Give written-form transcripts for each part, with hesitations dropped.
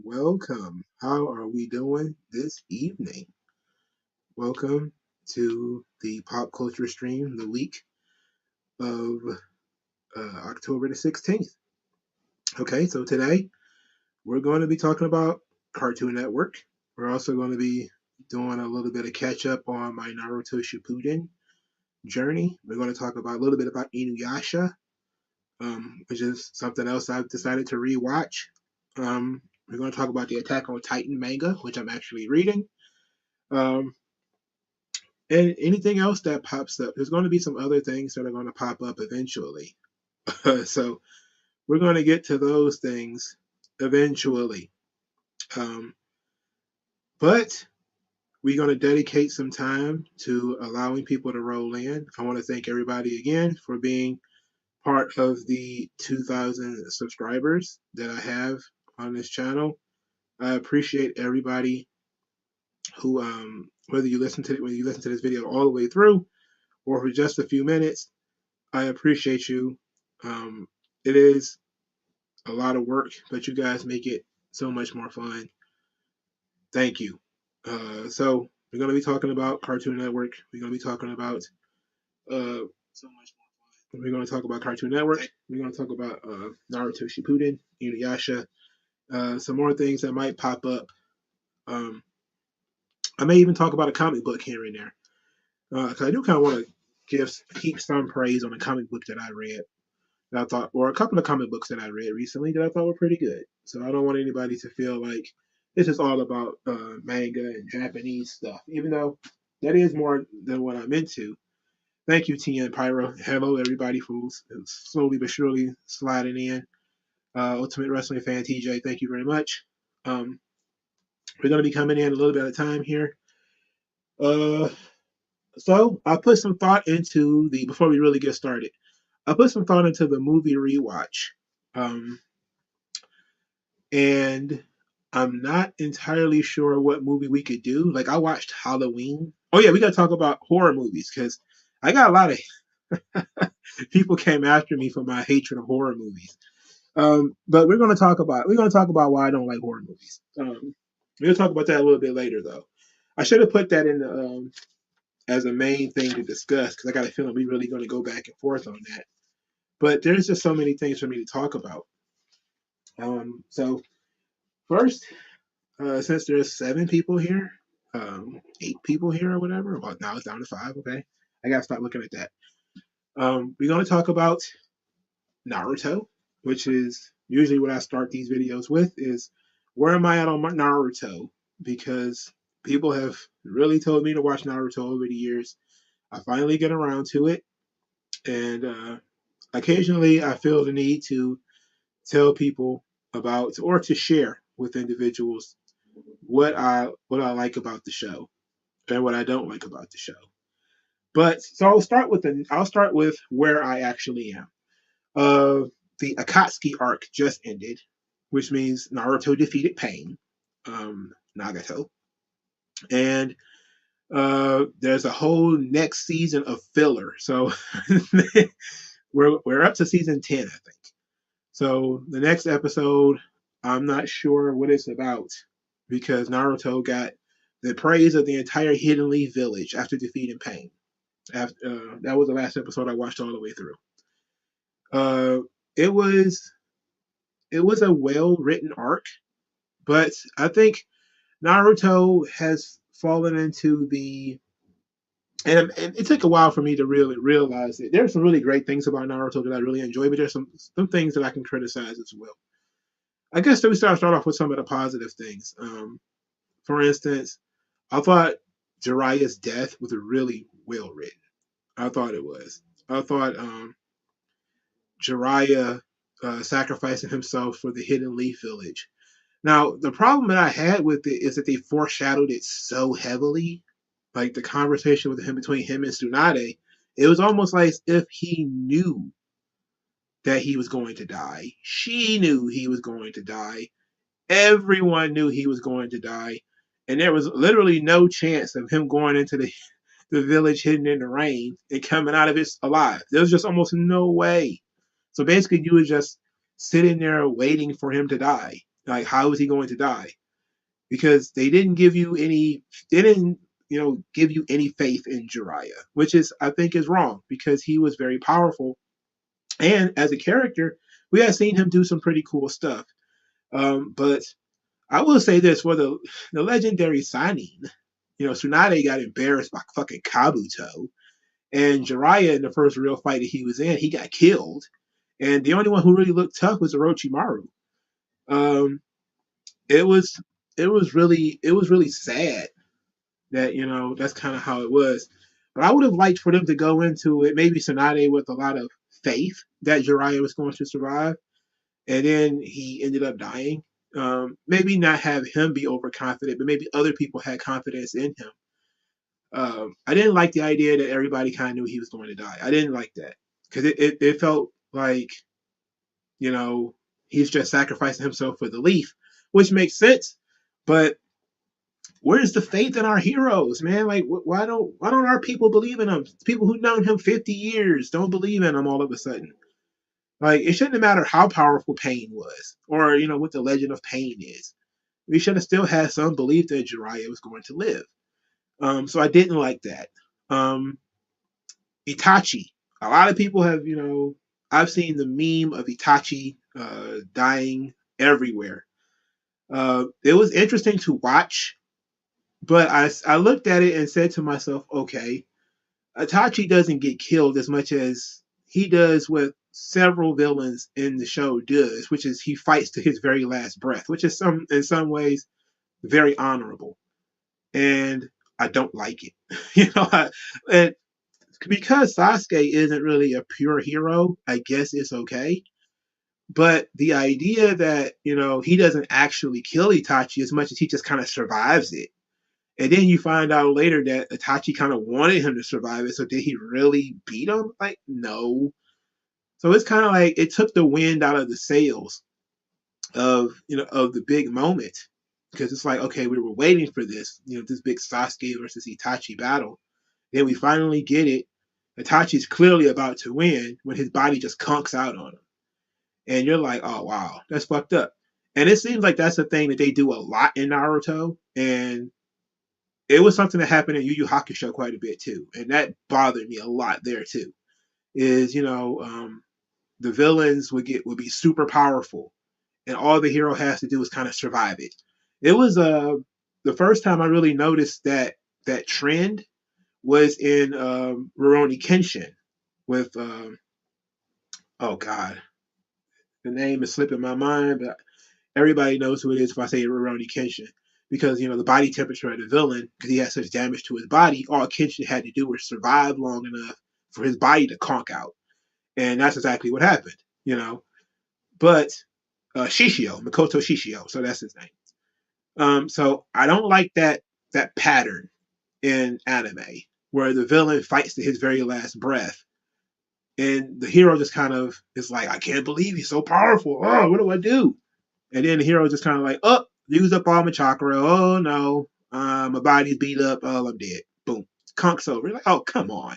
Welcome. How are we doing this evening? Welcome to the pop culture stream, the week of October the 16th. Okay, so today we're going to be talking about Cartoon Network. We're also going to be doing a little bit of catch up on my Naruto Shippuden journey. We're going to talk about a little bit about Inuyasha, which is something else I've decided to rewatch. We're going to talk about the Attack on Titan manga, which I'm actually reading. Um, and anything else that pops up. There's going to be some other things that are going to pop up eventually. So we're going to get to those things eventually. Um, but we're going to dedicate some time to allowing people to roll in. I want to thank everybody again for being part of the 2,000 subscribers that I have on this channel. I appreciate everybody who, whether you listen to this video all the way through or for just a few minutes, I appreciate you. It is a lot of work, but you guys make it so much more fun. Thank you. So we're going to be talking about Cartoon Network. We're going to be talking about so much more fun. We're going to talk about Cartoon Network. We're going to talk about Naruto Shippuden, Inuyasha, some more things that might pop up. I may even talk about a comic book here and there, because I do kind of want to heap some praise on a comic book that I read. That I thought, or a couple of comic books that I read recently that I thought were pretty good. So I don't want anybody to feel like this is all about manga and Japanese stuff, even though that is more than what I'm into. Thank you, TN Pyro. Hello, everybody who's slowly but surely sliding in. Ultimate Wrestling fan TJ, thank you very much. We're going to be coming in a little bit at a time here. So I put some thought into before we really get started, I put some thought into the movie rewatch. Um, and I'm not entirely sure what movie we could do. Like, I watched Halloween. Oh, yeah, we got to talk about horror movies because I got a lot of people came after me for my hatred of horror movies. But we're going to talk about why I don't like horror movies. We'll talk about that a little bit later, though. I should have put that in as a main thing to discuss because I got a feeling we're really going to go back and forth on that. But there's just so many things for me to talk about. So first, since there's 7 people here, 8 people here or whatever, well, now it's down to 5. Okay, I gotta start looking at that. We're gonna talk about Naruto, which is usually what I start these videos with. Is where am I at on Naruto? Because people have really told me to watch Naruto over the years. I finally get around to it, and occasionally I feel the need to tell people about or to share with individuals what I like about the show and what I don't like about the show. But so I'll start with where I actually am. The Akatsuki arc just ended, which means Naruto defeated Pain, Nagato, and there's a whole next season of filler. So we're up to season 10, I think. So the next episode, I'm not sure what it's about because Naruto got the praise of the entire Hidden Leaf village after defeating Pain. That was the last episode I watched all the way through. Uh, it was a well written arc, but I think Naruto has fallen into and it took a while for me to really realize it. There's some really great things about Naruto that I really enjoy, but there's some things that I can criticize as well. I guess we start off with some of the positive things. For instance, I thought Jiraiya's death was really well written. I thought it was. I thought Jiraiya sacrificing himself for the Hidden Leaf Village. Now, the problem that I had with it is that they foreshadowed it so heavily. Like the conversation between him and Tsunade, it was almost like if he knew that he was going to die. She knew he was going to die. Everyone knew he was going to die. And there was literally no chance of him going into the village hidden in the rain and coming out of it alive. There was just almost no way. So basically, you were just sitting there waiting for him to die. Like, how is he going to die? Because they didn't give you any, they didn't, give you any faith in Jiraiya, which is, I think, is wrong because he was very powerful. And as a character, we have seen him do some pretty cool stuff. But I will say this for the legendary signing, Tsunade got embarrassed by fucking Kabuto. And Jiraiya, in the first real fight that he was in, he got killed. And the only one who really looked tough was Orochimaru. Um, it was it was really sad that that's kind of how it was. But I would have liked for them to go into it, maybe Tsunade with a lot of faith that Jiraiya was going to survive, and then he ended up dying. Maybe not have him be overconfident, but maybe other people had confidence in him. I didn't like the idea that everybody kind of knew he was going to die. I didn't like that because it felt like you know he's just sacrificing himself for the leaf, which makes sense. But where's the faith in our heroes, man? Like, why don't our people believe in him? People who've known him 50 years don't believe in him all of a sudden. Like, it shouldn't matter how powerful Pain was, or what the legend of Pain is. We should have still had some belief that Jiraiya was going to live. So I didn't like that. Um, Itachi. A lot of people have, I've seen the meme of Itachi dying everywhere. It was interesting to watch, but I looked at it and said to myself, okay, Itachi doesn't get killed as much as he does what several villains in the show does, which is he fights to his very last breath, which is in some ways very honorable. And I don't like it. And because Sasuke isn't really a pure hero, I guess it's okay. But the idea that, he doesn't actually kill Itachi as much as he just kind of survives it. And then you find out later that Itachi kind of wanted him to survive it. So did he really beat him? Like, no. So it's kind of like it took the wind out of the sails of the big moment. Because it's like, okay, we were waiting for this, this big Sasuke versus Itachi battle. Then we finally get it. Itachi's clearly about to win when his body just conks out on him. And you're like, oh, wow, that's fucked up. And it seems like that's a thing that they do a lot in Naruto. And it was something that happened in Yu Yu Hakusho quite a bit too. And that bothered me a lot there too. Is, the villains would be super powerful. And all the hero has to do is kind of survive it. It was the first time I really noticed that trend was in Rurouni Kenshin with oh god, the name is slipping my mind, but everybody knows who it is if I say Rurouni Kenshin. Because the body temperature of the villain, because he had such damage to his body, all Kenshin had to do was survive long enough for his body to conk out, and that's exactly what happened. But Shishio, Makoto Shishio, so that's his name. So I don't like that pattern in anime where the villain fights to his very last breath, and the hero just kind of is like, I can't believe he's so powerful. Oh, what do I do? And then the hero just kind of like, oh, use up all my chakra. Oh no, my body's beat up. Oh, I'm dead. Boom, conks over. You're like, oh, come on.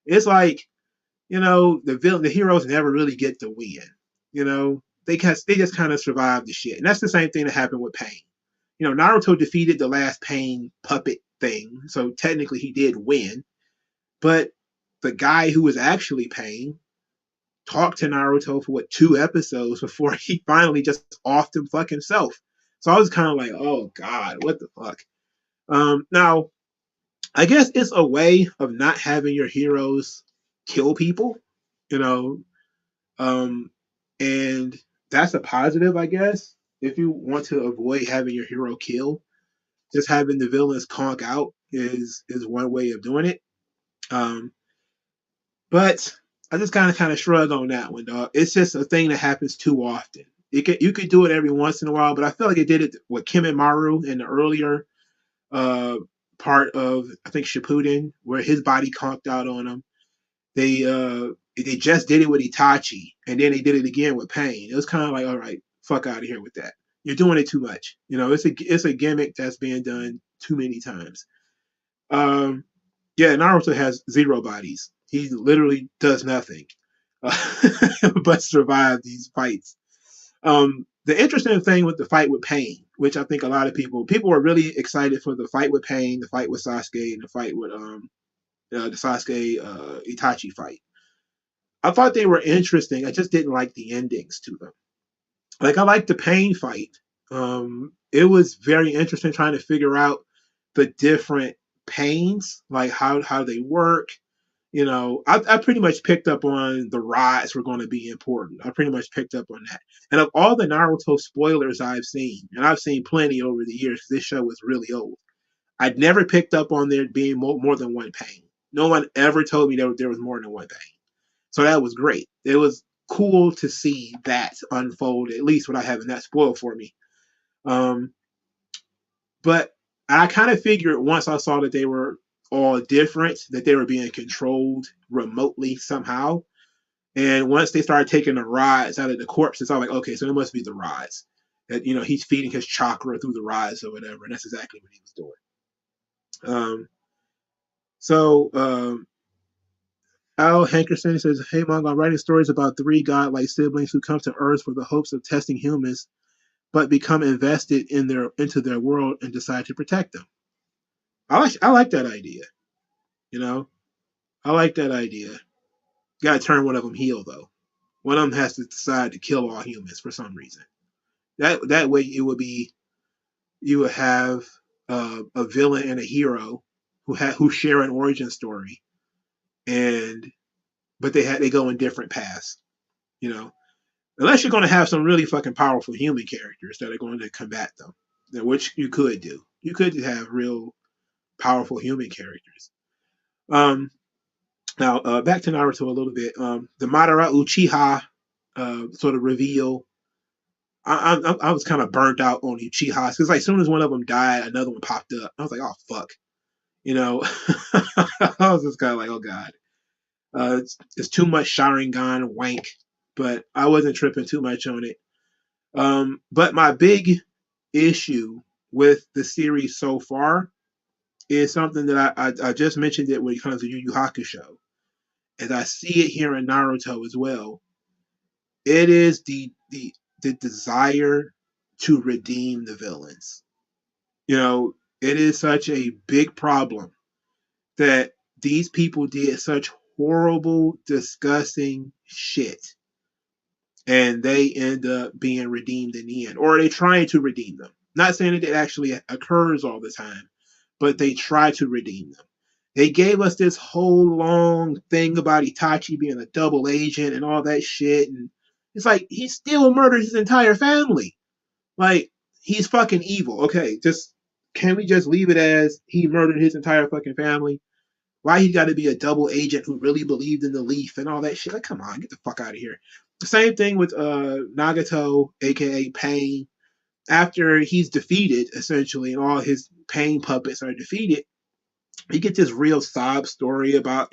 It's like, the heroes never really get to win. They just kind of survive the shit, and that's the same thing that happened with Pain. Naruto defeated the last Pain puppet thing, so technically he did win. But the guy who was actually Pain talked to Naruto for 2 episodes before he finally just offed him fuck himself. So I was kind of like, oh god, what the fuck? Now I guess it's a way of not having your heroes kill people, you know, and that's a positive, I guess. If you want to avoid having your hero kill, just having the villains conk out is one way of doing it. Um, but I just kind of shrug on that one, dog. It's just a thing that happens too often. You could do it every once in a while, but I feel like it did it with Kim and Maru in the earlier uh, part of I think Shippuden, where his body conked out on him. They just did it with Itachi, and then they did it again with Pain. It was kind of like, all right, fuck out of here with that. You're doing it too much. It's a gimmick that's being done too many times. Um, yeah, Naruto has zero bodies. He literally does nothing but survive these fights. The interesting thing with the fight with Pain, which I think a lot of people were really excited for the fight with Pain, the fight with Sasuke, and the fight with the Sasuke Itachi fight. I thought they were interesting. I just didn't like the endings to them. Like I liked the Pain fight. It was very interesting trying to figure out the different pains, like how they work. I pretty much picked up on the rods were going to be important. I pretty much picked up on that. And of all the Naruto spoilers I've seen, and I've seen plenty over the years, this show was really old. I'd never picked up on there being more than one pain. No one ever told me there was more than one pain. So that was great. It was cool to see that unfold, at least without having that spoiled for me. Um, but I kind of figured once I saw that they were all different, that they were being controlled remotely somehow. And once they started taking the rods out of the corpses, I was like, okay, so it must be the rods. That he's feeding his chakra through the rods or whatever, and that's exactly what he was doing. So Al Hankerson says, "Hey, Manga, I'm writing stories about three godlike siblings who come to Earth for the hopes of testing humans, but become invested into their world and decide to protect them." I like that idea. You know, I like that idea. Got to turn one of them heel though. One of them has to decide to kill all humans for some reason. That way it would be you would have a villain and a hero who share an origin story, and but they go in different paths. You know, unless you're going to have some really fucking powerful human characters that are going to combat them, which you could do. You could have real powerful human characters. Um, Now, back to Naruto a little bit. The Madara Uchiha sort of reveal. I was kind of burnt out on Uchihas because like as soon as one of them died, another one popped up. I was like, oh fuck, you know. I was just kind of like, oh god, it's too much Sharingan wank, but I wasn't tripping too much on it. But my big issue with the series so far is something that I just mentioned it when it comes to Yu Yu Hakusho, and I see it here in Naruto as well. It is the desire to redeem the villains. It is such a big problem that these people did such horrible, disgusting shit, and they end up being redeemed in the end, or they trying to redeem them. Not saying that it actually occurs all the time, but they try to redeem them. They gave us this whole long thing about Itachi being a double agent and all that shit, and it's like he still murdered his entire family. Like he's fucking evil. Okay, just can we just leave it as he murdered his entire fucking family? Why he got to be a double agent who really believed in the leaf and all that shit? Like, come on, get the fuck out of here. Same thing with Nagato, aka Pain. After he's defeated, essentially, and all his Pain puppets are defeated, he gets this real sob story about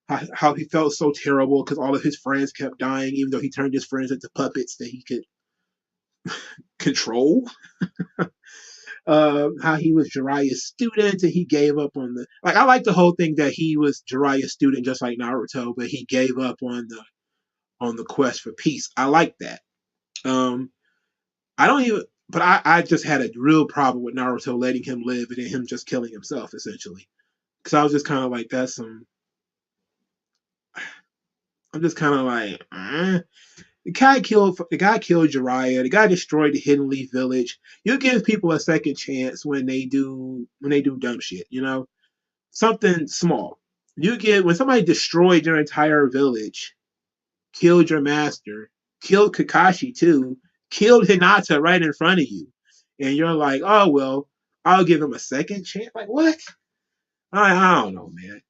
how he felt so terrible because all of his friends kept dying, even though he turned his friends into puppets that he could control. How he was Jiraiya's student and he gave up on the like. I like the whole thing that he was Jiraiya's student just like Naruto, but he gave up on the quest for peace. I like that. Um, I don't even, but I just had a real problem with Naruto letting him live and then him just killing himself essentially. Because I was just kind of like, that's some. I'm just kind of like, the guy killed Jiraiya. The guy destroyed the Hidden Leaf Village. You give people a second chance when they do dumb shit. Something small. You get when somebody destroyed your entire village, killed your master, killed Kakashi too, killed Hinata right in front of you, and you're like, oh well, I'll give him a second chance. Like what? I don't know, man.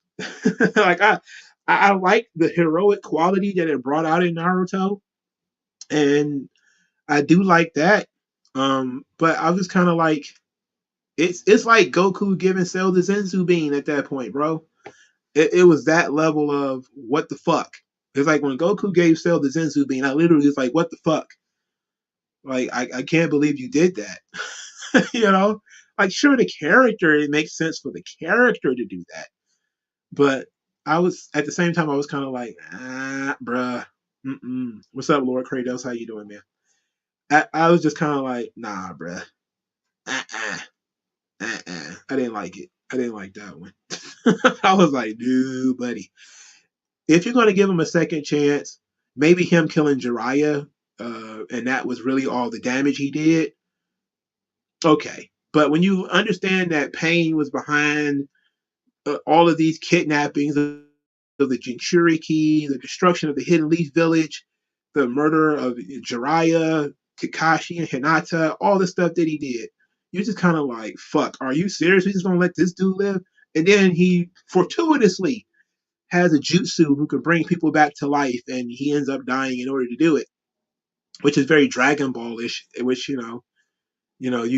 like I like the heroic quality that it brought out in Naruto, and I do like that. But I was kind of like, it's like Goku giving Cell the Zenzu Bean at that point, bro. It was that level of what the fuck. It's like when Goku gave Cell the Zenzu Bean, I literally was like, what the fuck? Like I can't believe you did that. Like sure the character, it makes sense for the character to do that, but I was at the same time I was kind of like, bruh. Mm-mm. What's up, Lord Kratos? How you doing, man? I was just kind of like, nah, bruh. Uh-uh. I didn't like it. I didn't like that one. I was like, dude, buddy. If you're going to give him a second chance, maybe him killing Jiraiya, and that was really all the damage he did, okay. But when you understand that Pain was behind all of these kidnappings of the Jinchuriki, the destruction of the Hidden Leaf Village, the murder of Jiraiya, Kakashi, and Hinata, all the stuff that he did, you're just kind of like, fuck, are you serious? We just gonna let this dude live? And then he fortuitously has a jutsu who can bring people back to life, and he ends up dying in order to do it, which is very Dragon Ball-ish. Which you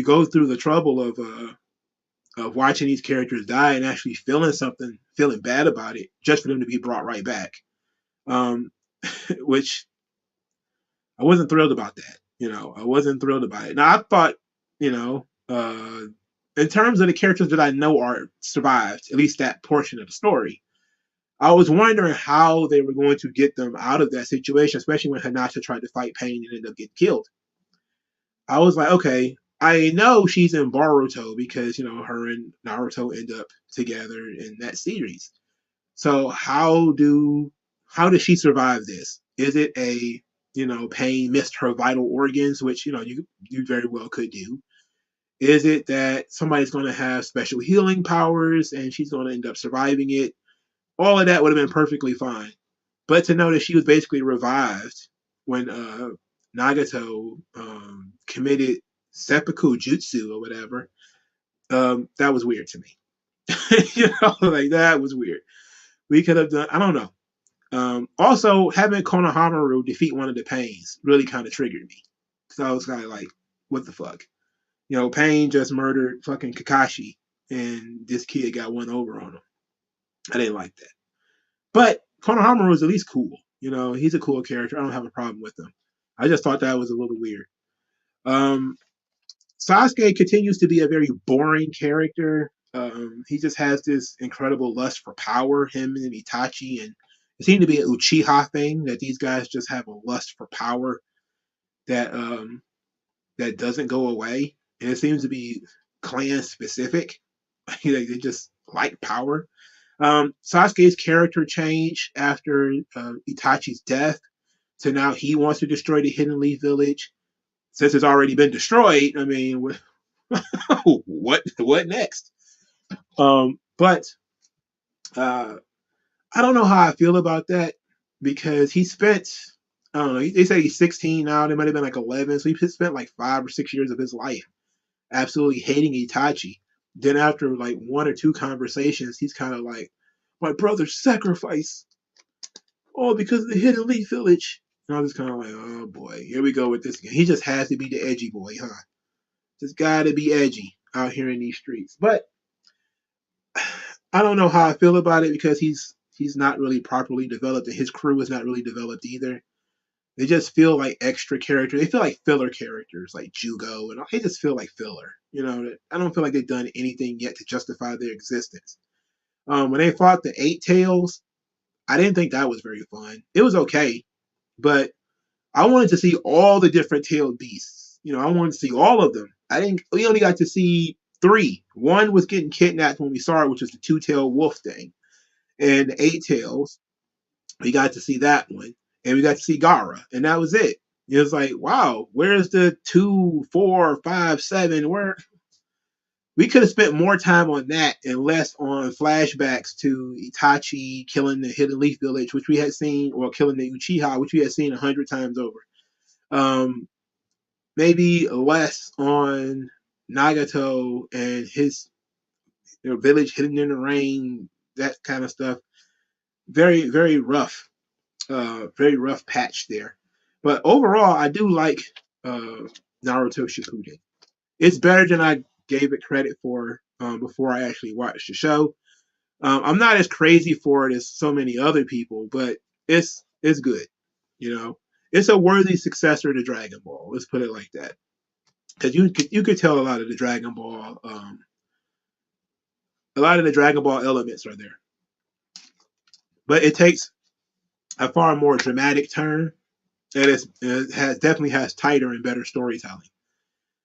go through the trouble of watching these characters die and actually feeling bad about it, just for them to be brought right back. Um, which I wasn't thrilled about that. I wasn't thrilled about it. Now I thought, in terms of the characters that I know are survived, at least that portion of the story, I was wondering how they were going to get them out of that situation, especially when Hinata tried to fight Pain and ended up getting killed. I was like, okay, I know she's in Boruto because her and Naruto end up together in that series. So how does she survive this? Is it a Pain missed her vital organs, which you very well could do? Is it that somebody's going to have special healing powers and she's going to end up surviving it? All of that would have been perfectly fine. But to know that she was basically revived when Nagato committed seppuku jutsu or whatever, that was weird to me. Like that was weird. We could have done, I don't know. Also, having Konohamaru defeat one of the Pains really kind of triggered me. So I was kind of like, what the fuck? Pain just murdered fucking Kakashi, and this kid got one over on him. I didn't like that. But Konohamaru is at least cool. He's a cool character. I don't have a problem with him. I just thought that was a little weird. Um, Sasuke continues to be a very boring character. He just has this incredible lust for power, him and Itachi, and it seemed to be an Uchiha thing that these guys just have a lust for power that that doesn't go away, and it seems to be clan specific. They just like power. Sasuke's character changed after Itachi's death to now he wants to destroy the Hidden Leaf Village. Since it's already been destroyed, I mean, what next? But I don't know how I feel about that because he spent, I don't know, they say he's 16 now. They might have been like 11. So he spent like 5 or 6 years of his life absolutely hating Itachi. Then after like one or two conversations, he's kind of like, my brother's sacrifice, all because of the Hidden Leaf Village. And I was kind of like, oh boy, here we go with this again. He just has to be the edgy boy, huh? Just gotta be edgy out here in these streets. But I don't know how I feel about it because he's not really properly developed and his crew is not really developed either. They just feel like extra characters. They feel like filler characters, like Jugo, and they just feel like filler. I don't feel like they've done anything yet to justify their existence. When they fought the Eight Tails, I didn't think that was very fun. It was okay, but I wanted to see all the different tailed beasts. I wanted to see all of them. I didn't. We only got to see three. One was getting kidnapped when we saw it, which was the two-tailed wolf thing, and the Eight Tails. We got to see that one, and we got to see Gara, and that was it. It was like, wow, where's the 2, 4, 5, 7? Where we could have spent more time on that and less on flashbacks to Itachi killing the Hidden Leaf Village, which we had seen, or killing the Uchiha, which we had seen 100 times over. Um, Maybe less on Nagato and his village hidden in the rain, that kind of stuff. Very, very rough patch there. But overall, I do like uh, Naruto Shippuden. It's better than I gave it credit for before I actually watched the show. I'm not as crazy for it as so many other people, but it's good. You know, it's a worthy successor to Dragon Ball. Let's put it like that. Because you could tell a lot of the Dragon Ball elements are there, but it takes a far more dramatic turn it has definitely has tighter and better storytelling.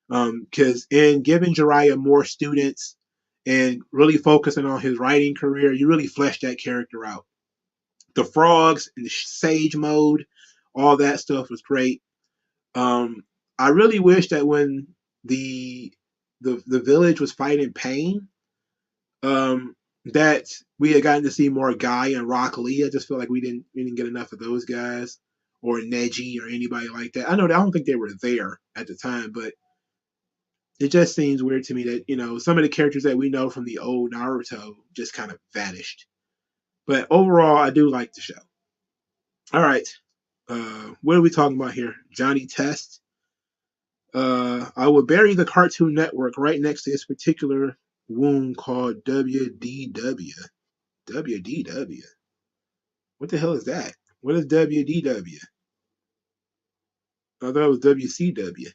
Because in giving Jiraiya more students and really focusing on his writing career, you really flesh that character out. The frogs and the sage mode, all that stuff was great. Um, I really wish that when the the village was fighting pain, that we had gotten to see more Guy and Rock Lee. I just feel like we didn't get enough of those guys or Neji or anybody like that. I don't think they were there at the time, but it just seems weird to me that some of the characters that we know from the old Naruto just kind of vanished. But overall, I do like the show. All right, what are we talking about here? Johnny Test. I would bury the Cartoon Network right next to its particular wound called WDW. WDW. What the hell is that? What is WDW? I thought it was WCW.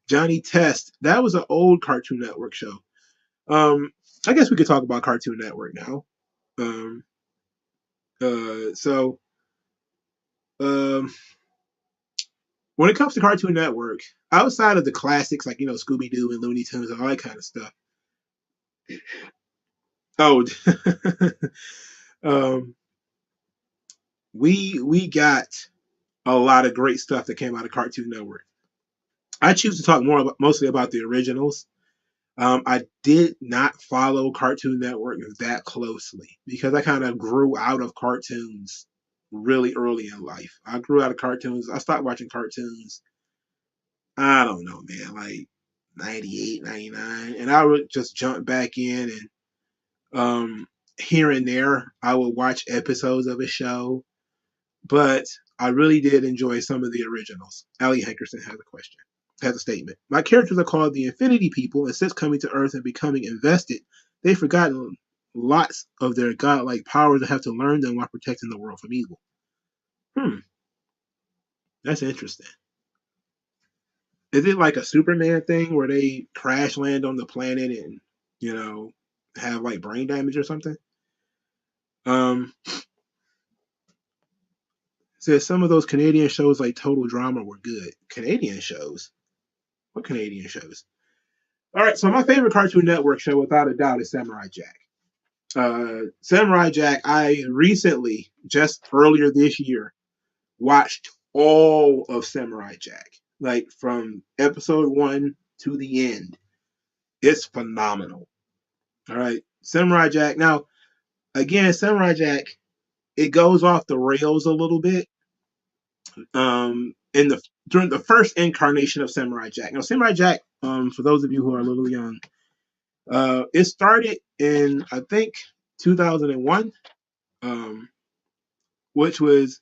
Johnny Test. That was an old Cartoon Network show. Um, I guess we could talk about Cartoon Network now. Um, so um, when it comes to Cartoon Network, outside of the classics like Scooby Doo and Looney Tunes and all that kind of stuff. Oh, um, we got a lot of great stuff that came out of Cartoon Network. I choose to talk mostly about the originals. I did not follow Cartoon Network that closely because I kind of grew out of cartoons really early in life. I grew out of cartoons. I stopped watching cartoons. I don't know, man, like 98, 99, and I would just jump back in and here and there I would watch episodes of a show, but I really did enjoy some of the originals. Allie Hankerson has a question, has a statement. My characters are called the Infinity People, and since coming to Earth and becoming invested, they've forgotten lots of their godlike powers and have to learn them while protecting the world from evil. Hmm, that's interesting. Is it like a Superman thing where they crash land on the planet and, you know, have like brain damage or something? Um, says some of those Canadian shows like Total Drama were good. Canadian shows? What Canadian shows? All right, so my favorite Cartoon Network show, without a doubt, is Samurai Jack. Samurai Jack, I recently, just earlier this year, watched all of Samurai Jack, like from episode one to the end. It's phenomenal. All right, Samurai Jack. Now, again, Samurai Jack, it goes off the rails a little bit. In the during the first incarnation of Samurai Jack. Now, Samurai Jack, for those of you who are a little young, it started in I think 2001, um, which was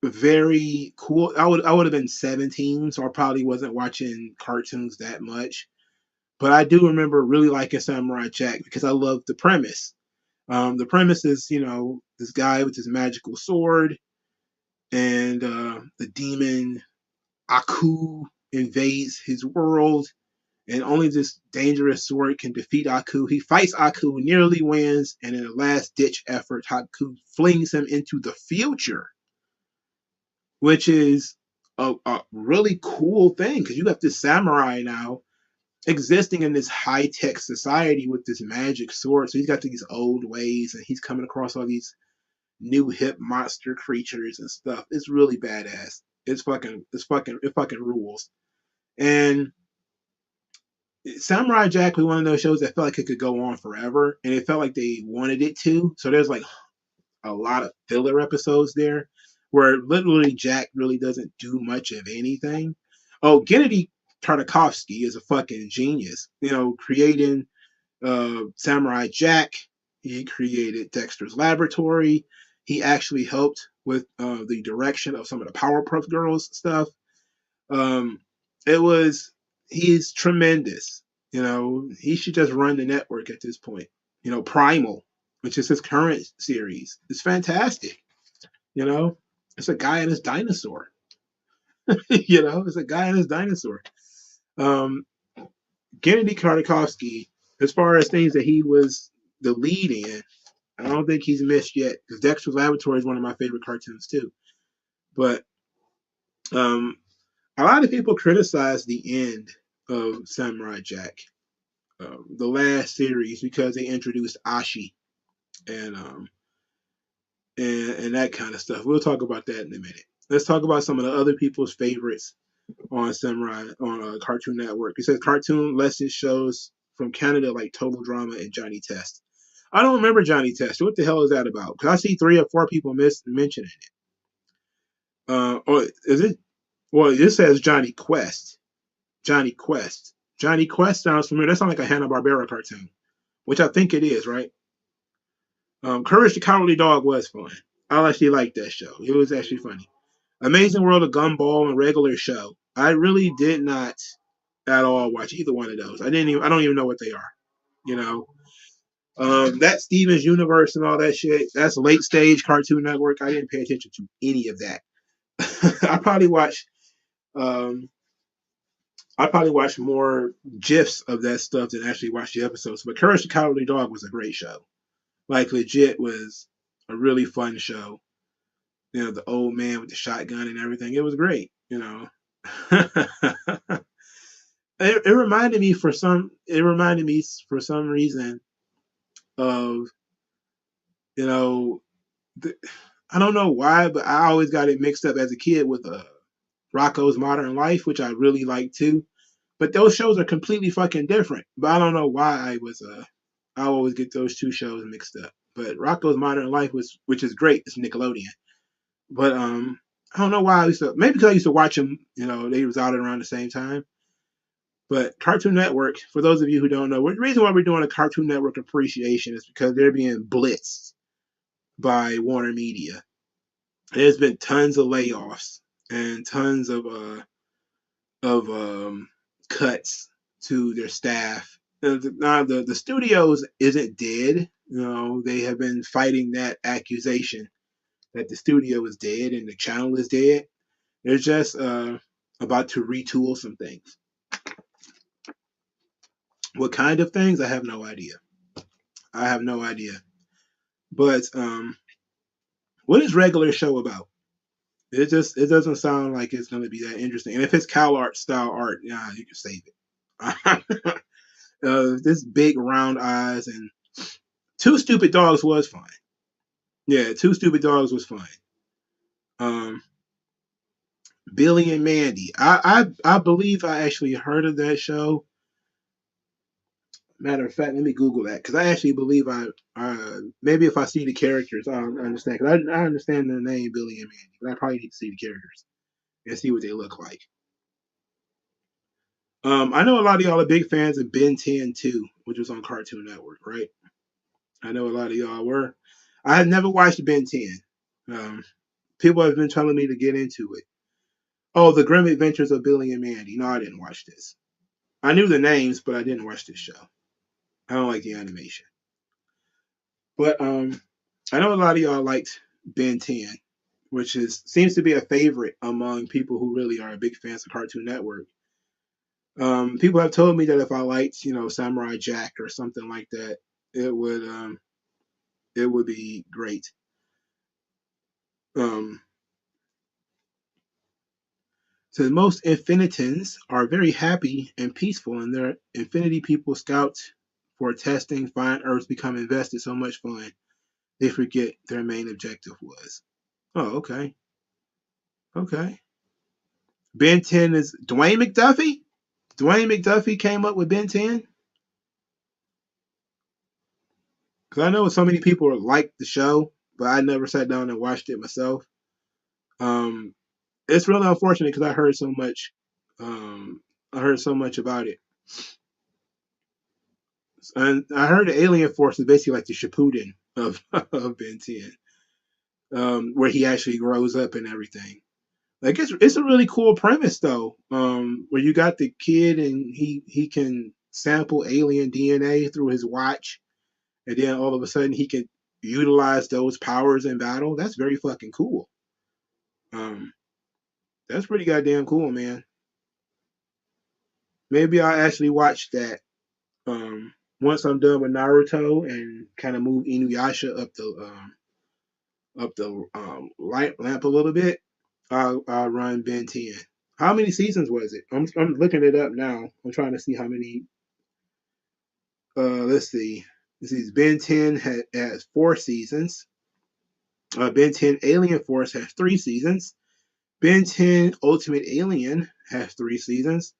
very cool. I would have been 17, so I probably wasn't watching cartoons that much. But I do remember really liking Samurai Jack because I loved the premise. The premise is, this guy with his magical sword and the demon Aku invades his world, and only this dangerous sword can defeat Aku. He fights Aku, nearly wins, and in a last ditch effort, Aku flings him into the future, which is a really cool thing because you have this samurai now existing in this high tech society with this magic sword. So he's got these old ways, and he's coming across all these new hip monster creatures and stuff. It's really badass. It fucking rules. And Samurai Jack was one of those shows that felt like it could go on forever, and it felt like they wanted it to. So there's like a lot of filler episodes there, where literally Jack really doesn't do much of anything. Oh, Gennady Tartakovsky is a fucking genius. Creating Samurai Jack. He created Dexter's Laboratory. He actually helped with the direction of some of the Powerpuff Girls stuff. Um, it was he's tremendous. He should just run the network at this point. Primal, which is his current series, is fantastic. You know, it's a guy and his dinosaur. It's a guy and his dinosaur. Um, Gennady Tartakovsky, as far as things that he was the lead in, I don't think he's missed yet. Because Dexter's Laboratory is one of my favorite cartoons too. But um, a lot of people criticize the end of Samurai Jack, the last series, because they introduced Ashi and and that kind of stuff. We'll talk about that in a minute. Let's talk about some of the other people's favorites on Samurai on Cartoon Network. It says cartoon lesson shows from Canada like Total Drama and Johnny Test. I don't remember Johnny Test. What the hell is that about? Because I see 3 or 4 people mentioning it. Or is it? Well, it says Johnny Quest. Johnny Quest. Johnny Quest sounds familiar. That sounds like a Hanna Barbera cartoon, which I think it is, right? Courage the Cowardly Dog was fun. I actually liked that show. It was actually funny. Amazing World of Gumball and Regular Show. I really did not at all watch either one of those. I didn't even. I don't even know what they are. You know, that Steven's Universe and all that shit. That's late stage Cartoon Network. I didn't pay attention to any of that. I probably watched. Um, I probably watched more gifs of that stuff than actually watched the episodes. But Courage the Cowardly Dog was a great show. Like legit was a really fun show. You know, the old man with the shotgun and everything. It was great. You know. It reminded me for some. It reminded me for some reason of you know. The, I don't know why, but I always got it mixed up as a kid with Rocco's Modern Life, which I really like too. But those shows are completely fucking different. But I don't know why I always get those 2 shows mixed up. But Rocco's Modern Life was, which is great. It's Nickelodeon. But I don't know why I used to. Maybe because I used to watch them. You know, they was out around the same time. But Cartoon Network, for those of you who don't know, the reason why we're doing a Cartoon Network appreciation is because they're being blitzed by Warner Media. There's been tons of layoffs and tons of cuts to their staff. Now the studios isn't dead. You know, they have been fighting that accusation that the studio is dead and the channel is dead. They're just about to retool some things. What kind of things? I have no idea. I have no idea. But what is Regular Show about? It doesn't sound like it's going to be that interesting. And if it's Cal Art style art, yeah, you can save it. This big round eyes and Two Stupid Dogs was fine. Yeah, Two Stupid Dogs was fine. Um, Billy and Mandy. I believe I actually heard of that show. Matter of fact, let me Google that because I actually believe I maybe if I see the characters I'll understand. Because I understand the name Billy and Mandy, but I probably need to see the characters and see what they look like. I know a lot of y'all are big fans of Ben 10 too, which was on Cartoon Network, right? I know a lot of y'all were. I had never watched Ben 10. Um, People have been telling me to get into it. Oh, The Grim Adventures of Billy and Mandy. No, I didn't watch this. I knew the names, but I didn't watch this show. I don't like the animation. But I know a lot of y'all liked Ben 10, which is seems to be a favorite among people who really are big fans of Cartoon Network. People have told me that if I liked, Samurai Jack or something like that, it would it would be great. Um, so most Infinitons are very happy and peaceful, and their Infinity people scout for testing, find Earths, become invested. So much fun, they forget their main objective was. Oh, okay, okay. Ben 10 is Dwayne McDuffie. Dwayne McDuffie came up with Ben 10 because I know so many people like the show, but I never sat down and watched it myself. Um, it's really unfortunate because I heard so much. I heard so much about it, and I heard the Alien Force is basically like the Shippuden of of Ben 10, where he actually grows up and everything. Like it's a really cool premise though, where you got the kid and he can sample alien DNA through his watch, and then all of a sudden he can utilize those powers in battle. That's very fucking cool. Um, that's pretty goddamn cool, man. Maybe I'll actually watch that once I'm done with Naruto and kind of move Inuyasha up the light lamp a little bit. I'll run Ben 10. How many seasons was it? I'm looking it up now. I'm trying to see how many. Let's see. This is Ben 10 has 4 seasons. Ben 10 Alien Force has 3 seasons. Ben 10 Ultimate Alien has 3 seasons.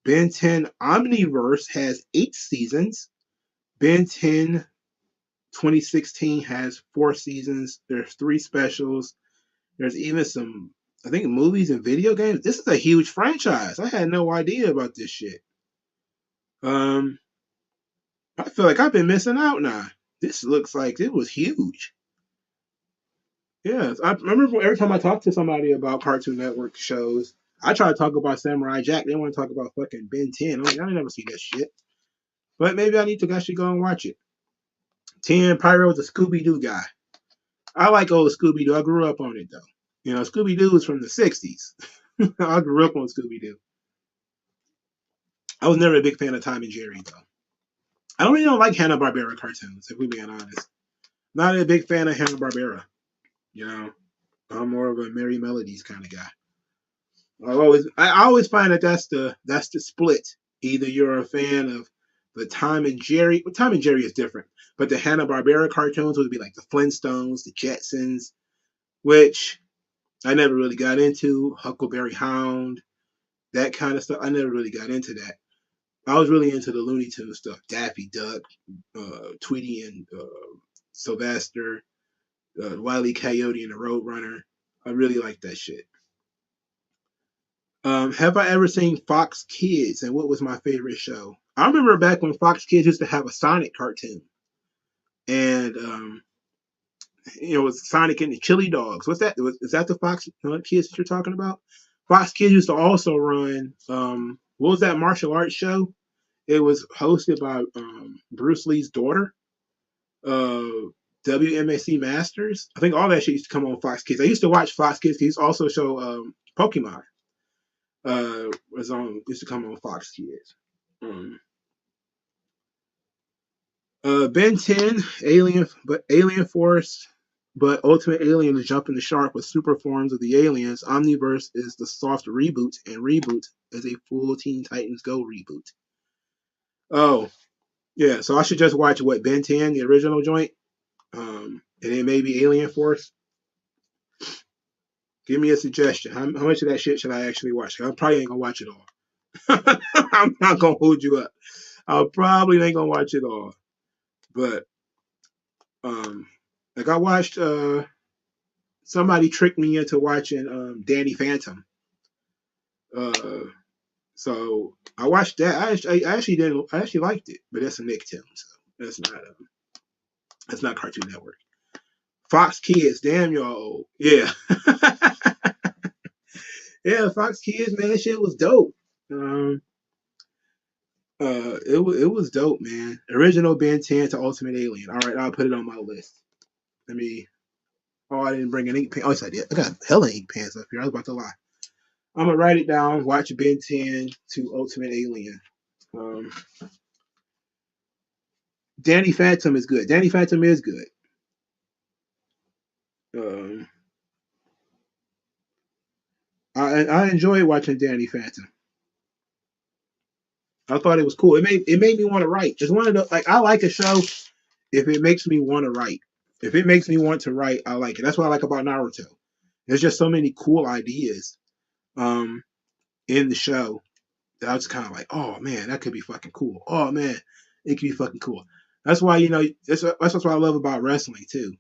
Ben 10 Omniverse has 8 seasons. Ben 10 2016 has 4 seasons. There's 3 specials. There's even some, I think, movies and video games. This is a huge franchise. I had no idea about this shit. Um, I feel like I've been missing out now. This looks like it was huge. Yes, I remember every time I talk to somebody about Cartoon Network shows, I try to talk about Samurai Jack. They want to talk about fucking Ben 10. I'm like, I never see that shit. But maybe I need to actually go and watch it. 10 Pyro's a Scooby Doo guy. I like old Scooby Doo. I grew up on it though. You know, Scooby Doo is from the 60s. I grew up on Scooby Doo. I was never a big fan of Tom and Jerry though. I don't like Hanna Barbera cartoons, if we're being honest. Not a big fan of Hanna Barbera. You know, I'm more of a Merry Melodies kind of guy. I always find that that's the split. Either you're a fan of the Tom and Jerry. Well, Tom and Jerry is different, but the Hanna Barbera cartoons would be like the Flintstones, the Jetsons, which I never really got into. Huckleberry Hound, that kind of stuff. I never really got into that. I was really into the Looney Tunes stuff. Daffy Duck, Tweety and Sylvester, Wile E. Coyote and the Roadrunner. I really like that shit. Have I ever seen Fox Kids, and what was my favorite show? I remember back when Fox Kids used to have a Sonic cartoon, and it was Sonic and the Chili Dogs. What's that? Is that the Fox Kids that you're talking about? Fox Kids used to also run. What was that martial arts show? It was hosted by Bruce Lee's daughter, uh, WMAC Masters. I think all that shit used to come on Fox Kids. I used to watch Fox Kids. He used to also show Pokemon. Was on used to come on Fox Kids. Um, Ben 10, Alien Force, but Ultimate Alien is jumping the shark with super forms of the aliens. Omniverse is the soft reboot, and Reboot is a full Teen Titans Go reboot. Oh, yeah, so I should just watch what Ben 10, the original joint, and then maybe Alien Force. Give me a suggestion. How much of that shit should I actually watch? I probably ain't gonna watch it all. I'm not gonna hold you up. I probably ain't gonna watch it all. But um, like I watched somebody tricked me into watching Danny Phantom. Uh, so I watched that. I actually didn't. I actually liked it, but that's a Nicktoon, so that's not Cartoon Network. Fox Kids, damn y'all. Yeah, yeah. Fox Kids, man, that shit was dope. Um, it was dope, man. Original Ben 10 to Ultimate Alien. All right, I'll put it on my list. Let me. Oh, I didn't bring an ink pen. Oh, yes, I did. I got hella ink pens up here. I was about to lie. I'm gonna write it down. Watch Ben 10 to Ultimate Alien. Um, Danny Phantom is good. Danny Phantom is good. Um, I enjoyed watching Danny Phantom. I thought it was cool. It made me want to write. It's one of the like I like a show if it makes me want to write. If it makes me want to write, I like it. That's what I like about Naruto. There's just so many cool ideas um in the show that I was kind of like, oh man, that could be fucking cool. Oh man, it could be fucking cool. That's why that's what I love about wrestling too.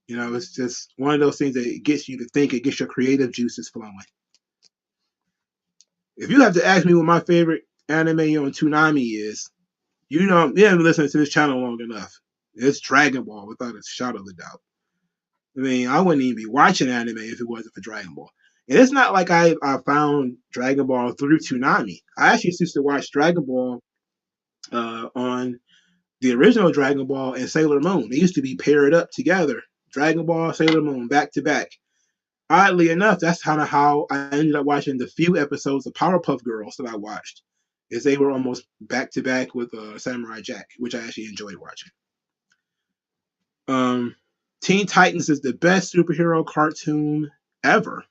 It's just one of those things that it gets you to think. It gets your creative juices flowing. If you have to ask me what my favorite anime on Toonami is, you haven't listened to this channel long enough. It's Dragon Ball without a shadow of a doubt. I mean, I wouldn't even be watching anime if it wasn't for Dragon Ball. And it's not like I found Dragon Ball through Toonami. I actually used to watch Dragon Ball on the original Dragon Ball and Sailor Moon. They used to be paired up together. Dragon Ball, Sailor Moon, back to back. Oddly enough, that's kind of how I ended up watching the few episodes of Powerpuff Girls that I watched, is they were almost back to back with Samurai Jack, which I actually enjoyed watching. Um, Teen Titans is the best superhero cartoon ever.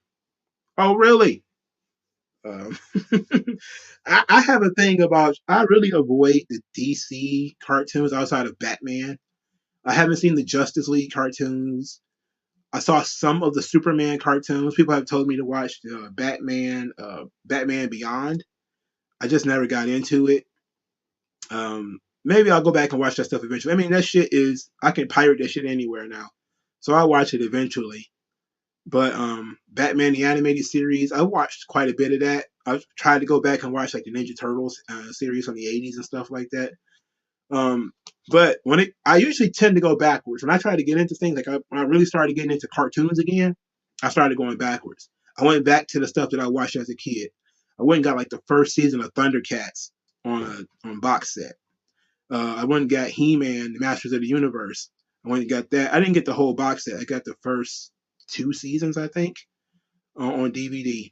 Oh, really? Um, I have a thing about I really avoid the DC cartoons outside of Batman. I haven't seen the Justice League cartoons. I saw some of the Superman cartoons. People have told me to watch Batman Beyond. I just never got into it. Maybe I'll go back and watch that stuff eventually. I mean, that shit is I can pirate that shit anywhere now, so I'll watch it eventually. But Batman the animated series, I watched quite a bit of that. I tried to go back and watch like the Ninja Turtles series from the '80s and stuff like that. Um, but I usually tend to go backwards. When I try to get into things, like when I really started getting into cartoons again, I started going backwards. I went back to the stuff that I watched as a kid. I went and got like the first season of Thundercats on box set. I went and got He-Man, the Masters of the Universe. I went and got that. I didn't get the whole box set. I got the first two seasons, I think, on DVD.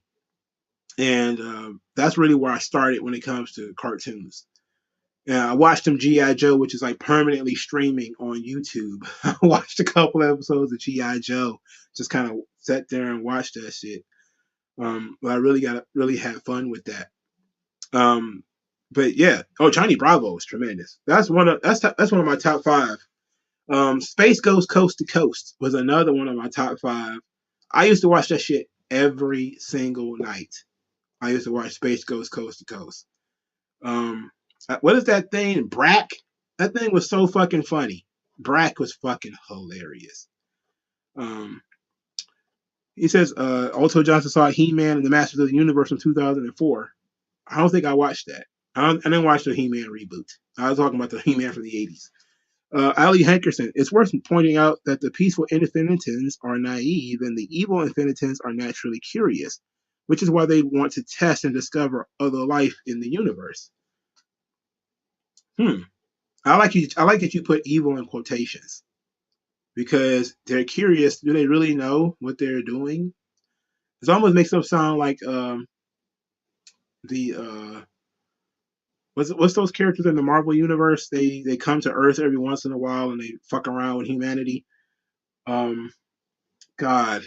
And that's really where I started when it comes to cartoons. I watched some G.I. Joe, which is like permanently streaming on YouTube. I watched a couple episodes of G.I. Joe, just kind of sat there and watched that shit. But I really had fun with that. But yeah, Johnny Bravo is tremendous. That's one of my top five. Space Ghost Coast to Coast was another one of my top five. I used to watch that shit every single night. I used to watch Space Ghost Coast to Coast. What is that thing? Brack? That thing was so fucking funny. Brack was fucking hilarious. Um, he says, Otto Johnson saw He-Man and the Masters of the Universe in 2004. I don't think I watched that. I didn't watch the He-Man reboot. I was talking about the He-Man from the 80s. Ali Hankerson, it's worth pointing out that the peaceful Infinitons are naive and the evil Infinitons are naturally curious, which is why they want to test and discover other life in the universe. I like that you put evil in quotations because they're curious. Do they really know what they're doing? It almost makes them sound like the what's those characters in the Marvel universe? They come to Earth every once in a while and they fuck around with humanity. Um, God,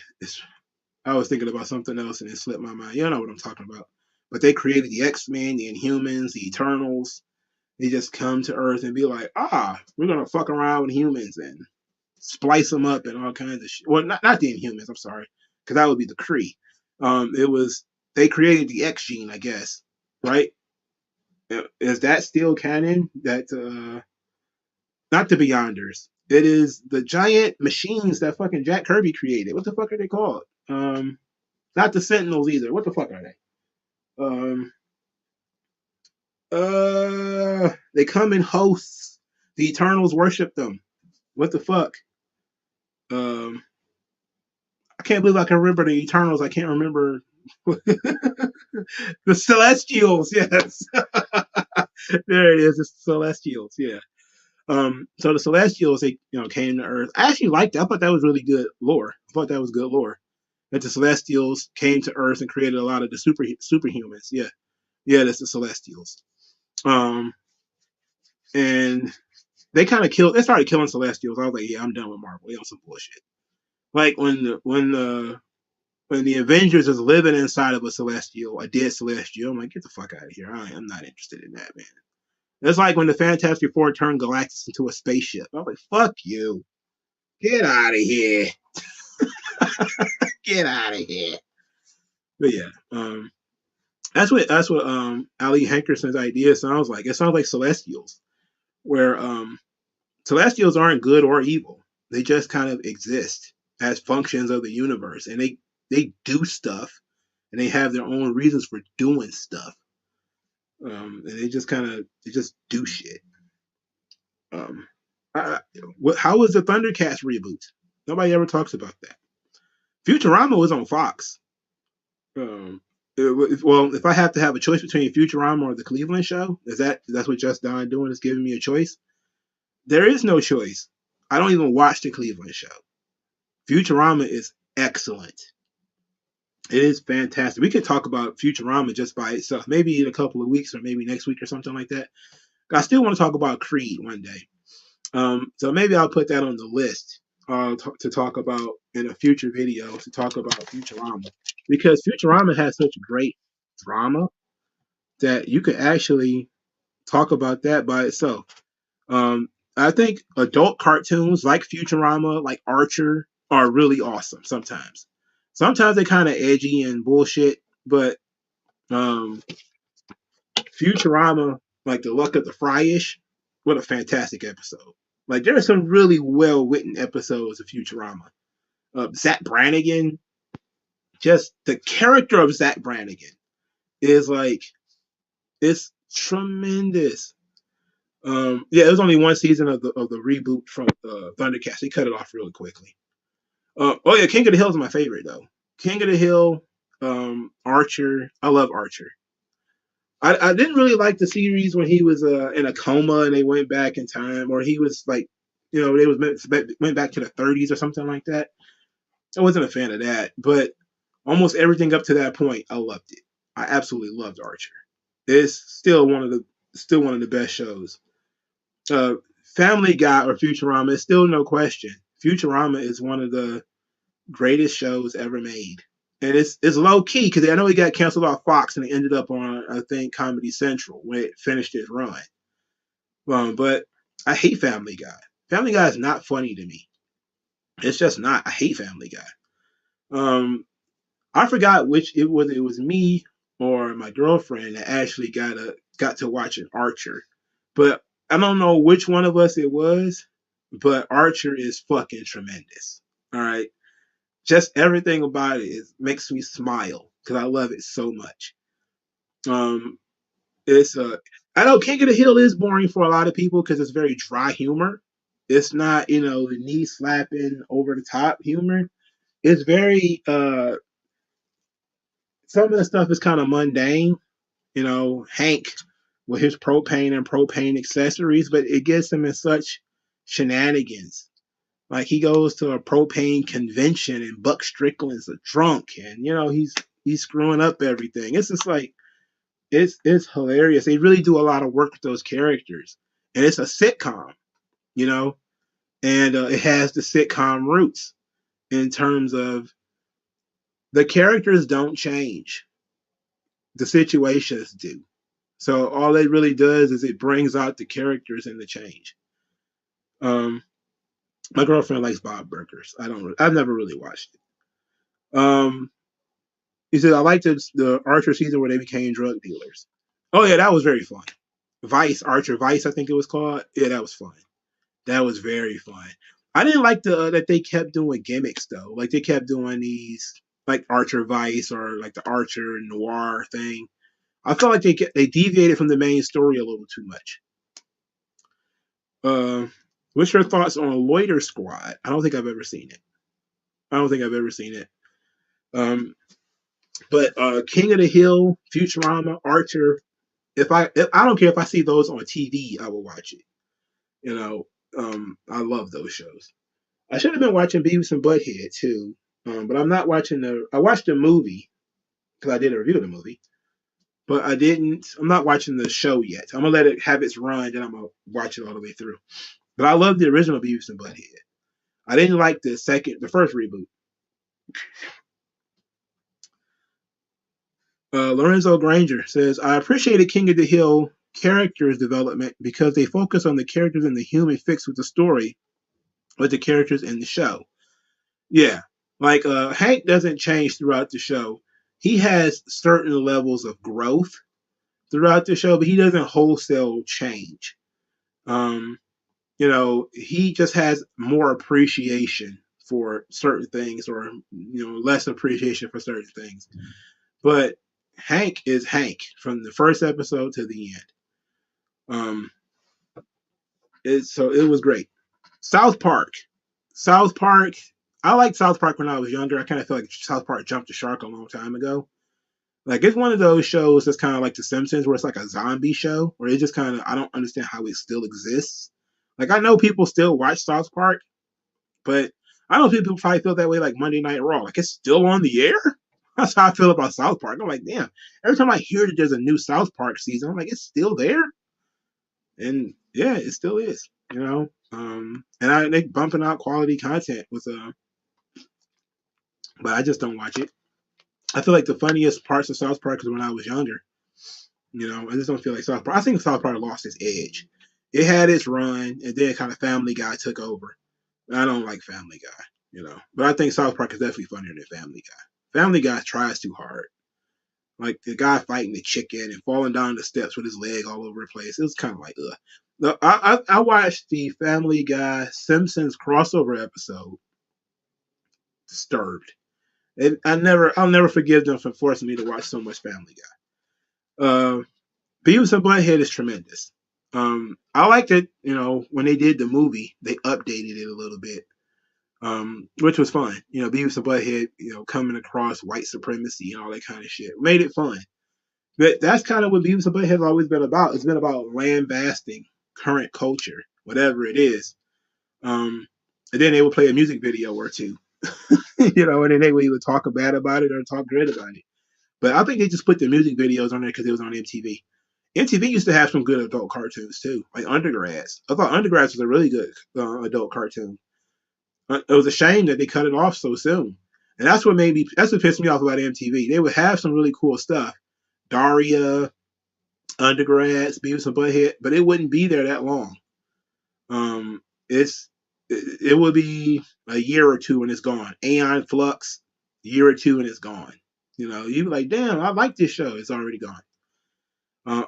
I was thinking about something else and it slipped my mind. You know what I'm talking about. But they created the X-Men, the Inhumans, the Eternals. They just come to Earth and be like, we're gonna fuck around with humans and splice them up and all kinds of shit. Well, not the Inhumans. I'm sorry, because that would be the Kree. It was they created the X gene, I guess, right? Is that still canon? That not the Beyonders. It is the giant machines that fucking Jack Kirby created. What the fuck are they called? Not the Sentinels either. What the fuck are they? They come in hosts. The Eternals worship them. What the fuck? I can't believe I can remember the Eternals. I can't remember the Celestials. Yes, there it is. The Celestials. Yeah. So the Celestials, they came to Earth. I actually liked that. I thought that was really good lore. I thought that was good lore. That the Celestials came to Earth and created a lot of the superhumans. Yeah, yeah, that's the Celestials. And they kind of killed. They started killing Celestials. I was like, yeah, I'm done with Marvel. They on some bullshit. Like when the Avengers is living inside of a Celestial, a dead Celestial, I'm like, get the fuck out of here. I'm not interested in that, man. It's like when the Fantastic Four turned Galactus into a spaceship. I'm like, fuck you. Get out of here. Get out of here. But yeah, that's what Ali Hankerson's idea sounds like. It sounds like Celestials, where Celestials aren't good or evil. They just kind of exist as functions of the universe, and they do stuff, and they have their own reasons for doing stuff. And they just do shit. Um, how was the Thundercats reboot? Nobody ever talks about that. Futurama was on Fox. If I have to have a choice between Futurama or the Cleveland Show, that's what Just Don doing is giving me a choice? There is no choice. I don't even watch the Cleveland Show. Futurama is excellent. It is fantastic. We could talk about Futurama just by itself, maybe in a couple of weeks or maybe next week or something like that. I still want to talk about Creed one day. So maybe I'll put that on the list to talk about in a future video to talk about Futurama because Futurama has such great drama that you could actually talk about that by itself. Um, I think adult cartoons like Futurama, like Archer, are really awesome sometimes. Sometimes they're kind of edgy and bullshit, but um, Futurama, like The Luck of the Fryish, what a fantastic episode. Like, there are some really well written episodes of Futurama. Zach Brannigan, just the character of Zach Brannigan is like, it's tremendous. Yeah, it was only one season of the reboot from Thundercats. They cut it off really quickly. Oh yeah, King of the Hill is my favorite though. King of the Hill, Archer. I love Archer. I didn't really like the series when he was in a coma and they went back in time, or he was like, they went back to the 30s or something like that. I wasn't a fan of that, but almost everything up to that point, I loved it. I absolutely loved Archer. It's still one of the best shows. Uh, Family Guy or Futurama is still no question. Futurama is one of the greatest shows ever made, and it's low key because I know it got canceled off Fox and it ended up on I think Comedy Central when it finished its run. But I hate Family Guy. Family Guy is not funny to me. It's just not. I hate Family Guy. I forgot which it was. It was me or my girlfriend that actually got to watch an Archer, but I don't know which one of us it was. But Archer is fucking tremendous. All right, just everything about it makes me smile because I love it so much. Um, it's I know King of the Hill is boring for a lot of people because it's very dry humor. It's not knee slapping over the top humor. It's very some of the stuff is kind of mundane. Hank with his propane and propane accessories, but it gets him in such shenanigans. Like he goes to a propane convention and Buck Strickland's a drunk and he's screwing up everything. It's just like it's hilarious. They really do a lot of work with those characters. And it's a sitcom, you know, and it has the sitcom roots in terms of the characters don't change. The situations do. So all it really does is it brings out the characters and the change. Um, my girlfriend likes Bob Burgers. I've never really watched it. He said I liked the Archer season where they became drug dealers. Oh yeah, that was very fun. Archer Vice, I think it was called. Yeah, that was fun. That was very fun. I didn't like that they kept doing gimmicks though. Like they kept doing these like Archer Vice or like the Archer Noir thing. I felt like they deviated from the main story a little too much. Uh, what's your thoughts on Loiter Squad? I don't think I've ever seen it. I don't think I've ever seen it. Um, but King of the Hill, Futurama, Archer. If I don't care if I see those on TV, I will watch it. I love those shows. I should have been watching Beavis and Butthead too, but I'm not watching the. I watched the movie because I did a review of the movie, but I didn't. I'm not watching the show yet. I'm gonna let it have its run, then I'm gonna watch it all the way through. But I love the original Beavis and Butthead. I didn't like the first reboot. Lorenzo Granger says, I appreciated King of the Hill characters development because they focus on the characters and the human fix with the story with the characters in the show. Yeah. Like Hank doesn't change throughout the show. He has certain levels of growth throughout the show, but he doesn't wholesale change. Um, he just has more appreciation for certain things or less appreciation for certain things. But Hank is Hank from the first episode to the end. Um, so it was great. South Park. South Park. I liked South Park when I was younger. I kind of feel like South Park jumped the shark a long time ago. Like it's one of those shows that's kind of like The Simpsons, where it's like a zombie show, where it just kind of I don't understand how it still exists. Like I know people still watch South Park, but I know people probably feel that way like Monday Night Raw. Like it's still on the air. That's how I feel about South Park. I'm like, damn. Every time I hear that there's a new South Park season, I'm like, it's still there, and yeah, it still is. you know. They bumping out quality content with but I just don't watch it. I feel like the funniest parts of South Park is when I was younger. You know, I just don't feel like South Park. I think South Park lost its edge. It had its run, and then kind of Family Guy took over. I don't like Family Guy, you know, but I think South Park is definitely funnier than Family Guy. Family Guy tries too hard. Like the guy fighting the chicken and falling down the steps with his leg all over the place. It was kind of like, ugh. No, I watched the Family Guy Simpsons crossover episode, Disturbed. And I'll never forgive them for forcing me to watch so much Family Guy. Beavis and Butthead is tremendous. I liked it, you know, when they did the movie, they updated it a little bit, which was fun. You know, Beavis and Butthead, you know, coming across white supremacy and all that kind of shit, made it fun. But that's kind of what Beavis and Butthead has always been about. It's been about lambasting current culture, whatever it is. And then they would play a music video or two, you know, and then they would either talk bad about it or talk good about it. But I think they just put the music videos on there because it was on MTV. MTV used to have some good adult cartoons too, like Undergrads. I thought Undergrads was a really good adult cartoon. It was a shame that they cut it off so soon, and that's what pissed me off about MTV. They would have some really cool stuff, Daria, Undergrads, Beavis and Butthead, but it wouldn't be there that long. Um, it would be a year or two and it's gone. Aeon Flux, year or two and it's gone. You know, you'd be like, damn, I like this show. It's already gone.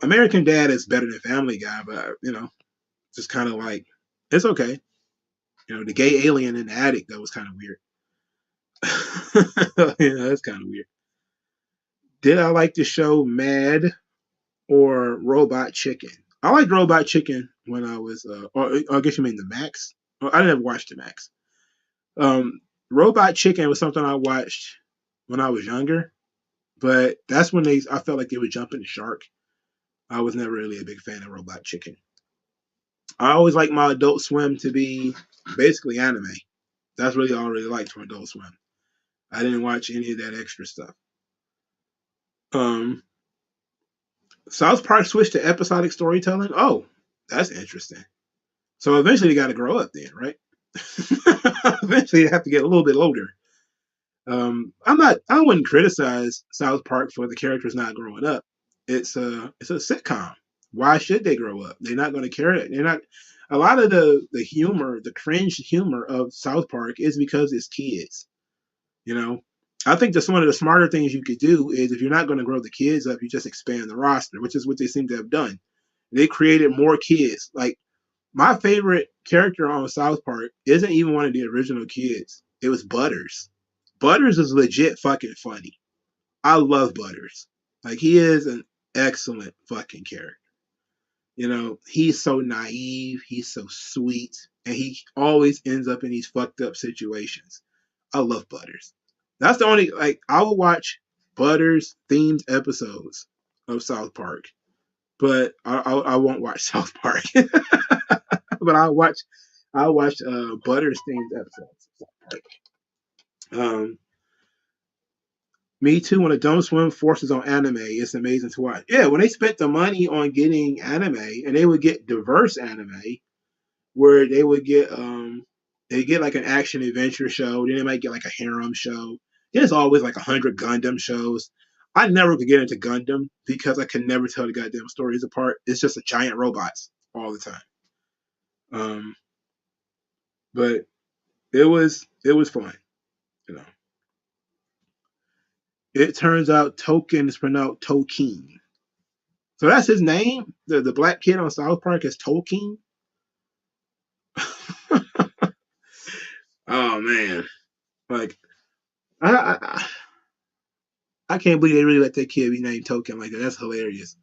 American Dad is better than Family Guy, but you know, just kind of like it's okay. You know, the gay alien in the attic that was kind of weird. You know, that's kind of weird. Did I like the show Mad or Robot Chicken? I liked Robot Chicken when I was, or I guess you mean the Max. I never watched the Max. Um, Robot Chicken was something I watched when I was younger, but that's when I felt like they were jumping the shark. I was never really a big fan of Robot Chicken. I always like my Adult Swim to be basically anime. That's really all I really liked from Adult Swim. I didn't watch any of that extra stuff. Um, South Park switched to episodic storytelling. Oh, that's interesting. So eventually they got to grow up then, right? Eventually they have to get a little bit older. I wouldn't criticize South Park for the characters not growing up. It's a sitcom. Why should they grow up? They're not going to care. They're not. A lot of the humor, the cringe humor of South Park is because it's kids. You know, I think that one of the smarter things you could do is if you're not going to grow the kids up, you just expand the roster, which is what they seem to have done. They created more kids. Like my favorite character on South Park isn't even one of the original kids. It was Butters. Butters is legit fucking funny. I love Butters. Like he is an excellent fucking character. You know, he's so naive, he's so sweet, and he always ends up in these fucked up situations. I love Butters. That's the only like I will watch Butters themed episodes of South Park, but I won't watch South Park. But I'll watch Butters themed episodes of South Park. Me too. When Adult Swim forces on anime, it's amazing to watch. Yeah, when they spent the money on getting anime, and they would get diverse anime, where they get like an action adventure show, then they might get like a harem show. There's always like 100 Gundam shows. I never could get into Gundam because I could never tell the goddamn stories apart. It's just a giant robots all the time. Um, but it was fun, you know. It turns out Token is pronounced Token. So that's his name. The black kid on South Park is Tolkien. Oh man, like I, I can't believe they really let that kid be named Token like that. That's hilarious.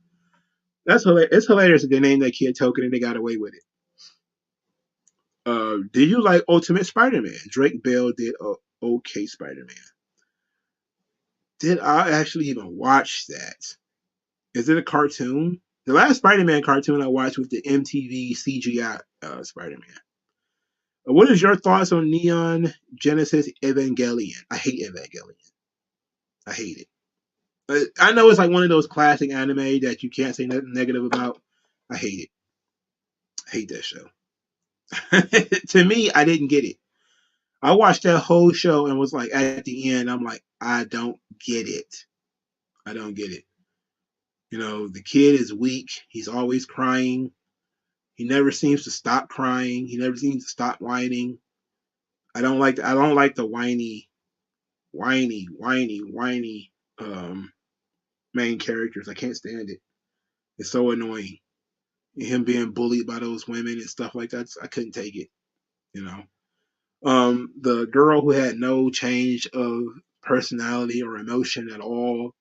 That's hilarious. It's hilarious that they named that kid Token and they got away with it. Did you like Ultimate Spider-Man? Drake Bell did okay Spider-Man. Did I actually even watch that? Is it a cartoon? The last Spider-Man cartoon I watched was the MTV CGI Spider-Man. What is your thoughts on Neon Genesis Evangelion? I hate Evangelion. I hate it. I know it's like one of those classic anime that you can't say nothing negative about. I hate it. I hate that show. To me, I didn't get it. I watched that whole show and was like, at the end, I'm like, I don't get it. I don't get it. The kid is weak. He's always crying. He never seems to stop crying. He never seems to stop whining. I don't like the whiny um main characters. I can't stand it. It's so annoying. Him being bullied by those women and stuff like that. I couldn't take it, you know. The girl who had no change of personality or emotion at all.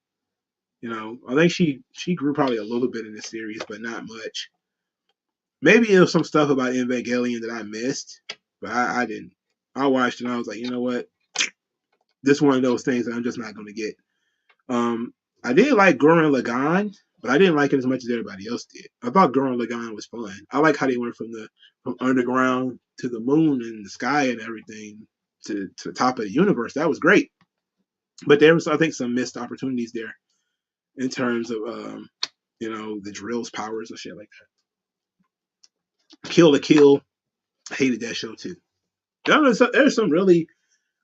I think she grew probably a little bit in the series, but not much. Maybe it was some stuff about Evangelion that I missed, but I didn't. I watched it and I was like, you know what? This is one of those things that I'm just not going to get. Um, I did like Gurren Lagann, but I didn't like it as much as everybody else did. I thought Gurren Lagann was fun. I like how they went from underground to the moon and the sky and everything to the top of the universe. That was great. But there was, I think, some missed opportunities there in terms of the drill's powers and shit like that. Kill the Kill, I hated that show too. There's some really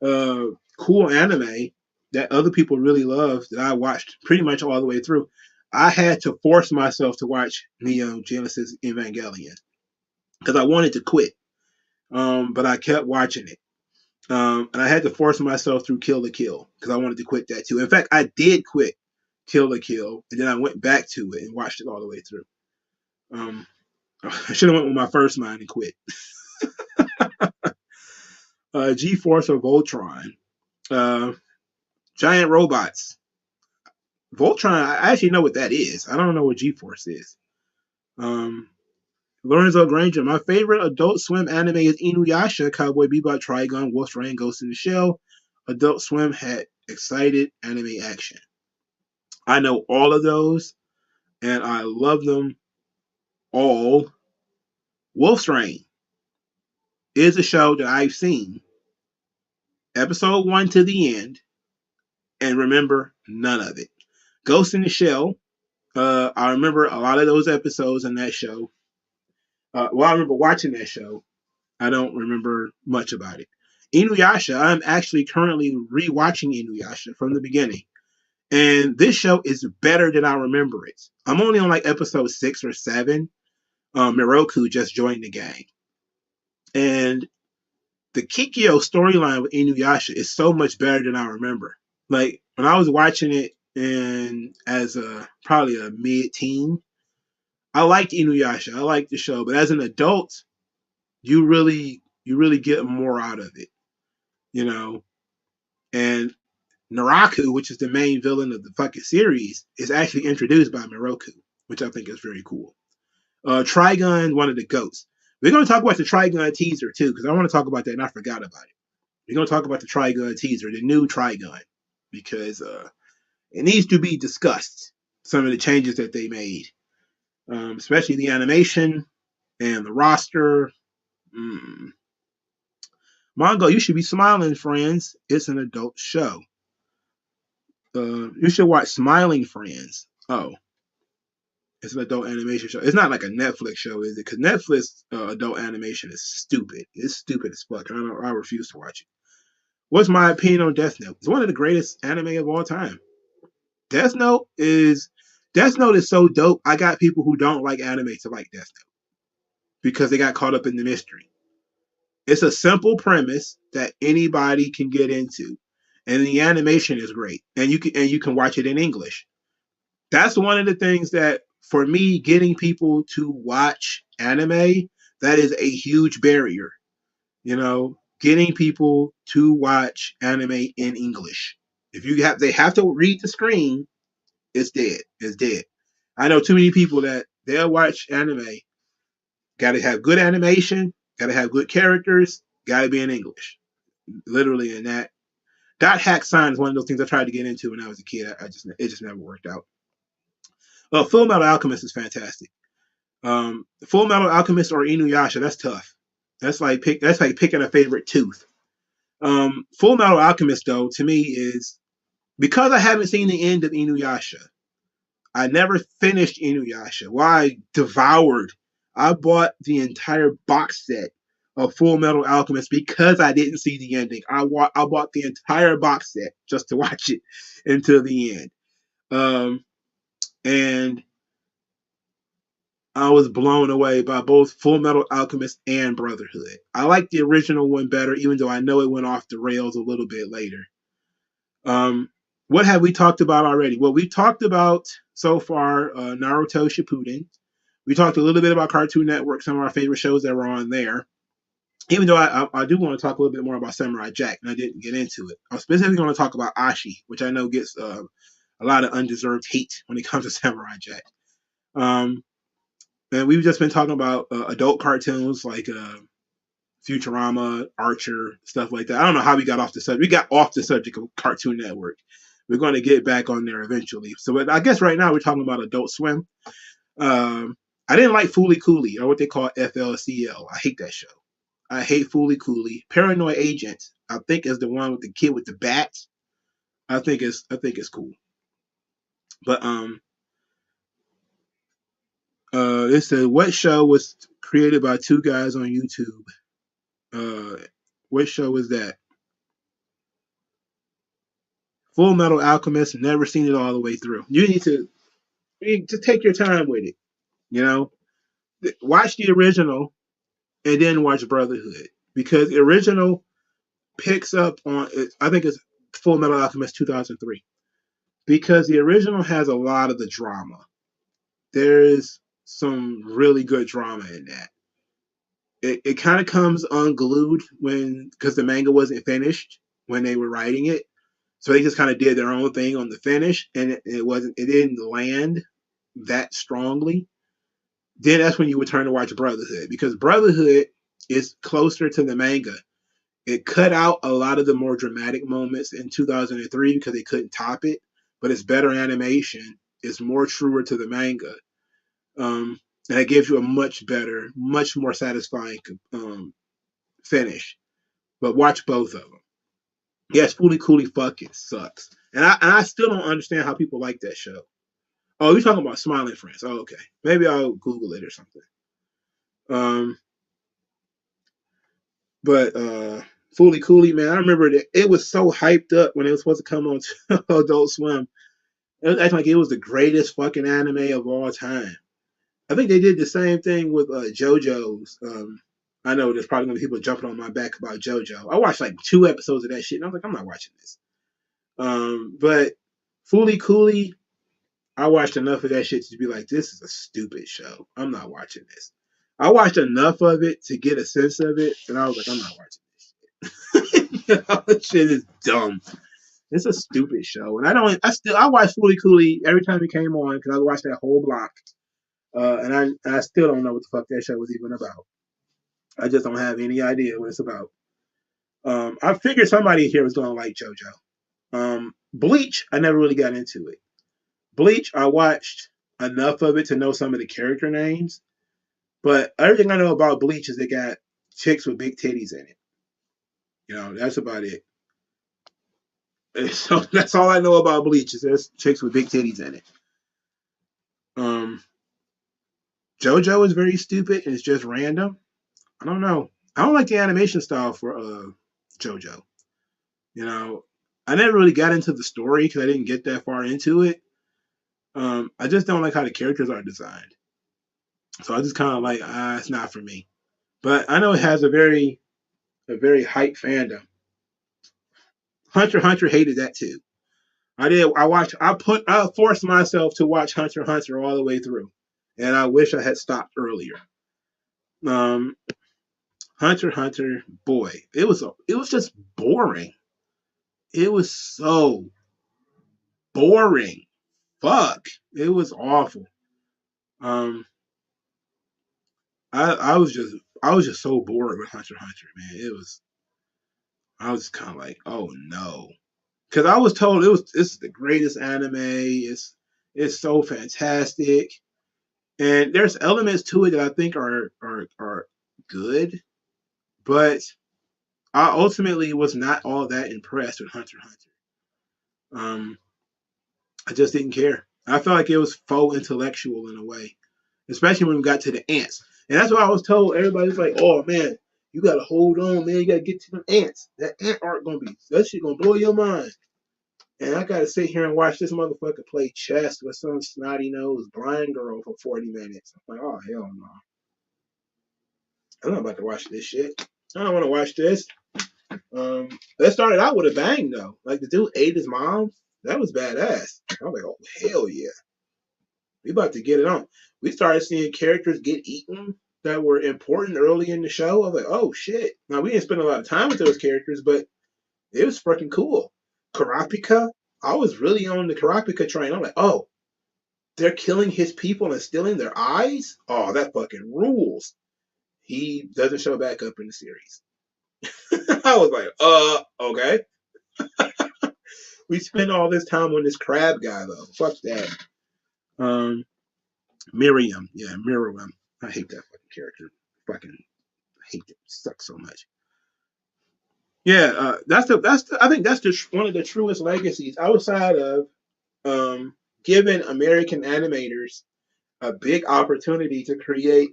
uh, cool anime that other people really love that I watched pretty much all the way through. I had to force myself to watch Neon Genesis Evangelion because I wanted to quit, but I kept watching it. And I had to force myself through Kill the Kill because I wanted to quit that too. In fact, I did quit Kill the Kill, and then I went back to it and watched it all the way through. Um, I should have went with my first mind and quit. G-Force or Voltron. Uh, Giant robots. Voltron, I actually know what that is. I don't know what G-Force is. Um, Lorenzo Granger. My favorite Adult Swim anime is Inuyasha, Cowboy Bebop, Trigun, Wolf's Rain, Ghost in the Shell. Adult Swim had excited anime action. I know all of those, and I love them all. Wolf's Rain is a show that I've seen episode 1 to the end and remember none of it. Ghost in the Shell, I remember a lot of those episodes in that show. I remember watching that show. I don't remember much about it. Inuyasha, I'm actually currently rewatching Inuyasha from the beginning. And this show is better than I remember it. I'm only on like episode 6 or 7. Miroku just joined the gang. And the Kikyo storyline with Inuyasha is so much better than I remember. Like when I was watching it and as probably a mid-teen, I liked Inuyasha. I liked the show, but as an adult, you really get more out of it, you know. And Naraku, which is the main villain of the fucking series, is actually introduced by Miroku, which I think is very cool. Trigun, one of the goats. We're going to talk about the Trigun teaser too, because I want to talk about that and I forgot about it. We're going to talk about the Trigun teaser, the new Trigun, because it needs to be discussed. Some of the changes that they made, especially the animation and the roster. Mm. Mongo, you should be smiling, friends. It's an adult show. You should watch Smiling Friends. Oh, it's an adult animation show. It's not like a Netflix show, is it? Because Netflix adult animation is stupid. It's stupid as fuck. I refuse to watch it. What's my opinion on Death Note? It's one of the greatest anime of all time. Death Note is Death Note is so dope. I got people who don't like anime to like Death Note because they got caught up in the mystery. It's a simple premise that anybody can get into, and the animation is great, and you can watch it in English. That's one of the things that for me getting people to watch anime, that is a huge barrier. Getting people to watch anime in English. If they have to read the screen, it's dead. It's dead. I know too many people that they'll watch anime. Got to have good animation. Got to have good characters. Got to be in English. Literally, in that. Dot hack sign is one of those things I tried to get into when I was a kid. It just never worked out. Full Metal Alchemist is fantastic. Full Metal Alchemist or Inuyasha, that's tough. That's like picking a favorite tooth. Full Metal Alchemist, though, to me is because I haven't seen the end of Inuyasha. I never finished Inuyasha. Well, I bought the entire box set of Full Metal Alchemist because I didn't see the ending. I bought the entire box set just to watch it until the end. And I was blown away by both Full Metal Alchemist and Brotherhood. I like the original one better, even though I know it went off the rails a little bit later. Um, what have we talked about already? Well, we talked about so far Naruto Shippuden. We talked a little bit about Cartoon Network, some of our favorite shows that were on there. Even though I do want to talk a little bit more about Samurai Jack, and I didn't get into it. I'm specifically going to talk about Ashi, which I know gets a lot of undeserved hate when it comes to Samurai Jack. And we've just been talking about adult cartoons like Futurama, Archer, stuff like that. I don't know how we got off the subject. We got off the subject of Cartoon Network. We're going to get back on there eventually. So I guess right now we're talking about Adult Swim. I didn't like Fooly Cooley, or what they call FLCL. I hate that show. I hate Fooly Cooley. Paranoid Agent, I think, is the one with the kid with the bats. I think it's cool. But it said, what show was created by two guys on YouTube? What show was that? Full Metal Alchemist. Never seen it all the way through. You need to just take your time with it. You know, watch the original and then watch Brotherhood, because the original picks up on. I think it's Full Metal Alchemist 2003, because the original has a lot of the drama. There's some really good drama in that. It kind of comes unglued because the manga wasn't finished when they were writing it, so they just kind of did their own thing on the finish, and it didn't land that strongly. Then that's when you would turn to watch Brotherhood, because Brotherhood is closer to the manga. It cut out a lot of the more dramatic moments in 2003 because they couldn't top it, but it's better animation. It's more truer to the manga. And it gives you a much better, much more satisfying finish. But watch both of them. Yes, Fooly Cooley fucking sucks. And I still don't understand how people like that show. Oh, you're talking about Smiling Friends. Oh, okay. Maybe I'll Google it or something. But Fooly Cooley, man, I remember that it was so hyped up when it was supposed to come on to Adult Swim. It was acting like it was the greatest fucking anime of all time. I think they did the same thing with JoJo's. I know there's probably gonna be people jumping on my back about JoJo. I watched like 2 episodes of that shit, and I was like, I'm not watching this. But Fooly Cooley, I watched enough of that shit to be like, this is a stupid show. I'm not watching this. I watched enough of it to get a sense of it, and I was like, I'm not watching this shit. This shit is dumb. It's a stupid show, and I watch Fooly Cooley every time it came on because I watched that whole block. And I still don't know what the fuck that show was even about. I just don't have any idea what it's about. I figured somebody here was going to like JoJo. Bleach, I never really got into it. Bleach, I watched enough of it to know some of the character names, but everything I know about Bleach is they got chicks with big titties in it. That's about it. So that's all I know about Bleach is there's chicks with big titties in it. JoJo is very stupid and it's just random. I don't know. I don't like the animation style for JoJo. I never really got into the story because I didn't get that far into it. I just don't like how the characters are designed. So I just kind of like, it's not for me. But I know it has a very hype fandom. Hunter x Hunter hated that too. I forced myself to watch Hunter x Hunter all the way through, and I wish I had stopped earlier. Hunter x Hunter, boy, it was just boring. It was so boring. Fuck, it was awful. Um, I was just so bored with Hunter x Hunter, man. I was kind of like, oh no, because I was told this is the greatest anime. It's so fantastic, and there's elements to it that I think are good, but I ultimately was not all that impressed with Hunter x Hunter. I just didn't care. I felt like it was faux intellectual in a way, especially when we got to the ants. And that's why I was told. Everybody's like, "Oh man, You gotta hold on, man. You gotta get to them ants. That ant art that shit gonna blow your mind. And I gotta sit here and watch this motherfucker play chess with some snotty nosed blind girl for 40 minutes. I'm like, oh hell no. I'm not about to watch this shit. I don't want to watch this. That started out with a bang though. Like the dude ate his mom. That was badass. I was like, oh hell yeah. We about to get it on. We started seeing characters get eaten that were important early in the show. I was like, oh shit. Now we didn't spend a lot of time with those characters, but it was freaking cool. Karapika, I was really on the Karapika train. I'm like, oh, they're killing his people and stealing their eyes? Oh, that fucking rules. He doesn't show back up in the series. I was like, okay. We spent all this time on this crab guy though. Fuck that. Um, Miriam. Yeah, Miriam. I hate that fucking character. Fucking hate it. Sucks so much. Yeah, I think that's one of the truest legacies outside of giving American animators a big opportunity to create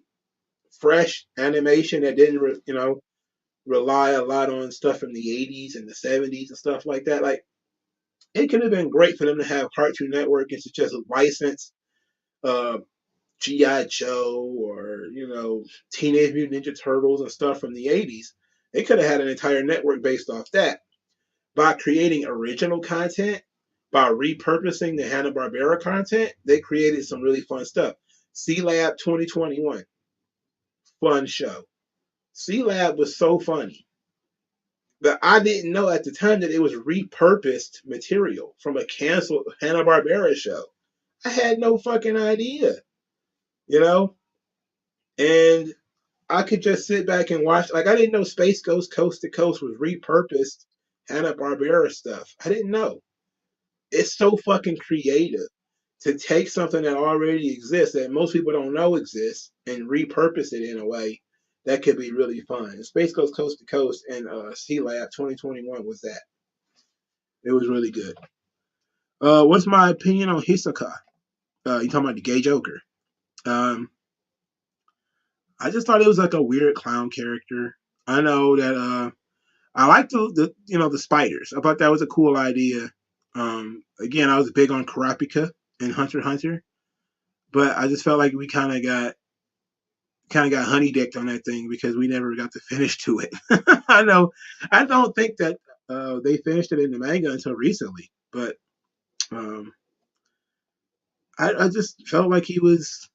fresh animation that didn't rely a lot on stuff from the 80s and the 70s and stuff like that. Like it could have been great for them to have Cartoon Network and to just license uh, GI Joe or Teenage Mutant Ninja Turtles and stuff from the 80s. They could have had an entire network based off that. By creating original content, by repurposing the Hanna-Barbera content, they created some really fun stuff. C-Lab 2021, fun show. C-Lab was so funny. But I didn't know at the time that it was repurposed material from a canceled Hanna-Barbera show. I had no fucking idea, you know? And I could just sit back and watch. Like, I didn't know Space Ghost Coast to Coast was repurposed Hanna-Barbera stuff. I didn't know. It's so fucking creative to take something that already exists that most people don't know exists and repurpose it in a way that could be really fun. Space Ghost Coast to Coast and C Lab 2021 was that. It was really good. What's my opinion on Hisoka? You talking about the gay Joker? Um, I just thought it was like a weird clown character. I know that I like the spiders. I thought that was a cool idea. Again, I was big on Karapika and Hunter x Hunter, but I just felt like we kind of got honey dicked on that thing because we never got to finish to it. I know. I don't think that they finished it in the manga until recently, but um, I just felt like he was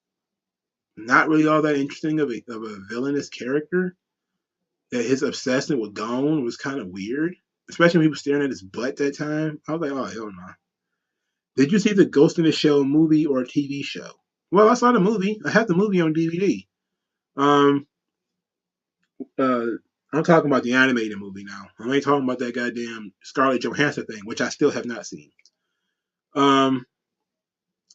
not really all that interesting of a villainous character. That his obsession with Gon was kind of weird, especially when he was staring at his butt that time. I was like, oh hell no. Did you see the Ghost in the Shell movie or TV show? Well, I saw the movie. I have the movie on DVD. Um, uh, I'm talking about the animated movie now. I ain't talking about that goddamn Scarlett Johansson thing, which I still have not seen. Um,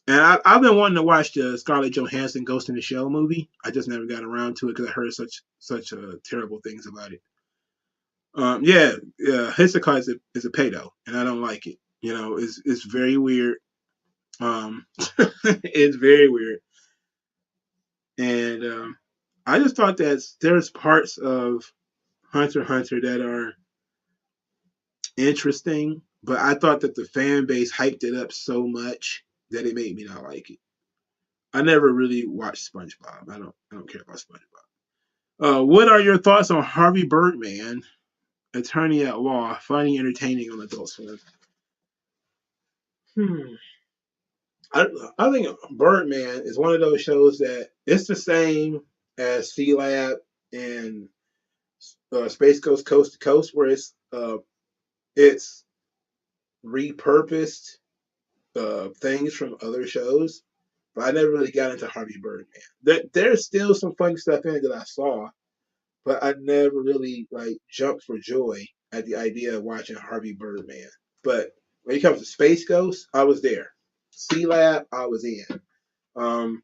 and I've been wanting to watch the Scarlett Johansson Ghost in the Shell movie. I just never got around to it because I heard such terrible things about it. Yeah, Hisoka is a pedo, and I don't like it. It's very weird. It's very weird, and I just thought that there's parts of Hunter x Hunter that are interesting, but I thought that the fan base hyped it up so much that it made me not like it. I never really watched SpongeBob. I don't care about SpongeBob. What are your thoughts on Harvey Birdman, attorney at law, funny, entertaining on Adult Swim? Hmm. I, I think Birdman is one of those shows that it's the same as C Lab and Space Ghost Coast to Coast, where it's repurposed things from other shows, but I never really got into Harvey Birdman. There's still some funny stuff in it that I saw, but I never really like jumped for joy at the idea of watching Harvey Birdman. But when it comes to Space Ghost, I was there. C Lab, I was in. Um,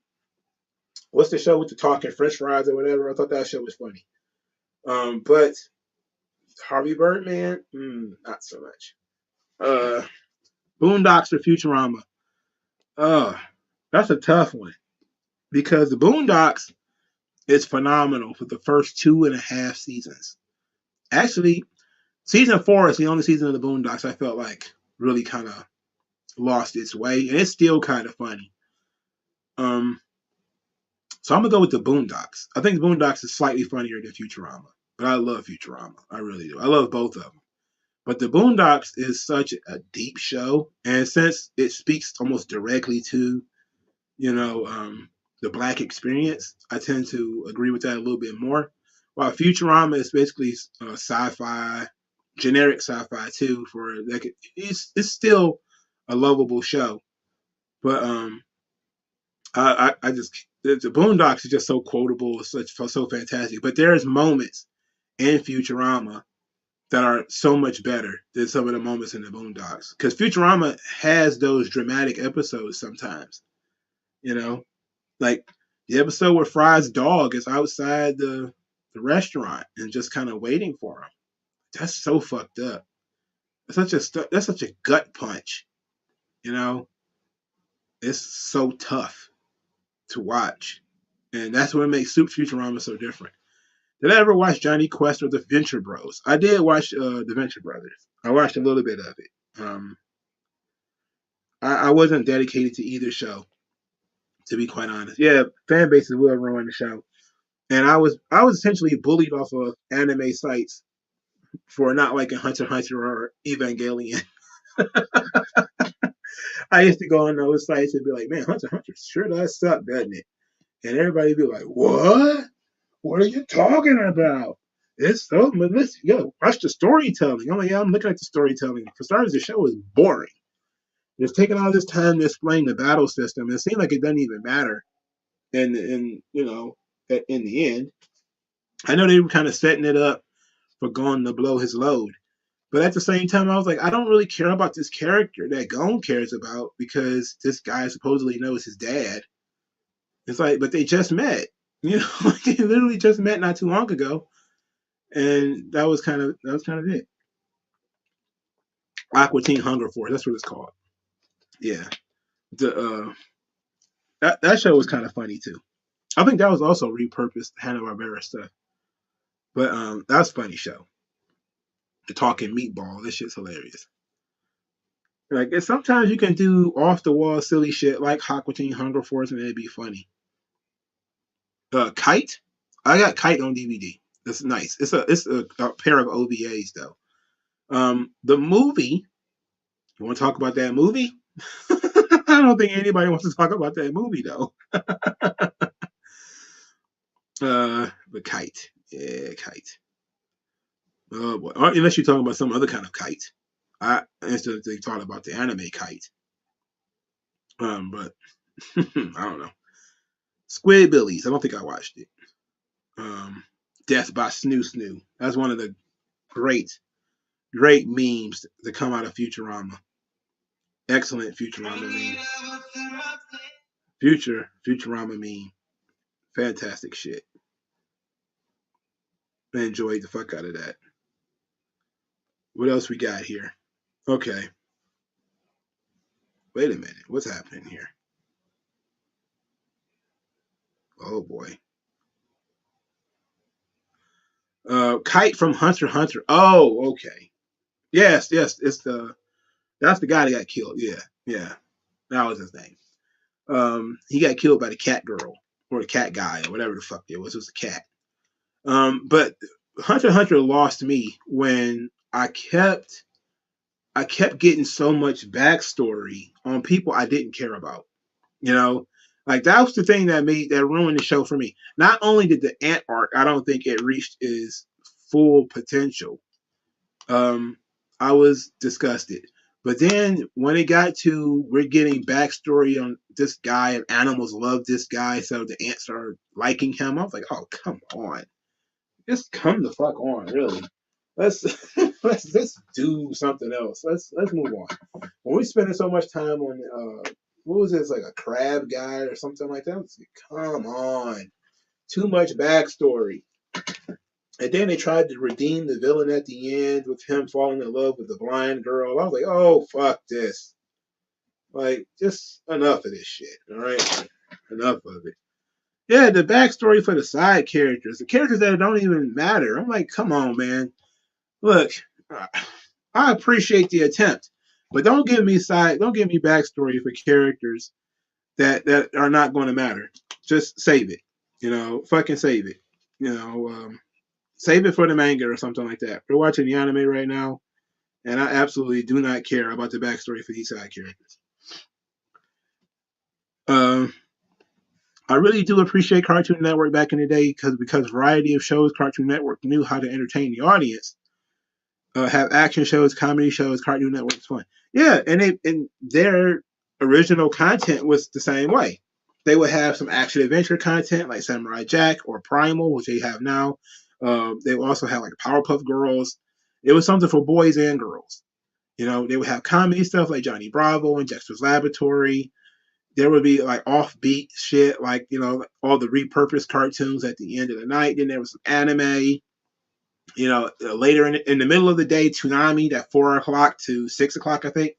what's the show with the talking French fries or whatever? I thought that show was funny. But Harvey Birdman, not so much. Uh, Boondocks or Futurama? Uh, that's a tough one because the Boondocks It's phenomenal for the first 2.5 seasons. Actually, season 4 is the only season of the Boondocks I felt like really kind of lost its way, and it's still kind of funny. Um, so I'm gonna go with the Boondocks. I think the Boondocks is slightly funnier than Futurama, but I love Futurama. I really do. I love both of them. But the Boondocks is such a deep show, and since it speaks almost directly to you know the black experience, I tend to agree with that a little bit more. While Futurama is basically sci-fi, generic sci-fi too. For like, it's still a lovable show, but I just the Boondocks is just so quotable, such so fantastic. But there's moments in Futurama that are so much better than some of the moments in the Boondocks. Because Futurama has those dramatic episodes sometimes, you know, like the episode where Fry's dog is outside the restaurant and just kind of waiting for him. That's so fucked up. That's such a gut punch, you know. It's so tough to watch, and that's what makes Soup Futurama so different. Did I ever watch Johnny Quest or the Venture Bros? I did watch the Venture Brothers. I watched a little bit of it. I wasn't dedicated to either show, to be quite honest. Yeah, fan bases will ruin the show, and I was essentially bullied off of anime sites for not liking Hunter x Hunter or Evangelion. I used to go on those sites and be like, "Man, Hunter x Hunter sure does suck, doesn't it?" And everybody be like, "What? What are you talking about? It's so malicious. Yo, watch the storytelling." I'm like, "Yeah, I'm looking at the storytelling. For starters, the show is boring. It's taking all this time to explain the battle system. It seems like it doesn't even matter. And in the end, I know they were kind of setting it up for Gon to blow his load. But at the same time, I was like, I don't really care about this character that Gon cares about because this guy supposedly knows his dad. It's like, but they just met. You know, they literally just met not too long ago, and that was kind of it. Aqua Teen Hunger Force. That's what it's called. Yeah, the that show was kind of funny too. I think that was also repurposed Hanna Barbera stuff. But that was a funny show. The talking meatball. This shit's hilarious. Like sometimes you can do off the wall silly shit like Aqua Teen Hunger Force and it'd be funny. Kite. I got Kite on DVD. That's nice. It's a pair of OVAs though. The movie. You want to talk about that movie? I don't think anybody wants to talk about that movie though. The Kite. Yeah, Kite. Oh boy. Unless you're talking about some other kind of kite. I instantly thought about the anime Kite. But I don't know. Squidbillies. I don't think I watched it. Um, Death by Snoo Snoo. That's one of the great, great memes that come out of Futurama. Excellent Futurama meme. Futurama meme. Fantastic shit. I enjoyed the fuck out of that. What else we got here? Okay. Wait a minute. What's happening here? Oh boy. Kite from Hunter x Hunter. Oh, okay. Yes. That's the guy that got killed. Yeah. That was his name. He got killed by the cat girl or the cat guy or whatever the fuck it was. It was a cat. But Hunter x Hunter lost me when I kept getting so much backstory on people I didn't care about. You know, like that was the thing that ruined the show for me. Not only did the ant arc, I don't think it reached its full potential. Um, I was disgusted. But then when it got to we're getting backstory on this guy and animals love this guy, so the ants are liking him. I was like, oh come on, just come the fuck on, really. Let's let's do something else. Let's move on. When we spending so much time on what was this like a crab guy or something like that? Like, come on, too much backstory. And then they tried to redeem the villain at the end with him falling in love with the blind girl. I was like, oh, fuck this. Like, just enough of this shit, all right? Enough of it. Yeah, the backstory for the side characters, the characters that don't even matter. I'm like, come on, man. Look, I appreciate the attempt, but don't give me backstory for characters that are not going to matter. Just save it. Fucking save it. Save it for the manga or something like that. We're watching the anime right now, and I absolutely do not care about the backstory for these side characters. Um, I really do appreciate Cartoon Network back in the day because variety of shows, Cartoon Network knew how to entertain the audience. Have action shows, comedy shows, Cartoon Network's fun. Yeah, and their original content was the same way. They would have some action adventure content like Samurai Jack or Primal, which they have now. They would also have like Powerpuff Girls. It was something for boys and girls. They would have comedy stuff like Johnny Bravo and Dexter's Laboratory. There would be like offbeat shit, like all the repurposed cartoons at the end of the night. Then there was some anime. Later in the middle of the day, Toonami, that 4 o'clock to 6 o'clock, I think,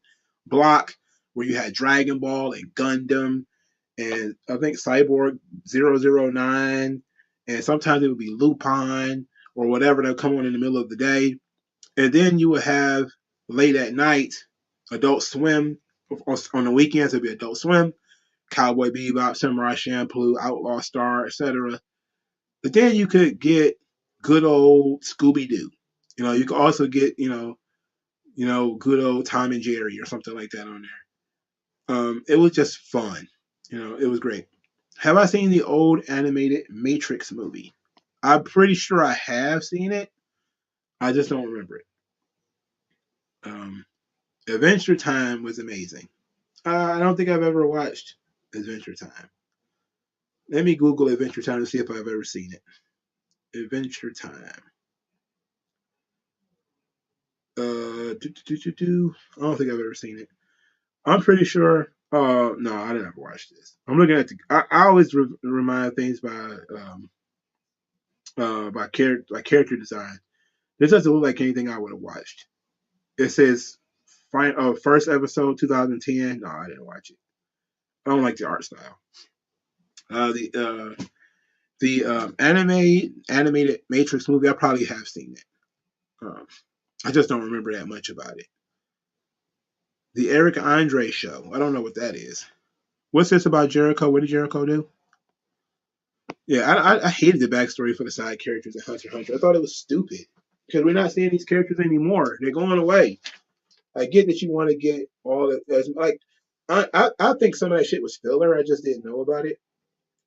block where you had Dragon Ball and Gundam, and I think Cyborg 009, and sometimes it would be Lupin or whatever that would come on in the middle of the day, and then you would have late at night Adult Swim. On the weekends it'd be Adult Swim, Cowboy Bebop, Samurai Champloo, Outlaw Star, etc. But then you could get good old Scooby Doo. You could also get good old Tom and Jerry or something like that on there. It was just fun. It was great. Have I seen the old animated Matrix movie? I'm pretty sure I have seen it. I just don't remember it. Um, Adventure Time was amazing. I don't think I've ever watched Adventure Time. Let me Google Adventure Time to see if I've ever seen it. Adventure Time. I don't think I've ever seen it. I'm pretty sure. No, I didn't ever watch this. I'm looking at the. I always remind things by character design. This doesn't look like anything I would have watched. It says first episode 2010. No, I didn't watch it. I don't like the art style. The animated Matrix movie. I probably have seen it. I just don't remember that much about it. The Eric Andre show. I don't know what that is. What's this about Jericho? What did Jericho do? Yeah, I hated the backstory for the side characters in Hunter x Hunter. I thought it was stupid because we're not seeing these characters anymore. They're going away. I get that you want to get all that. Like, I think some of that shit was filler. I just didn't know about it,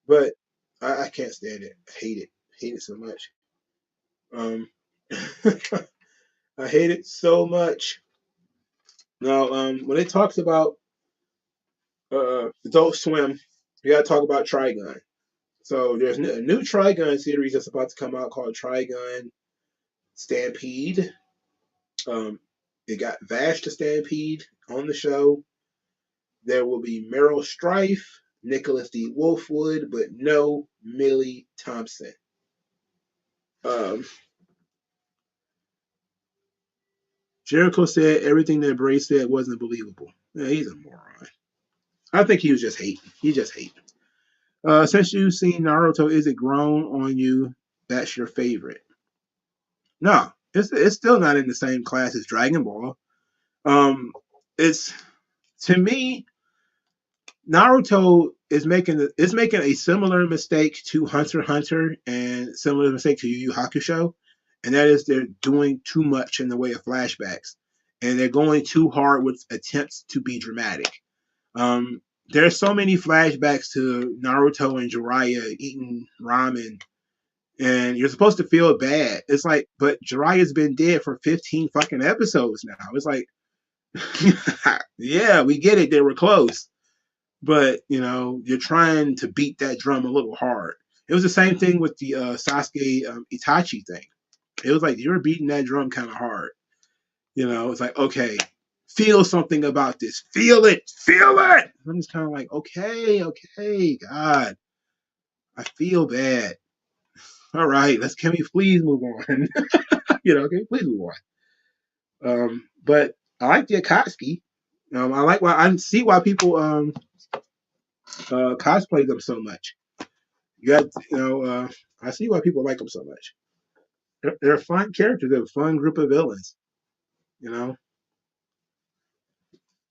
but I can't stand it. I hate it. Hate it so much. Um, I hate it so much. Now, when it talks about Adult Swim, you got to talk about Trigun. So there's a new Trigun series that's about to come out called Trigun Stampede. It got Vash to Stampede on the show. There will be Meryl Streep, Nicholas D. Wolfwood, but no Millie Thompson. Um, Jericho said everything that Bray said wasn't believable. Yeah, he's a moron. I think he was just hating. He just hating. Since you've seen Naruto, is it grown on you? That's your favorite? No, it's still not in the same class as Dragon Ball. It's to me, Naruto is making a similar mistake to Hunter x Hunter and similar mistake to Yu Yu Hakusho, and that is they're doing too much in the way of flashbacks, and they're going too hard with attempts to be dramatic. There's so many flashbacks to Naruto and Jiraiya eating ramen, and you're supposed to feel bad. It's like, but Jiraiya's been dead for 15 fucking episodes now. It's like, yeah, we get it. They were close, but you're trying to beat that drum a little hard. It was the same thing with the Sasuke Itachi thing. It was like you were beating that drum kind of hard. It's like, okay, feel something about this. Feel it. Feel it. I'm just kind of like, okay, God, I feel bad. All right, can we please move on? Can we please move on? But I like the Akatsuki. I like why I see why people cosplay them so much. You got, I see why people like them so much. They're fun characters. They're a fun group of villains. You know,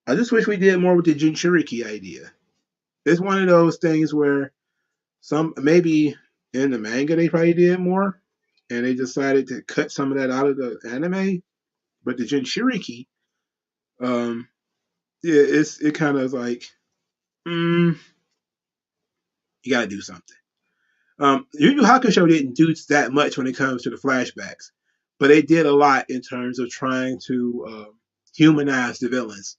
I just wish we did more with the Jinchuriki idea. It's one of those things where some maybe in the manga they probably did more, and they decided to cut some of that out of the anime. But the Jinchuriki, um, yeah, it kind of like, mm, you got to do something. Yu Yu Hakusho didn't do that much when it comes to the flashbacks, but they did a lot in terms of trying to humanize the villains.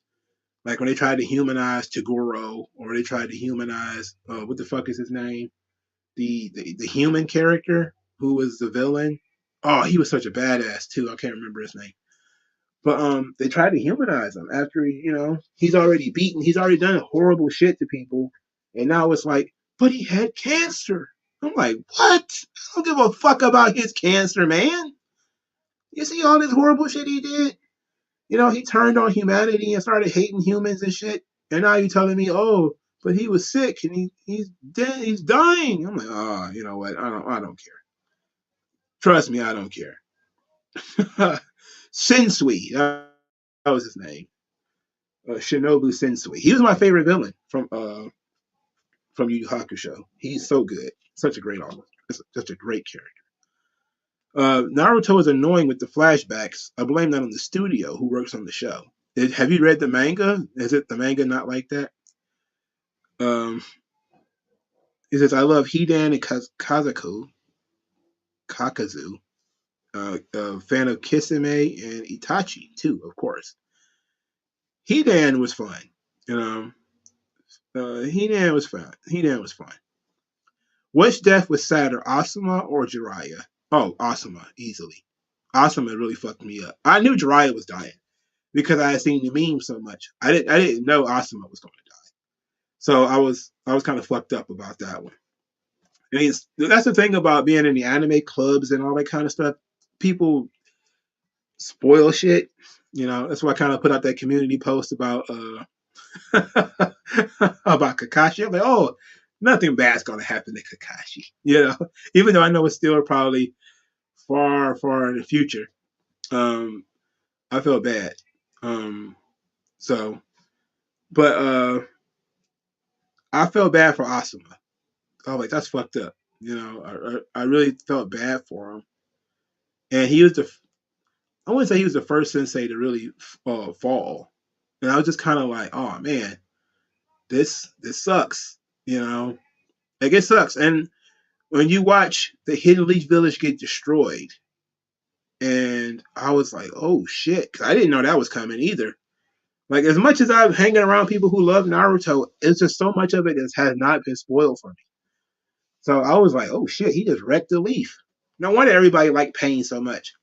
Like when they tried to humanize Toguro, or they tried to humanize what the fuck is his name? The human character who was the villain. Oh, he was such a badass too. I can't remember his name. But they tried to humanize him after he's already beaten. He's already done horrible shit to people, and now it's like, but he had cancer. I'm like, what? I don't give a fuck about his cancer, man. You see all this horrible shit he did? He turned on humanity and started hating humans and shit. And now you're telling me, oh, but he was sick and he's dead, he's dying. I'm like, oh, you know what? I don't care. Trust me, I don't care. Sensui, that was his name. Shinobu Sensui. He was my favorite villain from Yu Yu Hakusho. He's so good. Such a great author. Such a great character. Naruto is annoying with the flashbacks. I blame that on the studio who works on the show. Have you read the manga? Is it the manga not like that? Um, he says, I love Hidan and Kakazu. A fan of Kisame and Itachi, too, of course. Hidan was fun. You know, Hidan was fun. Hidan was fun. Which death was sadder, Asuma or Jiraiya? Oh, Asuma, easily. Asuma really fucked me up. I knew Jiraiya was dying because I had seen the meme so much. I didn't know Asuma was going to die. So I was kind of fucked up about that one. I mean, that's the thing about being in the anime clubs and all that kind of stuff. People spoil shit. That's why I kind of put out that community post about about Kakashi. I'm like, oh, nothing bad's gonna happen to Kakashi. Even though I know it's still probably far, far in the future. Um, I felt bad. Um, so, but I felt bad for Asuma. I was like, that's fucked up. I really felt bad for him, and he was I wouldn't say he was the first sensei to really fall, and I was just kind of like, oh man, this sucks. Like it sucks. And when you watch the Hidden Leaf Village get destroyed, and I was like, oh shit, 'cause I didn't know that was coming either. Like as much as I'm hanging around people who love Naruto, it's just so much of it that has not been spoiled for me. So I was like, oh shit, he just wrecked the leaf. No wonder everybody liked Pain so much.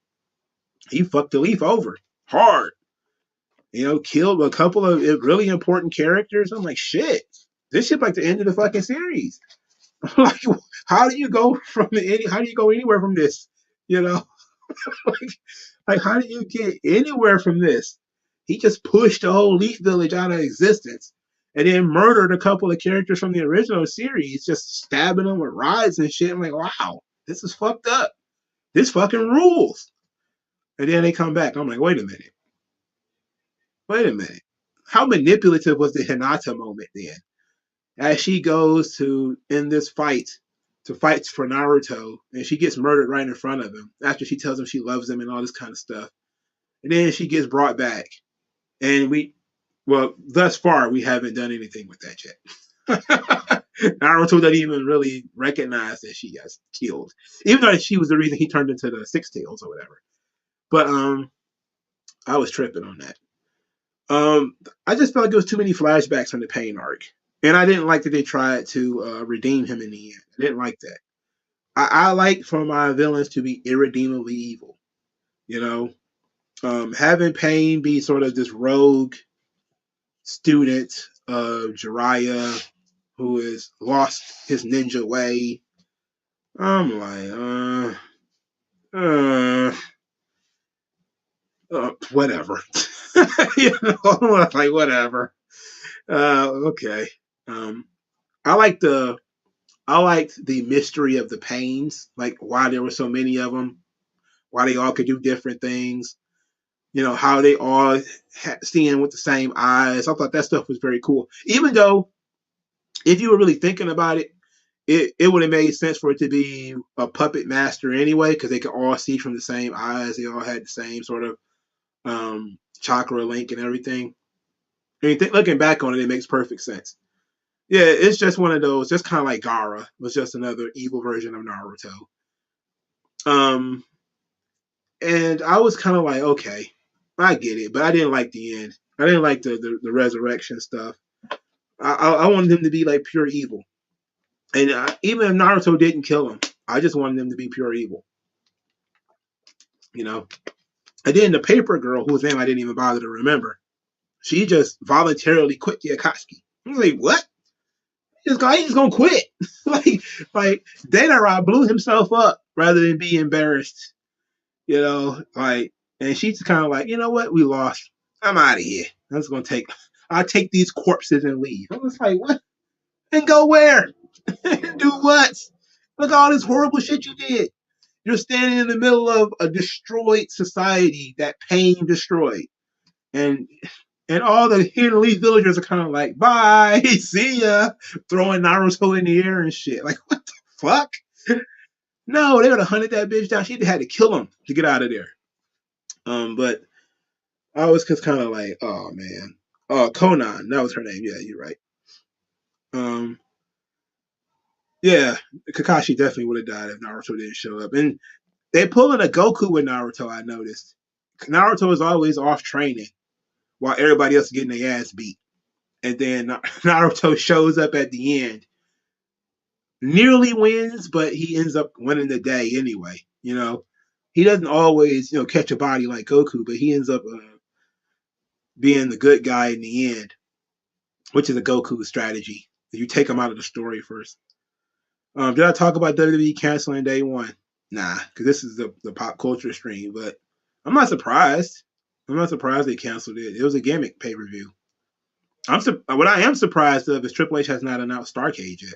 He fucked the leaf over hard. Killed a couple of really important characters. I'm like, shit, this shit like the end of the fucking series. Like, how do you go from how do you go anywhere from this? You know, like how do you get anywhere from this? He just pushed the whole Leaf Village out of existence, and then murdered a couple of characters from the original series, just stabbing them with rods and shit. I'm like, wow, this is fucked up. This fucking rules. And then they come back. I'm like, wait a minute. Wait a minute. How manipulative was the Hinata moment then? As she goes to in this fight to fight for Naruto, and she gets murdered right in front of him after she tells him she loves him and all this kind of stuff. And then she gets brought back. And thus far, we haven't done anything with that yet. Naruto doesn't even really recognize that she got killed, even though she was the reason he turned into the Six Tails or whatever. But I was tripping on that. I just felt like it was too many flashbacks from the Pain arc, and I didn't like that they tried to redeem him in the end. I didn't like that. I like for my villains to be irredeemably evil. Having Pain be sort of this rogue student of Jiraiya who has lost his ninja way. I'm like, whatever. Like whatever. Okay. I like the I liked the mystery of the pains, like why there were so many of them, why they all could do different things. How they all seeing with the same eyes. I thought that stuff was very cool. Even though, if you were really thinking about it, it would have made sense for it to be a puppet master anyway, because they could all see from the same eyes. They all had the same sort of chakra link and everything. I mean, looking back on it, it makes perfect sense. Yeah, it's just one of those, just kind of like Gara was just another evil version of Naruto. Um, and I was kind of like, okay, I get it, but I didn't like the end. I didn't like the resurrection stuff. I wanted him to be like pure evil, and even if Naruto didn't kill him, I just wanted him to be pure evil. You know. And then the paper girl, whose name I didn't even bother to remember, she just voluntarily quit the Akatsuki. I was like, what? This guy just gonna quit. like Danara blew himself up rather than be embarrassed. And she's kind of like, you know what? We lost. I'm out of here. I'll take these corpses and leave. I was like, what? And go where? Do what? Look at all this horrible shit you did. You're standing in the middle of a destroyed society that pain destroyed. And all the Hidden Leaf villagers are kind of like, bye, see ya, throwing Naruto in the air and shit. Like, what the fuck? No, they would have hunted that bitch down. She had to kill him to get out of there. But I was just kind of like, oh man. Oh, Conan, that was her name. Yeah, you're right. Yeah, Kakashi definitely would have died if Naruto didn't show up. And they pulling a Goku with Naruto, I noticed. Naruto is always off training while everybody else is getting their ass beat. And then Naruto shows up at the end, nearly wins, but he ends up winning the day anyway. He doesn't always, catch a body like Goku, but he ends up being the good guy in the end, which is a Goku strategy. You take him out of the story first. Did I talk about WWE canceling day one? Nah, because this is the pop culture stream, but I'm not surprised. I'm not surprised they canceled it. It was a gimmick pay-per-view. What I am surprised of is Triple H has not announced Starrcade yet.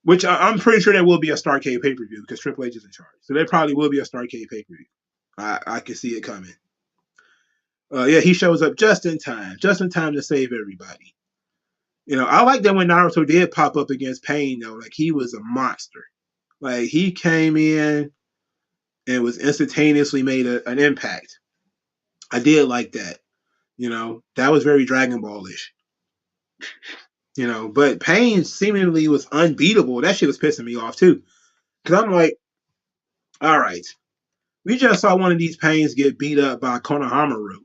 Which I'm pretty sure there will be a Starrcade pay-per-view because Triple H is in charge. So there probably will be a Starrcade pay-per-view. I can see it coming. Yeah, he shows up just in time to save everybody. I like that when Naruto did pop up against Pain, though. Like, he was a monster. Like, he came in and was instantaneously made an impact. I did like that. That was very Dragon Ball-ish. But Pain seemingly was unbeatable. That shit was pissing me off, too. Because I'm like, all right, we just saw one of these Pains get beat up by Konohamaru.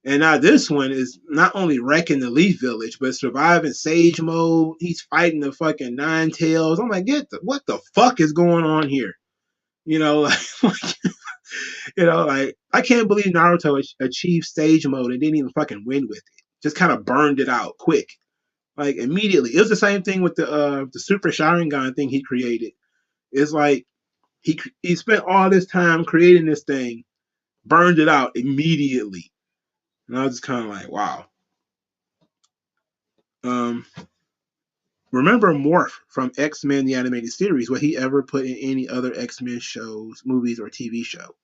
And now this one is not only wrecking the Leaf Village, but surviving Sage Mode. He's fighting the fucking Nine Tails. I'm like, what the fuck is going on here? Like I can't believe Naruto achieved Sage Mode and didn't even fucking win with it. Just kind of burned it out quick, like immediately. It was the same thing with the Super Sharingan thing he created. It's like he spent all this time creating this thing, burned it out immediately. And I was just kind of like, wow. Remember Morph from X-Men the Animated Series? What he ever put in any other X-Men shows, movies, or TV show?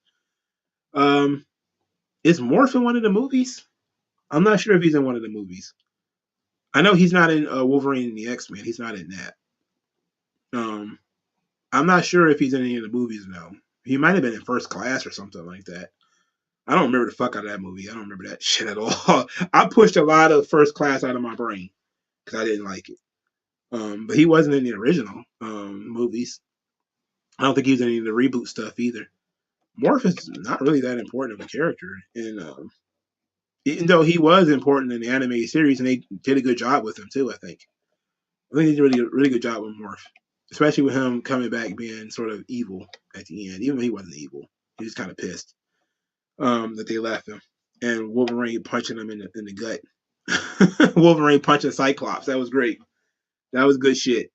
Is Morph in one of the movies? I'm not sure if he's in one of the movies. I know he's not in Wolverine and the X-Men. He's not in that. I'm not sure if he's in any of the movies, though. He might have been in First Class or something like that. I don't remember the fuck out of that movie. I don't remember that shit at all. I pushed a lot of First Class out of my brain because I didn't like it. But he wasn't in the original movies. I don't think he was in any of the reboot stuff either. Morph is not really that important of a character, and even though he was important in the animated series, and they did a good job with him too, I think they did a really good job with Morph, especially with him coming back being sort of evil at the end. Even though he wasn't evil, he was kind of pissed that they left him, and Wolverine punching him in the gut. Wolverine punching Cyclops. That was great. That was good shit.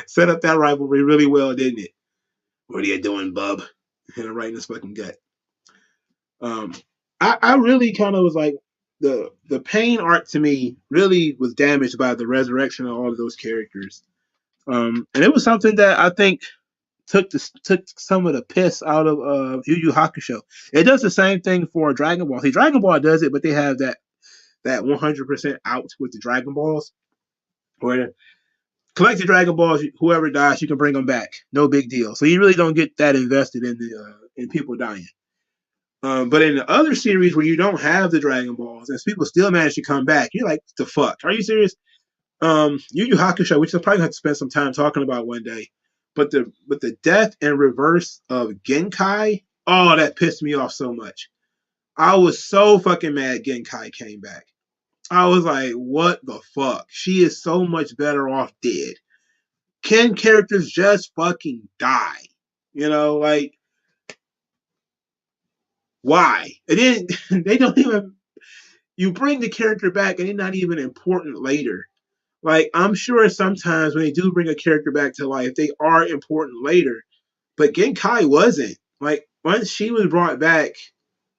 Set up that rivalry really well, didn't it? What are you doing, bub? Hit him right in his fucking gut. I really kind of was like, the Pain arc to me really was damaged by the resurrection of all of those characters. And it was something that I think took some of the piss out of Yu Yu Hakusho. It does the same thing for Dragon Ball. See, Dragon Ball does it, but they have that 100% out with the Dragon Balls, where collect the Dragon Balls. Whoever dies, you can bring them back. No big deal. So you really don't get that invested in the in people dying. But in the other series where you don't have the Dragon Balls and people still manage to come back, you're like, the fuck? Are you serious? Yu Yu Hakusho, which I'll probably have to spend some time talking about one day. But the death and reverse of Genkai, oh, that pissed me off so much. I was so fucking mad Genkai came back. I was like, what the fuck? She is so much better off dead. Can characters just fucking die? You know, like, why? And then they don't even, you bring the character back and they're not even important later. Like, I'm sure sometimes when they do bring a character back to life, they are important later. But Genkai wasn't. Like, once she was brought back,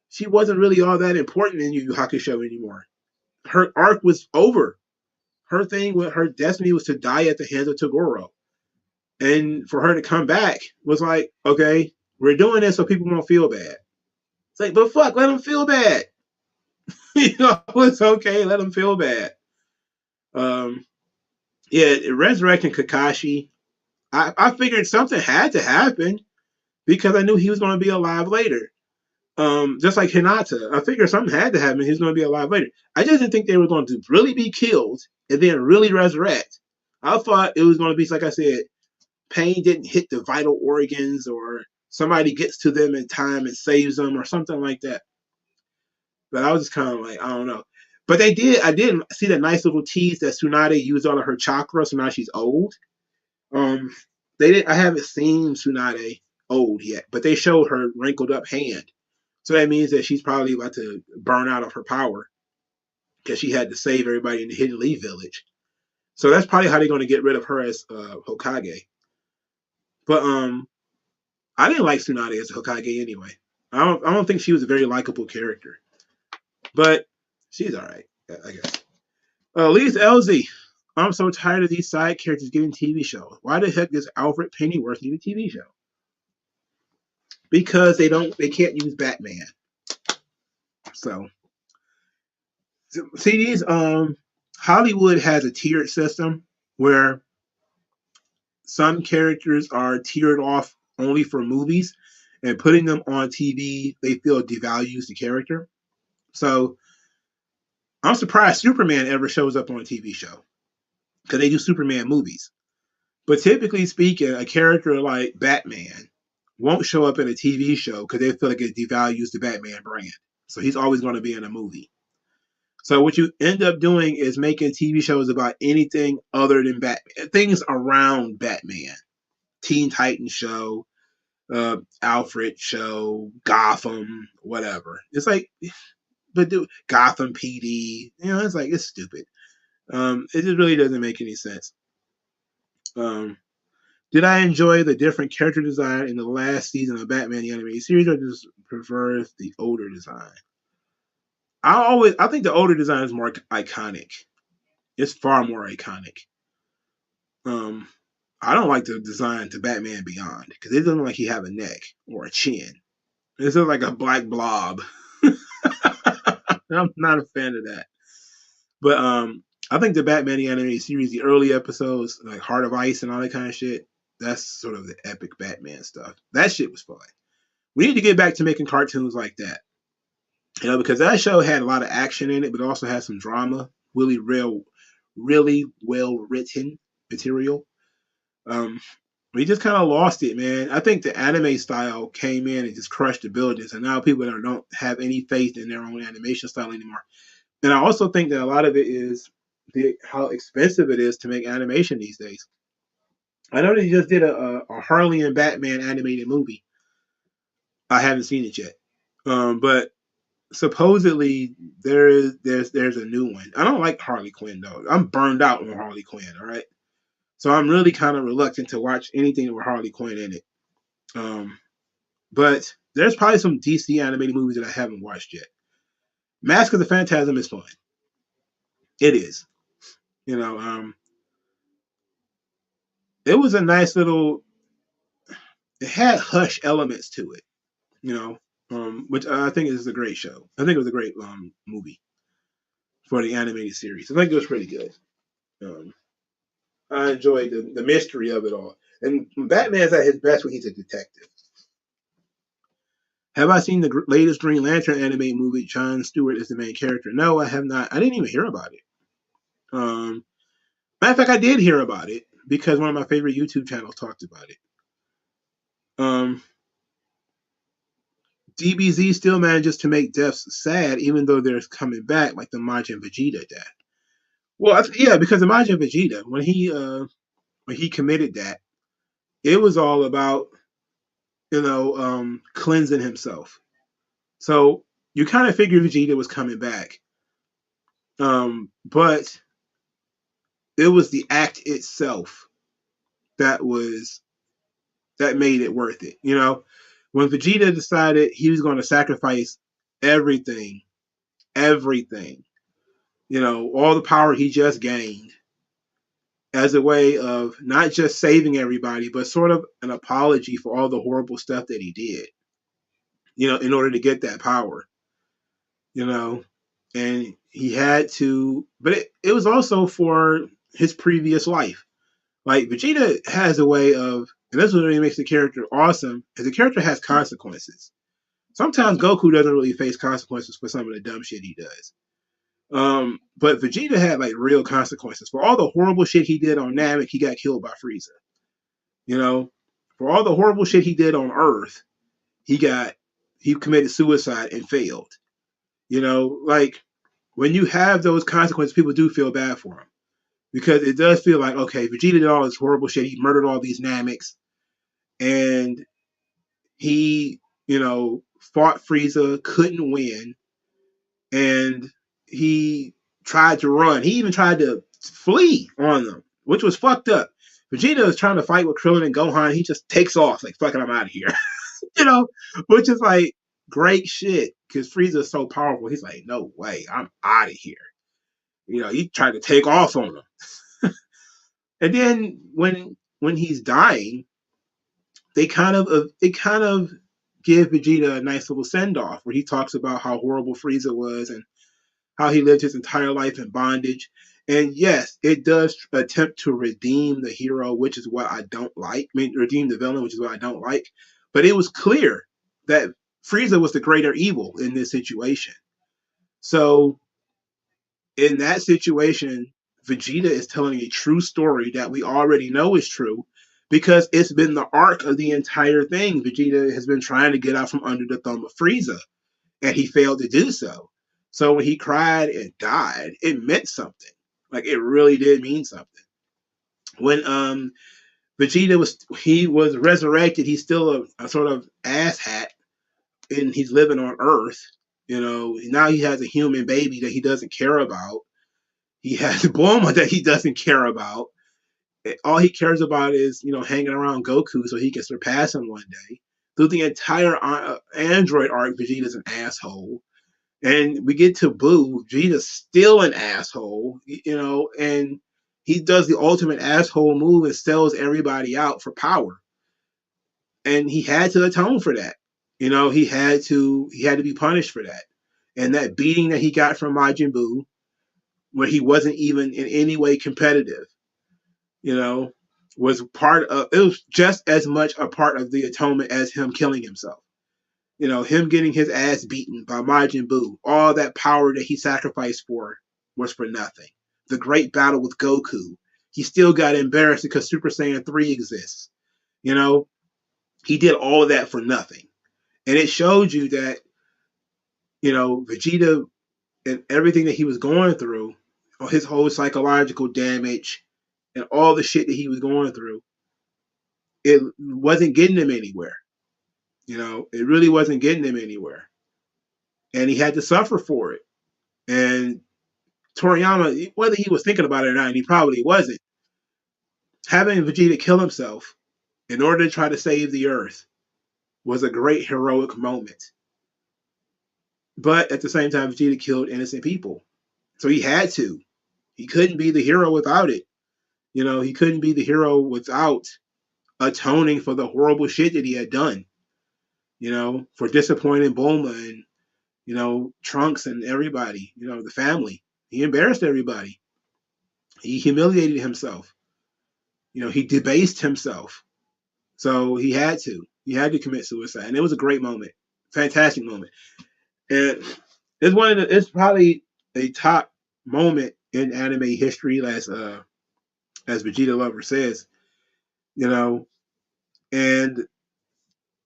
she wasn't really all that important in Yu Yu Hakusho anymore. Her arc was over. Her thing with her destiny was to die at the hands of Toguro. And for her to come back was like, okay, we're doing this so people won't feel bad. It's like, but fuck, let them feel bad. You know, it's okay, let them feel bad. Um, yeah, resurrecting Kakashi, I figured something had to happen because I knew he was going to be alive later. Just like Hinata, I figured something had to happen. He was going to be alive later. I just didn't think they were going to really be killed and then really resurrect. I thought it was going to be, like I said, pain didn't hit the vital organs or somebody gets to them in time and saves them or something like that. But I was just kind of like, I don't know. But I did see the nice little tease that Tsunade used all of her chakra, so now she's old. Um, I haven't seen Tsunade old yet, but they showed her wrinkled up hand. So that means that she's probably about to burn out of her power because she had to save everybody in the Hidden Leaf Village. So that's probably how they're going to get rid of her as Hokage. But I didn't like Tsunade as a Hokage anyway. I don't think she was a very likable character. But she's all right, I guess. Lise Elzy. I'm so tired of these side characters getting TV shows. Why the heck does Alfred Pennyworth need a TV show? Because they can't use Batman. So see these Hollywood has a tiered system where some characters are tiered off only for movies, and putting them on TV they feel devalues the character. So I'm surprised Superman ever shows up on a TV show because they do Superman movies. But typically speaking, a character like Batman won't show up in a TV show because they feel like it devalues the Batman brand. So he's always going to be in a movie. So what you end up doing is making TV shows about anything other than Batman, things around Batman. Teen Titans show, Alfred show, Gotham, whatever. It's like, but do Gotham PD, it's like, it's stupid. It just really doesn't make any sense. Did I enjoy the different character design in the last season of Batman the Animated Series, or just prefer the older design? I think the older design is more iconic. It's far more iconic. Um, I don't like the design to Batman Beyond because it doesn't look like he have a neck or a chin. It's just like a black blob. I'm not a fan of that. But I think the Batman the Animated Series, the early episodes, like Heart of Ice and all that kind of shit, that's sort of the epic Batman stuff. That shit was fun. We need to get back to making cartoons like that. Because that show had a lot of action in it, but also had some drama, really well written material. We just kind of lost it, man. I think the anime style came in and just crushed the buildings, and now people don't have any faith in their own animation style anymore. And I also think that a lot of it is how expensive it is to make animation these days. I know they just did a Harley and Batman animated movie. I haven't seen it yet, but supposedly there's a new one. I don't like Harley Quinn though. I'm burned out on Harley Quinn. All right, so I'm really kind of reluctant to watch anything with Harley Quinn in it. But there's probably some DC animated movies that I haven't watched yet. Mask of the Phantasm is fun. It is. You know, it was a nice little. It had hush elements to it. You know, which I think is a great show. I think it was a great movie for the animated series. I think it was pretty good. Um, I enjoyed the mystery of it all. And Batman's at his best when he's a detective. Have I seen the latest Green Lantern animated movie? Jon Stewart is the main character. No, I have not. I didn't even hear about it. Matter of fact, I did hear about it because one of my favorite YouTube channels talked about it. Um, DBZ still manages to make deaths sad, even though they're coming back, like the Majin Vegeta death. Well, yeah, because the Majin Vegeta, when he committed that, it was all about cleansing himself. So you kind of figured Vegeta was coming back, but it was the act itself that was that made it worth it. You know, when Vegeta decided he was going to sacrifice everything, everything, all the power he just gained as a way of not just saving everybody, but sort of an apology for all the horrible stuff that he did, in order to get that power, you know, and he had to, but it was also for his previous life. Like Vegeta has a way of, and that's what really makes the character awesome, is the character has consequences. Sometimes Goku doesn't really face consequences for some of the dumb shit he does. But Vegeta had like real consequences. For all the horrible shit he did on Namek, he got killed by Frieza. You know, for all the horrible shit he did on Earth, he committed suicide and failed. Like when you have those consequences, people do feel bad for him because it does feel like, okay, Vegeta did all this horrible shit. He murdered all these Nameks, and he, fought Frieza, couldn't win, and he tried to run. He even tried to flee on them, which was fucked up. Vegeta is trying to fight with Krillin and Gohan. He just takes off like, fucking, I'm out of here. you know, which is like great shit because Frieza is so powerful. He's like, no way, I'm out of here. He tried to take off on them. And then when he's dying, they kind of give Vegeta a nice little send off where he talks about how horrible Frieza was and how he lived his entire life in bondage. And yes, it does attempt to redeem the hero, which is what I don't like. I mean, redeem the villain, which is what I don't like. But it was clear that Frieza was the greater evil in this situation. So in that situation, Vegeta is telling a true story that we already know is true because it's been the arc of the entire thing. Vegeta has been trying to get out from under the thumb of Frieza, and he failed to do so. So when he cried and died, it meant something. Like it really did mean something. When Vegeta was resurrected, he's still a sort of asshat, and he's living on Earth. Now he has a human baby that he doesn't care about. He has Bulma that he doesn't care about. All he cares about is, hanging around Goku so he can surpass him one day. Through the entire Android arc, Vegeta's an asshole. And we get to Boo, Vegeta's still an asshole, and he does the ultimate asshole move and sells everybody out for power. And he had to atone for that. He had to be punished for that. And that beating that he got from Majin Buu, where he wasn't even in any way competitive, you know, it was just as much a part of the atonement as him killing himself. Him getting his ass beaten by Majin Buu, all that power that he sacrificed for was for nothing. The great battle with Goku, he still got embarrassed because Super Saiyan 3 exists. He did all of that for nothing. And it showed you that, Vegeta and everything that he was going through, his whole psychological damage and all the shit that he was going through, it wasn't getting him anywhere. It really wasn't getting him anywhere. And he had to suffer for it. And Toriyama, whether he was thinking about it or not, and he probably wasn't, having Vegeta kill himself in order to try to save the Earth was a great heroic moment. But at the same time, Vegeta killed innocent people, so he had to. He couldn't be the hero without it. He couldn't be the hero without atoning for the horrible shit that he had done. For disappointing Bulma and Trunks and everybody. The family. He embarrassed everybody. He humiliated himself. He debased himself. So he had to. He had to commit suicide, and it was a great moment, fantastic moment. And it's probably a top moment in anime history, as Vegeta Lover says. You know, and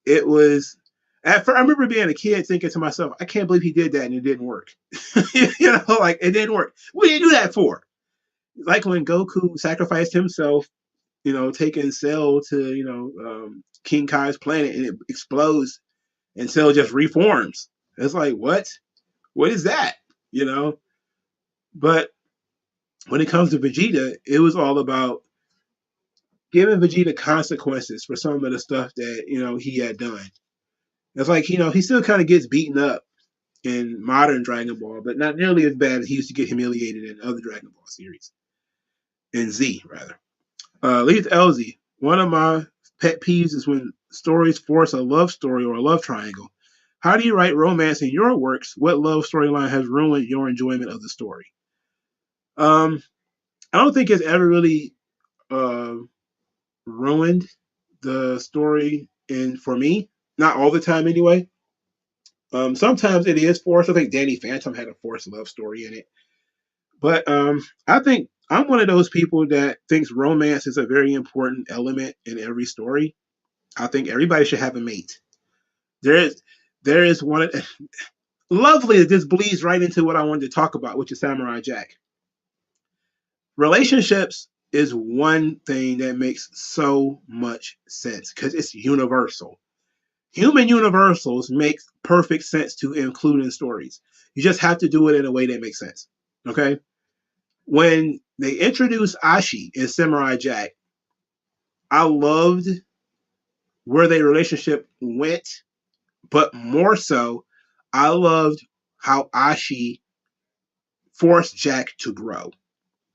it was. At first, I remember being a kid thinking to myself, "I can't believe he did that and it didn't work." Like it didn't work. What did you do that for? Like when Goku sacrificed himself, taking Cell to King Kai's planet and it explodes and Cell just reforms. It's like what? What is that? You know. But when it comes to Vegeta, it was all about giving Vegeta consequences for some of the stuff that he had done. It's like he still kind of gets beaten up in modern Dragon Ball, but not nearly as bad as he used to get humiliated in other Dragon Ball series. In Z, rather. Leith Elzy, one of my pet peeves is when stories force a love story or a love triangle. How do you write romance in your works? What love storyline has ruined your enjoyment of the story? Um, I don't think it's ever really uh, ruined the story, and for me, not all the time anyway. Sometimes it is forced. I think Danny Phantom had a forced love story in it, but I think I'm one of those people that thinks romance is a very important element in every story. I think everybody should have a mate. There is there is one lovely that just bleeds right into what I wanted to talk about, which is Samurai Jack. Relationships is one thing that makes so much sense because it's universal. Human universals make perfect sense to include in stories. You just have to do it in a way that makes sense. Okay? When they introduced Ashi in Samurai Jack, I loved where their relationship went, but more so, I loved how Ashi forced Jack to grow,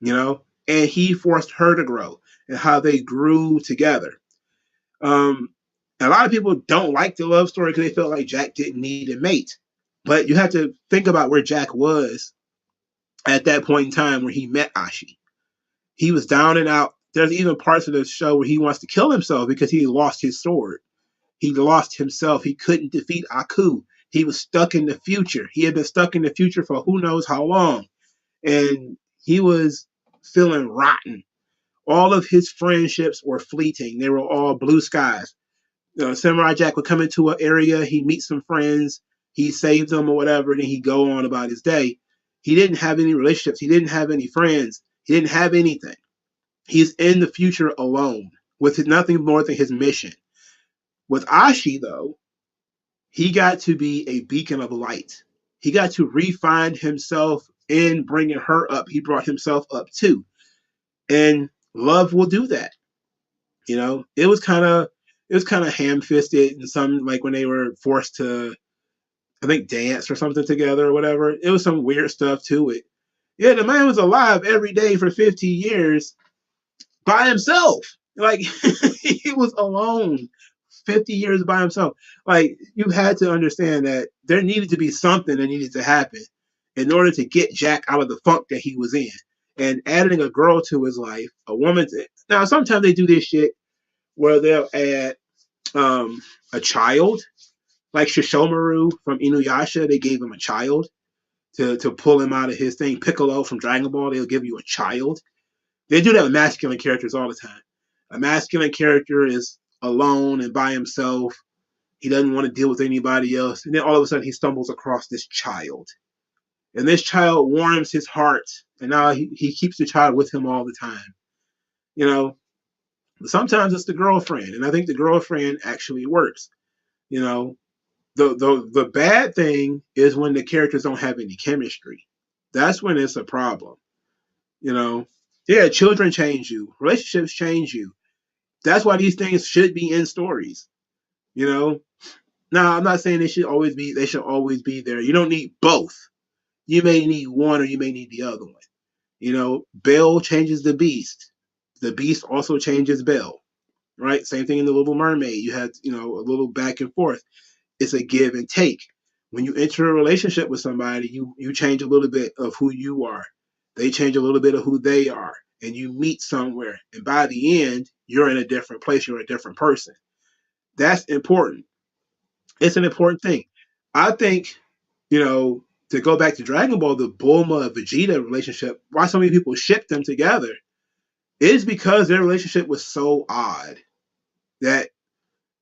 and he forced her to grow, and how they grew together. Um, a lot of people don't like the love story because they felt like Jack didn't need a mate. But you have to think about where Jack was at that point in time where he met Ashi. He was down and out. There's even parts of the show where he wants to kill himself because he lost his sword. He lost himself. He couldn't defeat Aku. He was stuck in the future. He had been stuck in the future for who knows how long. And he was feeling rotten. All of his friendships were fleeting. They were all blue skies. Samurai Jack would come into an area, he'd meet some friends, he saved them or whatever, and then he'd go on about his day. He didn't have any relationships. He didn't have any friends. He didn't have anything. He's in the future alone with nothing more than his mission. With Ashi, though, he got to be a beacon of light. He got to refine himself in bringing her up. He brought himself up too. And love will do that. It was kind of ham-fisted and some like when they were forced to, I think, dance or something together or whatever. It was some weird stuff to it. Yeah, the man was alive every day for 50 years by himself. Like he was alone 50 years by himself. Like you had to understand that there needed to be something that needed to happen in order to get Jack out of the funk that he was in. And adding a girl to his life, a woman. Now sometimes they do this shit where they'll add a child, like Shishomaru from Inuyasha. They gave him a child to pull him out of his thing. Piccolo from Dragon Ball, they'll give you a child. They do that with masculine characters all the time. A masculine character is alone and by himself. He doesn't want to deal with anybody else. And then all of a sudden he stumbles across this child. And this child warms his heart. And now he keeps the child with him all the time. You know, sometimes it's the girlfriend. And I think the girlfriend actually works. You know, the bad thing is when the characters don't have any chemistry. That's when it's a problem. You know, yeah, children change you, relationships change you. That's why these things should be in stories. You know, Now, I'm not saying they should always be there. You don't need both. You may need one or you may need the other one. Belle changes the Beast. The Beast also changes Belle, right? Same thing in the Little Mermaid. You had, a little back and forth. It's a give and take. When you enter a relationship with somebody, you change a little bit of who you are. They change a little bit of who they are, and you meet somewhere. And by the end, you're in a different place. You're a different person. That's important. It's an important thing. I think, to go back to Dragon Ball, the Bulma Vegeta relationship, why so many people ship them together is because their relationship was so odd that,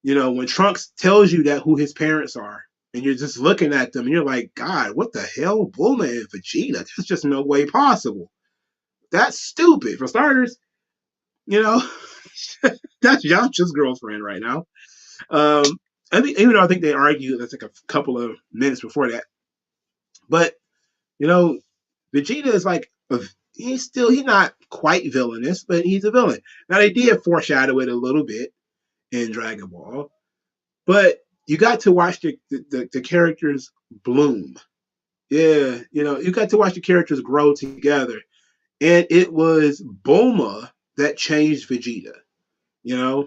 when Trunks tells you that who his parents are, and you're just looking at them and you're like, God, what the hell? Bulma and Vegeta? There's just no way possible. That's stupid. For starters, you know, that's Yamcha's girlfriend right now. Um, I think, even though I think they argue that's like a couple of minutes before that. But, you know, Vegeta is like, he's not quite villainous, but he's a villain. Now, they did foreshadow it a little bit in Dragon Ball, but you got to watch the characters bloom. Yeah, you got to watch the characters grow together. And it was Bulma that changed Vegeta. You know,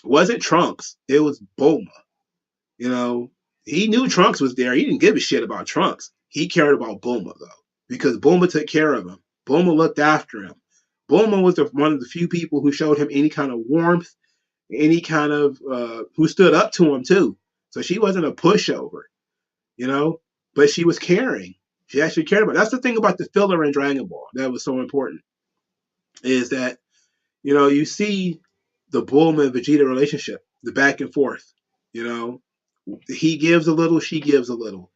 it wasn't Trunks. It was Bulma. You know, he knew Trunks was there. He didn't give a shit about Trunks. He cared about Bulma though, because Bulma took care of him. Bulma looked after him. Bulma was one of the few people who showed him any kind of warmth, any kind of who stood up to him too. So she wasn't a pushover, you know, but she was caring. She actually cared about it. That's the thing about the filler in Dragon Ball that was so important, is that, you see the Bulma and Vegeta relationship, the back and forth. You know, he gives a little, she gives a little.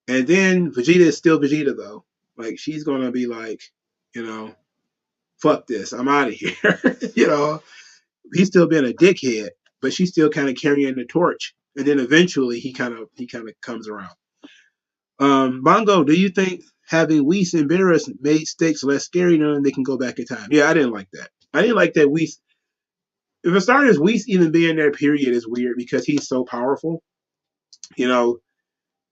And then Vegeta is still Vegeta though. Like, she's gonna be like, you know, fuck this, I'm out of here. He's still being a dickhead, but she's still kind of carrying the torch. And then eventually he kind of comes around. Bongo, do you think having Whis and Beerus made stakes less scary knowing they can go back in time? Yeah, I didn't like that. I didn't like that Whis. If it started as Whis even being there, period, is weird because he's so powerful. You know,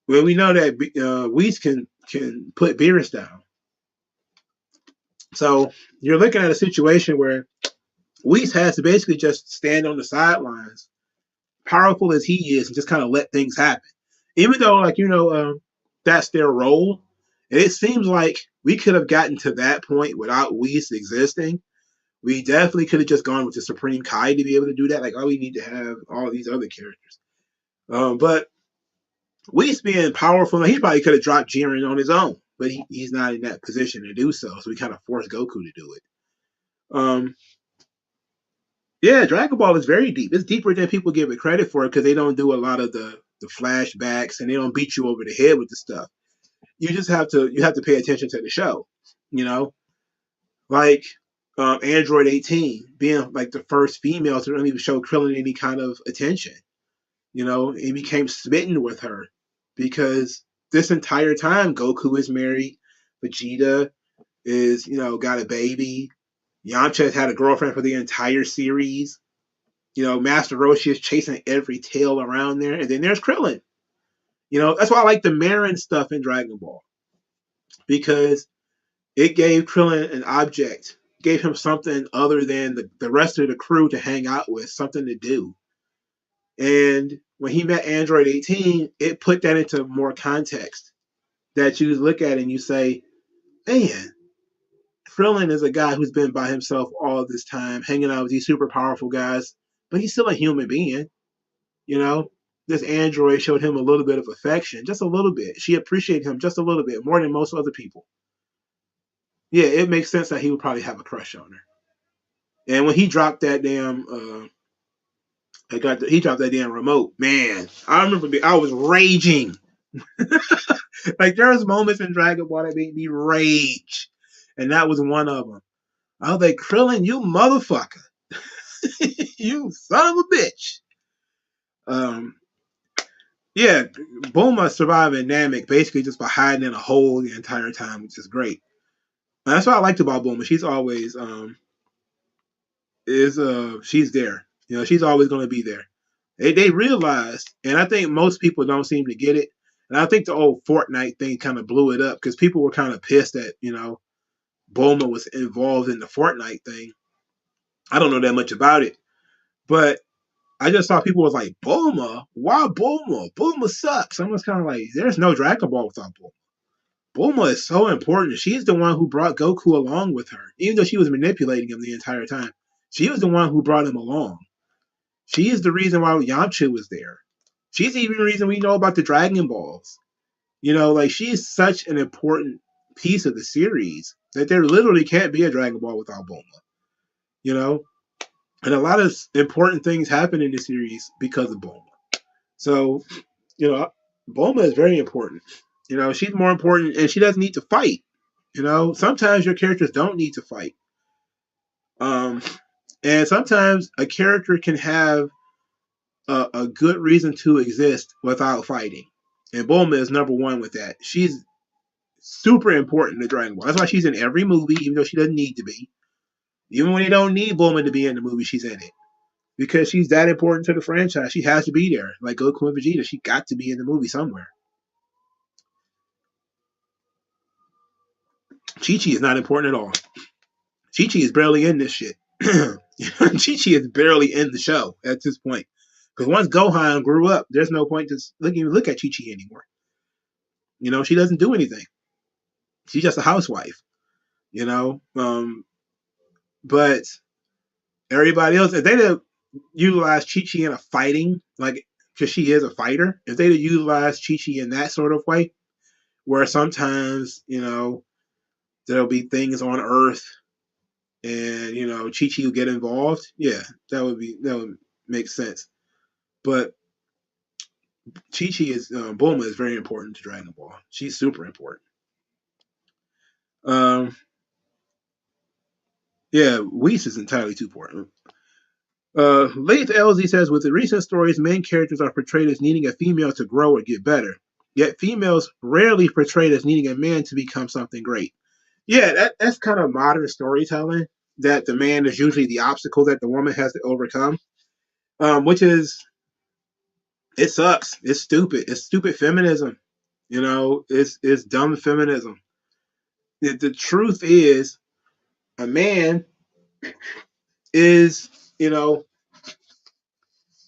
when we know that Whis can put Beerus down. So you're looking at a situation where Whis has to basically just stand on the sidelines, powerful as he is, and just kind of let things happen. Even though, like, that's their role. And it seems like we could have gotten to that point without Whis existing. We definitely could have just gone with the Supreme Kai to be able to do that. Like, oh, we need to have all these other characters. But Whis being powerful, he probably could have dropped Jiren on his own, but he's not in that position to do so. So we kind of forced Goku to do it. Um, yeah, Dragon Ball is very deep. It's deeper than people give it credit for because they don't do a lot of the flashbacks and they don't beat you over the head with the stuff. You have to pay attention to the show. You know, like Android 18 being like the first female to really show Krillin any kind of attention. He became smitten with her because this entire time Goku is married, Vegeta is, got a baby. Yamcha has had a girlfriend for the entire series. Master Roshi is chasing every tail around there. And then there's Krillin. That's why I like the Marin stuff in Dragon Ball. Because it gave Krillin an object, gave him something other than the rest of the crew to hang out with, something to do. And when he met Android 18, it put that into more context. That you look at and you say, man, Krillin is a guy who's been by himself all this time, hanging out with these super powerful guys, but he's still a human being. You know, this android showed him a little bit of affection, just a little bit. She appreciated him just a little bit more than most other people. Yeah, it makes sense that he would probably have a crush on her. And when he dropped that damn, he dropped that damn remote. Man, I remember I was raging. Like, there's moments in Dragon Ball that made me rage, and that was one of them. I was like, Krillin, you motherfucker, you son of a bitch. Um, yeah, Bulma surviving Namek basically just by hiding in a hole the entire time, which is great. And that's what I liked about Bulma. She's always she's there. She's always going to be there. They realized, and I think most people don't seem to get it. And I think the old Fortnite thing kind of blew it up because people were kind of pissed that Bulma was involved in the Fortnite thing. I don't know that much about it, but I just saw people was like, Bulma? Why Bulma? Bulma sucks. I was kind of like, there's no Dragon Ball without Bulma. Bulma is so important. She's the one who brought Goku along with her, even though she was manipulating him the entire time. She was the one who brought him along. She is the reason why Yamcha was there. She's even the reason we know about the Dragon Balls. Like she's such an important piece of the series that there literally can't be a Dragon Ball without Bulma. You know, and a lot of important things happen in the series because of Bulma. So, Bulma is very important. She's more important, and she doesn't need to fight. Sometimes your characters don't need to fight. Um, and sometimes a character can have a good reason to exist without fighting. And Bulma is number one with that. She's super important to Dragon Ball. That's why she's in every movie, even though she doesn't need to be. Even when they don't need Bulma to be in the movie, she's in it. Because she's that important to the franchise. She has to be there. Like Goku and Vegeta, she got to be in the movie somewhere. Chi-Chi is not important at all. Chi-Chi is barely in this shit. Chi-Chi is barely in the show at this point. Because once Gohan grew up, there's no point to even look at Chi-Chi anymore. She doesn't do anything. She's just a housewife. You know, but everybody else, if they'd have utilized Chi-Chi in a fighting, like, because she is a fighter, if they'd have utilized Chi-Chi in that sort of way, where sometimes, there'll be things on Earth and, Chi-Chi will get involved, yeah, that would make sense. But Chi-Chi Bulma is very important to Dragon Ball. She's super important. Um, yeah, Whis is entirely too important. Late LZ says, with the recent stories, main characters are portrayed as needing a female to grow or get better. Yet females rarely portrayed as needing a man to become something great. Yeah, that's kind of modern storytelling. That the man is usually the obstacle that the woman has to overcome, which is it sucks. It's stupid. It's stupid feminism. It's dumb feminism. The truth is, a man is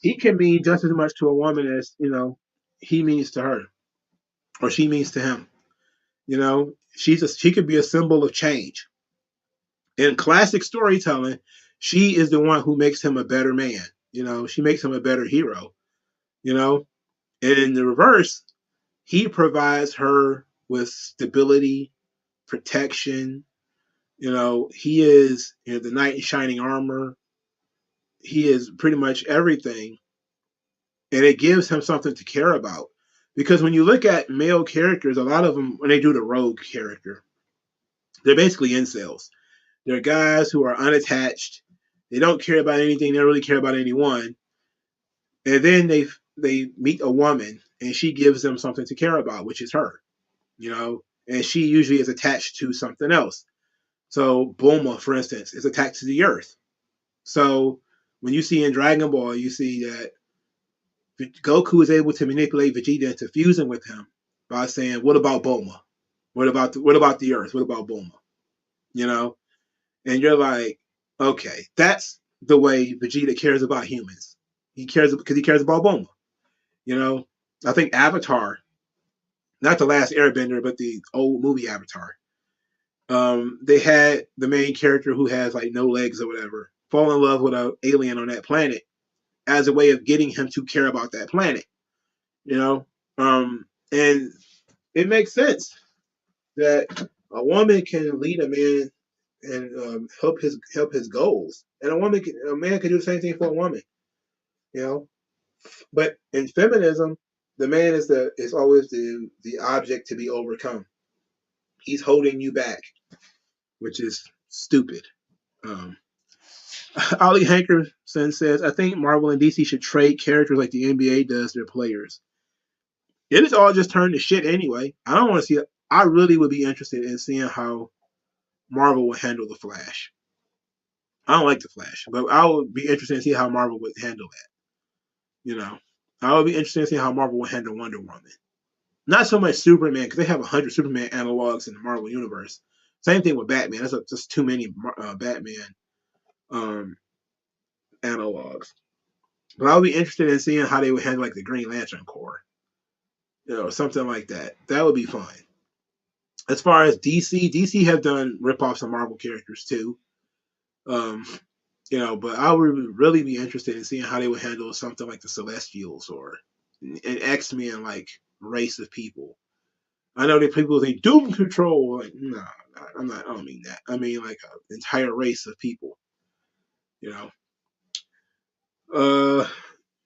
he can mean just as much to a woman as he means to her or she means to him. She could be a symbol of change. In classic storytelling, she is the one who makes him a better man. She makes him a better hero. You know, and in the reverse, he provides her with stability, protection. He is the knight in shining armor. He is pretty much everything, and it gives him something to care about. Because when you look at male characters, a lot of them, when they do the rogue character, they're basically incels. They're guys who are unattached. They don't care about anything. They don't really care about anyone. And then they meet a woman, and she gives them something to care about, which is her. And she usually is attached to something else. So Bulma, for instance, is attached to the earth. So when you see in Dragon Ball, you see that Goku is able to manipulate Vegeta into fusing with him by saying, "What about Bulma? What about the Earth? What about Bulma?" You know, and you're like, okay, that's the way Vegeta cares about humans. He cares because he cares about Bulma. I think Avatar, not the last Airbender, but the old movie Avatar. They had the main character who has like no legs or whatever fall in love with an alien on that planet as a way of getting him to care about that planet. You know, and it makes sense that a woman can lead a man and help his goals, and a man can do the same thing for a woman. You know, but in feminism, the man is always the object to be overcome. He's holding you back, which is stupid. Um, Ali Hankerson says, I think Marvel and DC should trade characters like the NBA does their players. It is all just turned to shit anyway. I don't want to see it. I really would be interested in seeing how Marvel would handle the Flash. I don't like the Flash, but I would be interested in seeing how Marvel would handle that. You know, I would be interested in seeing how Marvel will handle Wonder Woman. Not so much Superman because they have 100 Superman analogs in the Marvel universe. Same thing with Batman. That's just too many Batman um, analogs. But I would be interested in seeing how they would handle like the Green Lantern Corps, something like that. That would be fun. As far as DC have done ripoffs of Marvel characters too. Um, but I would really be interested in seeing how they would handle something like the Celestials or an X-Men like race of people. I know that people think Doom Control. Like, no, I'm not. I don't mean that. I mean like an entire race of people. You know. Uh,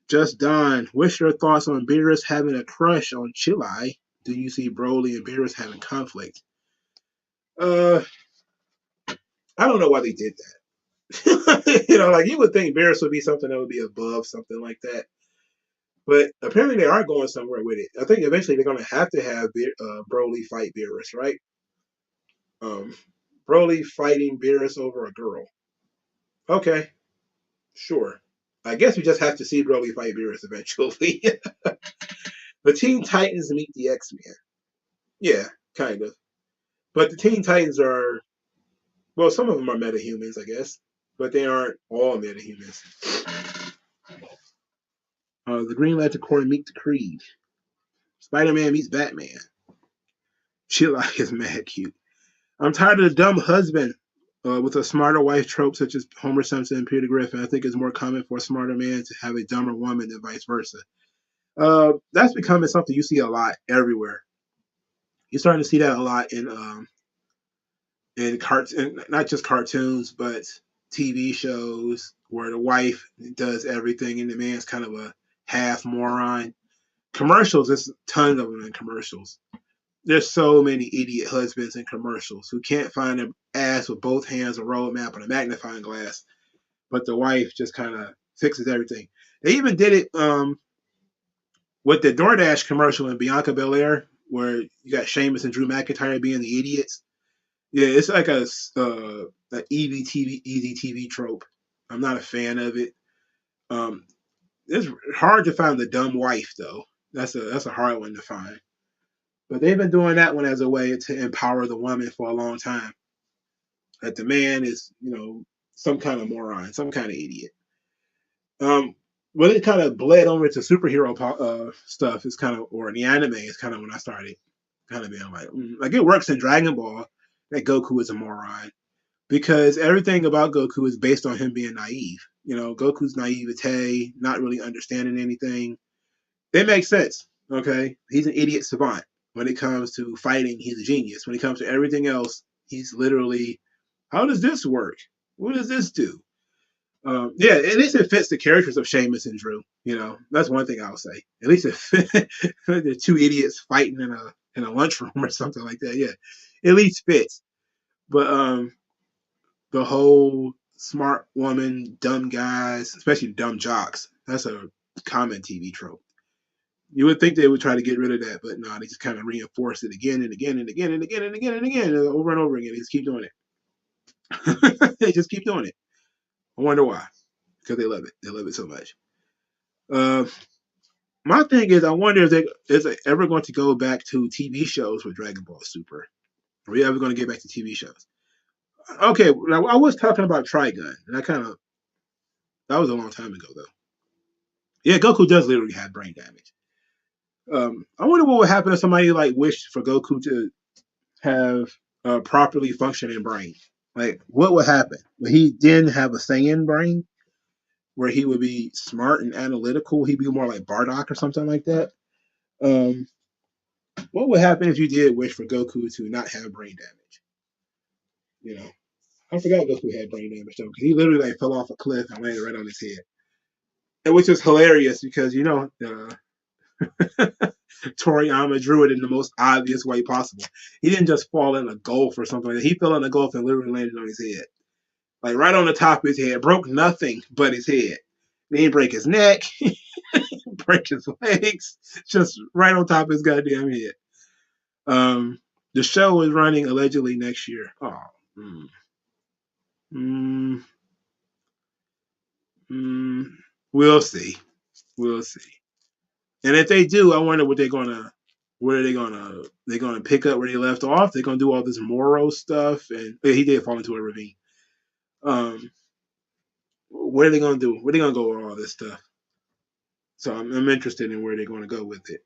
just Don. What's your thoughts on Beerus having a crush on Chili? Do you see Broly and Beerus having conflict? Uh, I don't know why they did that. Like you would think Beerus would be something that would be above something like that. But apparently they are going somewhere with it. I think eventually they're going to have Broly fight Beerus, right? Um, Broly fighting Beerus over a girl. Okay, sure. I guess we just have to see Broly fight Beerus eventually. The Teen Titans meet the X-Men. Yeah, kind of. But the Teen Titans are, well, some of them are metahumans, I guess. But they aren't all metahumans. The Green Lantern Corps meet the Creed. Spider-Man meets Batman. She is mad cute. I'm tired of the dumb husband with a smarter wife trope such as Homer Simpson and Peter Griffin. I think it's more common for a smarter man to have a dumber woman than vice versa. That's becoming something you see a lot everywhere. You're starting to see that a lot in not just cartoons, but TV shows where the wife does everything and the man's kind of a half moron. Commercials, there's tons of them in commercials. There's so many idiot husbands in commercials who can't find an ass with both hands, a roadmap, and a magnifying glass, but the wife just kind of fixes everything. They even did it with the DoorDash commercial in Bianca Belair, where you got Sheamus and Drew McIntyre being the idiots. Yeah, it's like a easy TV trope. I'm not a fan of it. Um, it's hard to find the dumb wife though. That's a hard one to find. But they've been doing that one as a way to empower the woman for a long time. That the man is, some kind of moron, some kind of idiot. Um, when it kind of bled over to superhero stuff, is kind of, or in the anime, is kind of when I started kind of being like it works in Dragon Ball that Goku is a moron because everything about Goku is based on him being naive. Goku's naivete, not really understanding anything. They make sense. Okay, he's an idiot savant. When it comes to fighting, he's a genius. When it comes to everything else, he's literally, how does this work? What does this do? Yeah, at least it fits the characters of Sheamus and Drew. That's one thing I'll say. At least it fits the two idiots fighting in a lunchroom or something like that. Yeah, at least fits. But the whole smart woman, dumb guys, especially dumb jocks, that's a common TV trope. You would think they would try to get rid of that, but no, they just kind of reinforce it again and again and again and again and again and again, and over and over again. They just keep doing it. They just keep doing it. I wonder why. Because they love it. They love it so much. Uh, my thing is, I wonder if they is it ever going to go back to TV shows with Dragon Ball Super. Are we ever going to get back to TV shows? Okay, now I was talking about Trigun, and I kind of that was a long time ago though. Yeah, Goku does literally have brain damage. I wonder what would happen if somebody like wished for Goku to have a properly functioning brain. Like, what would happen? Would he then have a Saiyan brain where he would be smart and analytical? He'd be more like Bardock or something like that. Um, what would happen if you did wish for Goku to not have brain damage? You know, I forgot Goku had brain damage though, because he literally like fell off a cliff and landed right on his head, and which is hilarious because Toriyama drew it in the most obvious way possible. He didn't just fall in a gulf or something like that. He fell in a gulf and literally landed on his head. Like right on the top of his head. Broke nothing but his head. He didn't break his neck, break his legs, just right on top of his goddamn head. The show is running allegedly next year. Oh, mm, mm, we'll see. We'll see. And if they do, I wonder what are they're gonna pick up where they left off. They're gonna do all this moral stuff, and yeah, he did fall into a ravine. Um, what are they gonna do? Where are they gonna go with all this stuff? So I'm interested in where they're gonna go with it.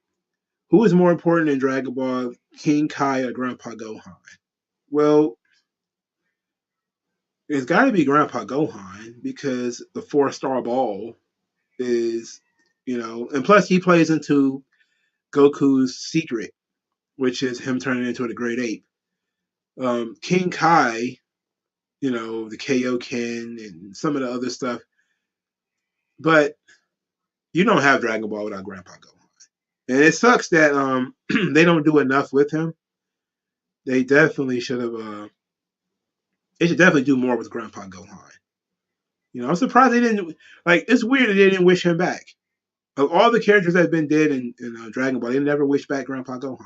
Who is more important in Dragon Ball, King Kai or Grandpa Gohan? Well, it's got to be Grandpa Gohan because the 4-star ball is, and plus he plays into Goku's secret, which is him turning into the Great Ape. King Kai, the Kaioken and some of the other stuff, but you don't have Dragon Ball without Grandpa Gohan, and it sucks that they don't do enough with him. They definitely should have. They should definitely do more with Grandpa Gohan. I'm surprised they didn't. Like, it's weird that they didn't wish him back. Of all the characters that have been dead in Dragon Ball, they never wished back Grandpa Gohan.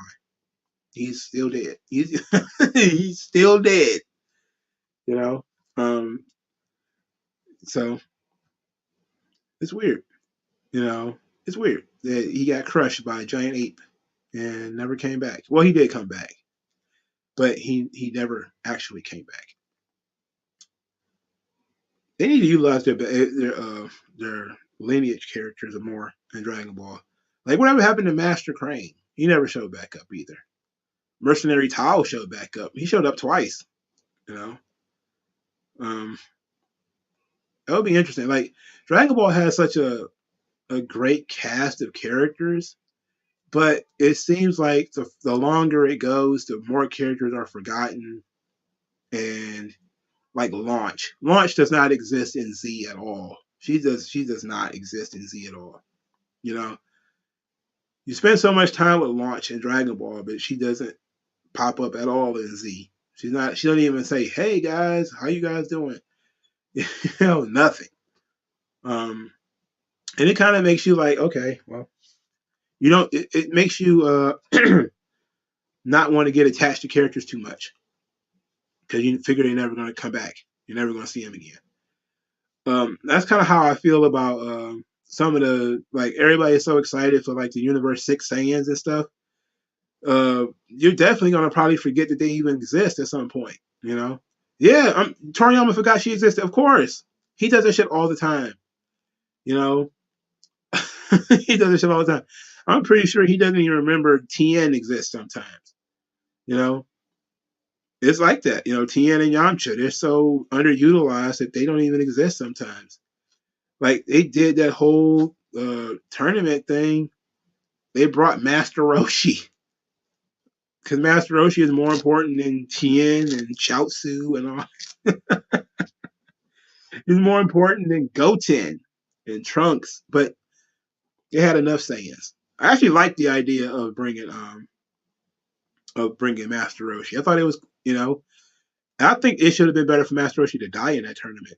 He's still dead. He's still dead. You know. So it's weird. It's weird that he got crushed by a giant ape and never came back. Well, he did come back, but he never actually came back. They need to utilize their lineage characters more in Dragon Ball. Like, whatever happened to Master Crane? He never showed back up either. Mercenary Tao showed back up. He showed up twice. You know, um, that would be interesting. Like, Dragon Ball has such a great cast of characters, but it seems like the longer it goes, the more characters are forgotten. And like Launch does not exist in Z at all. She does not exist in Z at all. You know, you spend so much time with Launch in Dragon Ball, but she doesn't pop up at all in Z. She's not. She doesn't even say, "Hey guys, how you guys doing?" Nothing. And it kind of makes you like, okay, well, it makes you not want to get attached to characters too much because you figure they're never going to come back. You're never going to see them again. That's kind of how I feel about some of the, like, everybody is so excited for like the Universe 6 Saiyans and stuff. You're definitely gonna probably forget that they even exist at some point. Yeah, Toriyama forgot she existed. Of course, he does that shit all the time. You know, he does that shit all the time. I'm pretty sure he doesn't even remember Tien exists sometimes. You know, it's like that. Tien and Yamcha, they're so underutilized that they don't even exist sometimes. Like, they did that whole tournament thing. They brought Master Roshi because Master Roshi is more important than Tien and Chaozu and all. He's more important than Goten and Trunks, but they had enough Saiyans. I actually like the idea of bringing Master Roshi. I thought it was, I think it should have been better for Master Roshi to die in that tournament.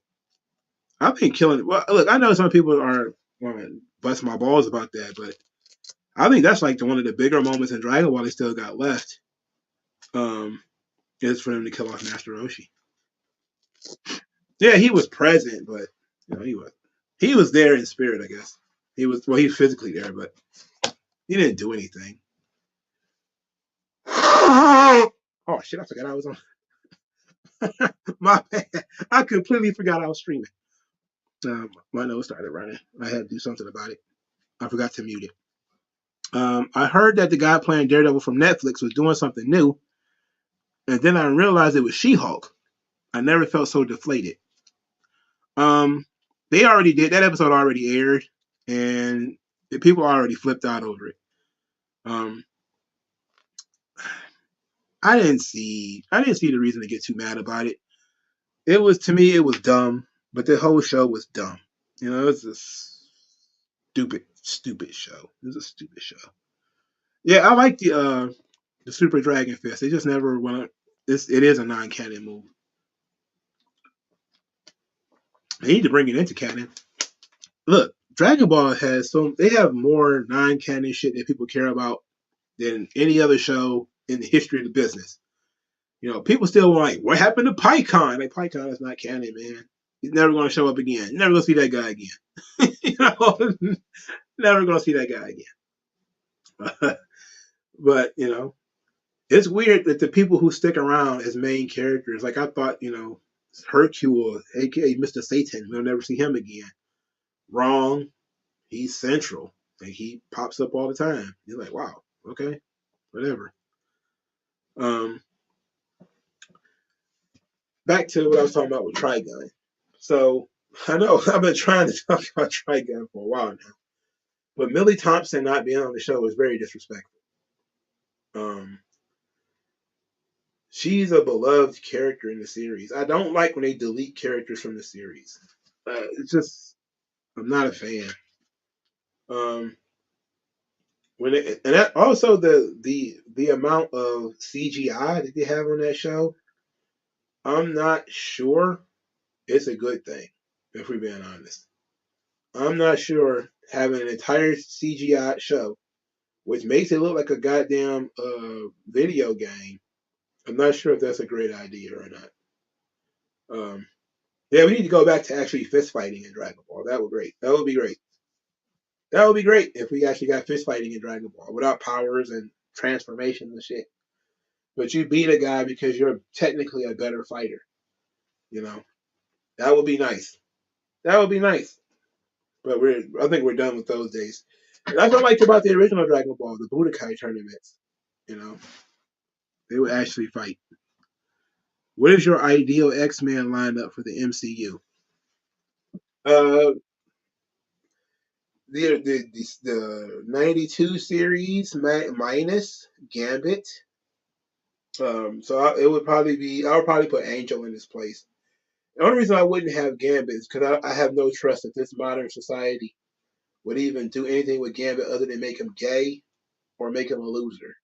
I think killing. Well, look, I know some people are want to bust my balls about that, but I think that's like one of the bigger moments in Dragon Ball they still got left. Um, is for them to kill off Master Roshi. Yeah, he was present, but he was there in spirit, I guess. He was physically there, but he didn't do anything. Oh shit! I forgot I was on. My bad. I completely forgot I was streaming. My nose started running. I had to do something about it. I forgot to mute it. I heard that the guy playing Daredevil from Netflix was doing something new, and then I realized it was She-Hulk. I never felt so deflated. They already did that episode. Already aired, and the people already flipped out over it. Um, I didn't see the reason to get too mad about it. It was, to me, it was dumb, but the whole show was dumb. It was a stupid show. It was a stupid show. Yeah, I like the Super Dragon Fist. They just never went. It is a non-canon move. They need to bring it into canon. Look, Dragon Ball they have more non-canon shit that people care about than any other show in the history of the business. People still like, what happened to PyCon? Like, PyCon is not canon, man. He's never going to show up again. You're never going to see that guy again. Never gonna see that guy again. But it's weird that the people who stick around as main characters, like I thought, Hercule, aka Mr. Satan, we'll never see him again. Wrong. He's central. Like he pops up all the time. You're like, wow, okay, whatever. Um, Back to what I was talking about with Trigun. So I know I've been trying to talk about Trigun for a while now, but Millie Thompson not being on the show is very disrespectful. Um, she's a beloved character in the series. I don't like when they delete characters from the series. It's just I'm not a fan. Um, and that, also the amount of CGI that they have on that show, I'm not sure it's a good thing. If we're being honest, I'm not sure having an entire CGI show, which makes it look like a goddamn video game. I'm not sure if that's a great idea or not. Um, yeah, we need to go back to actually fist fighting in Dragon Ball. That would be great. That would be great. That would be great if we actually got fist fighting in Dragon Ball without powers and transformations and shit. But you beat a guy because you're technically a better fighter. You know, that would be nice. That would be nice. But I think we're done with those days. And that's what I liked about the original Dragon Ball, the Budokai tournaments. You know, they would actually fight. What is your ideal X-Men lineup for the MCU? Uh, the 92 series minus Gambit. It would probably be. I would probably put Angel in his place. The only reason I wouldn't have Gambit is because I have no trust that this modern society would even do anything with Gambit other than make him gay or make him a loser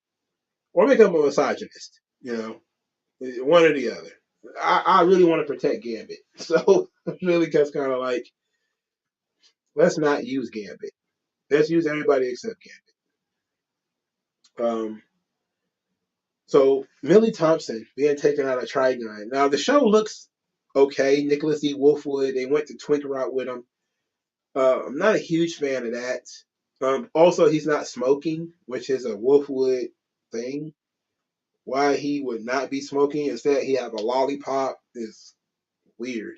or make him a misogynist. One or the other. I really want to protect Gambit, so really just kind of like let's not use Gambit. Let's use everybody except Gambit. So Millie Thompson being taken out of Trigun. Now the show looks okay. Nicholas E. Wolfwood. They went to Twink route with him. I'm not a huge fan of that. Also, he's not smoking, which is a Wolfwood thing. Why he would not be smoking instead he have a lollipop is weird.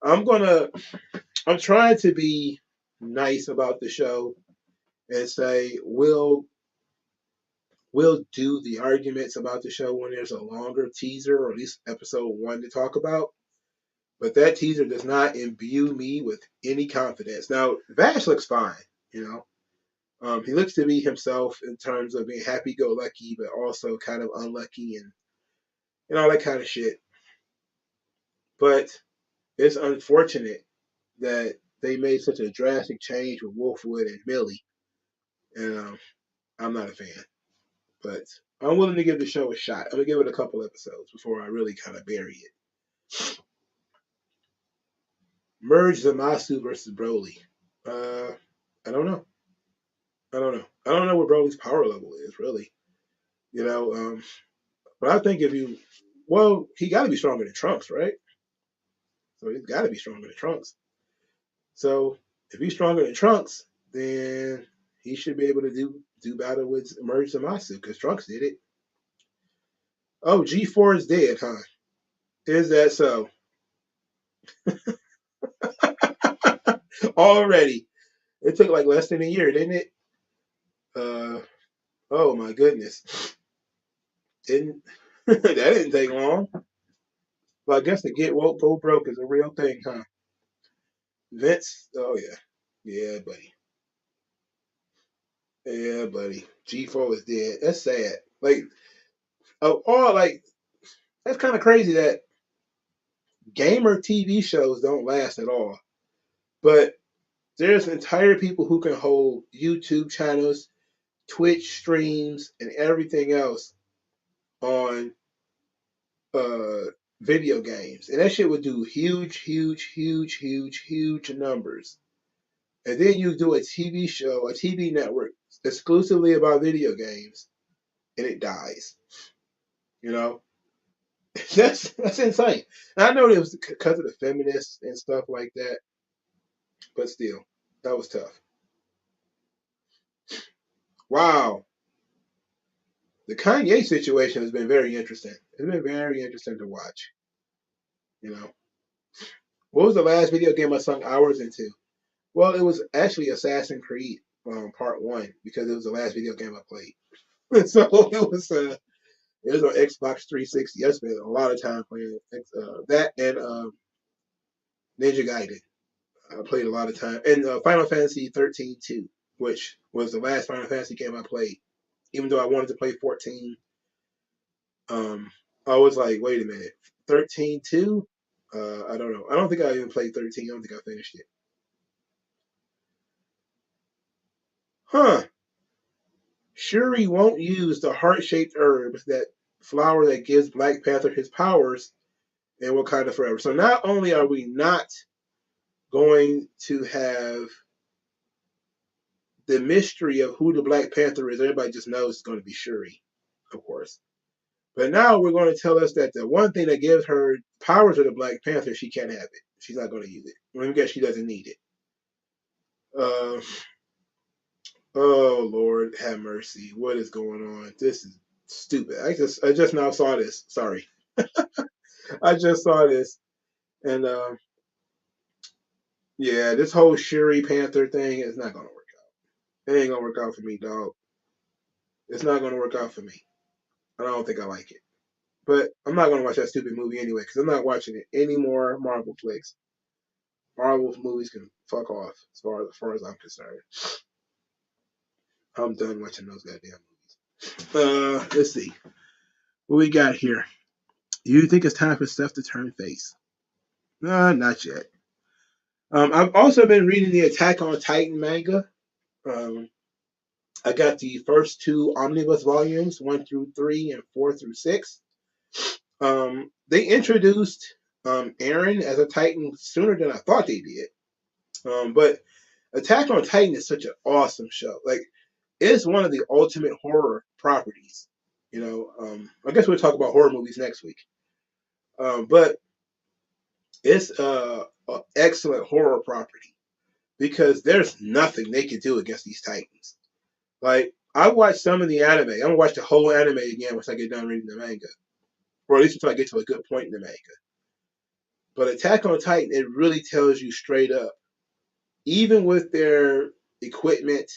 I'm gonna. I'm trying to be nice about the show and say we'll do the arguments about the show when there's a longer teaser or at least episode one to talk about. But that teaser does not imbue me with any confidence. Now, Vash looks fine, you know. He looks to be himself in terms of being happy go lucky, but also kind of unlucky and all that kind of shit. But it's unfortunate that they made such a drastic change with Wolfwood and Millie. And I'm not a fan. But I'm willing to give the show a shot. I'm going to give it a couple episodes before I really kind of bury it. Merge Zamasu versus Broly. Uh, I don't know. I don't know. I don't know what Broly's power level is really. You know, but I think he got to be stronger than Trunks, right? So he's got to be stronger than Trunks. So if he's stronger than Trunks, then he should be able to do battle with Merge Zamasu because Trunks did it. Oh, G4 is dead, huh? Is that so? Already. It took like less than a year, didn't it? Uh, oh my goodness. Didn't that didn't take long? Well, I guess the get woke, go broke is a real thing, huh? Vince, oh yeah, yeah, buddy, yeah, buddy. G4 is dead. That's sad. Like, like that's kind of crazy that gamer TV shows don't last at all. But there's entire people who can hold YouTube channels, Twitch streams, and everything else on uh video games, and that shit would do huge numbers. And then you do a TV show, a TV network exclusively about video games, and it dies. You know, that's insane. And I know it was because of the feminists and stuff like that, but still, that was tough. Wow. The Kanye situation has been very interesting. It's been very interesting to watch. You know, what was the last video game I sunk hours into? Well, it was actually Assassin's Creed Part One because it was the last video game I played. So it was on Xbox 360. I spent a lot of time playing that and Ninja Gaiden. I played a lot of time and Final Fantasy 13 too, which was the last Final Fantasy game I played. Even though I wanted to play 14, I was like, wait a minute, 13 too? I don't know. I don't think I even played 13. I don't think I finished it. Huh. Shuri won't use the heart-shaped herb, that flower that gives Black Panther his powers in Wakanda Forever. So not only are we not going to have the mystery of who the Black Panther is, everybody just knows it's going to be Shuri, of course. But now we're going to tell us that the one thing that gives her powers of the Black Panther, she can't have it. She's not going to use it. Well, I guess she doesn't need it. Uh, oh Lord, have mercy! What is going on? This is stupid. I just now saw this. Sorry, I just saw this, and yeah, this whole Shuri Panther thing is not going to work out. It ain't gonna work out for me, dog. It's not going to work out for me. I don't think I like it. But I'm not going to watch that stupid movie anyway because I'm not watching it any more Marvel flicks. Marvel movies can fuck off as far as I'm concerned. I'm done watching those goddamn movies. Let's see what we got here. Do you think it's time for Steph to turn face? Not yet. I've also been reading the Attack on Titan manga. Um, I got the first two omnibus volumes, 1 through 3 and 4 through 6. They introduced Aaron as a Titan sooner than I thought they did. But Attack on Titan is such an awesome show. Like, it's one of the ultimate horror properties. I guess we'll talk about horror movies next week. But it's an excellent horror property because there's nothing they can do against these Titans. Like, I watched some of the anime. I'm gonna watch the whole anime again once I get done reading the manga, or at least until I get to a good point in the manga. But Attack on Titan, it really tells you straight up, even with their equipment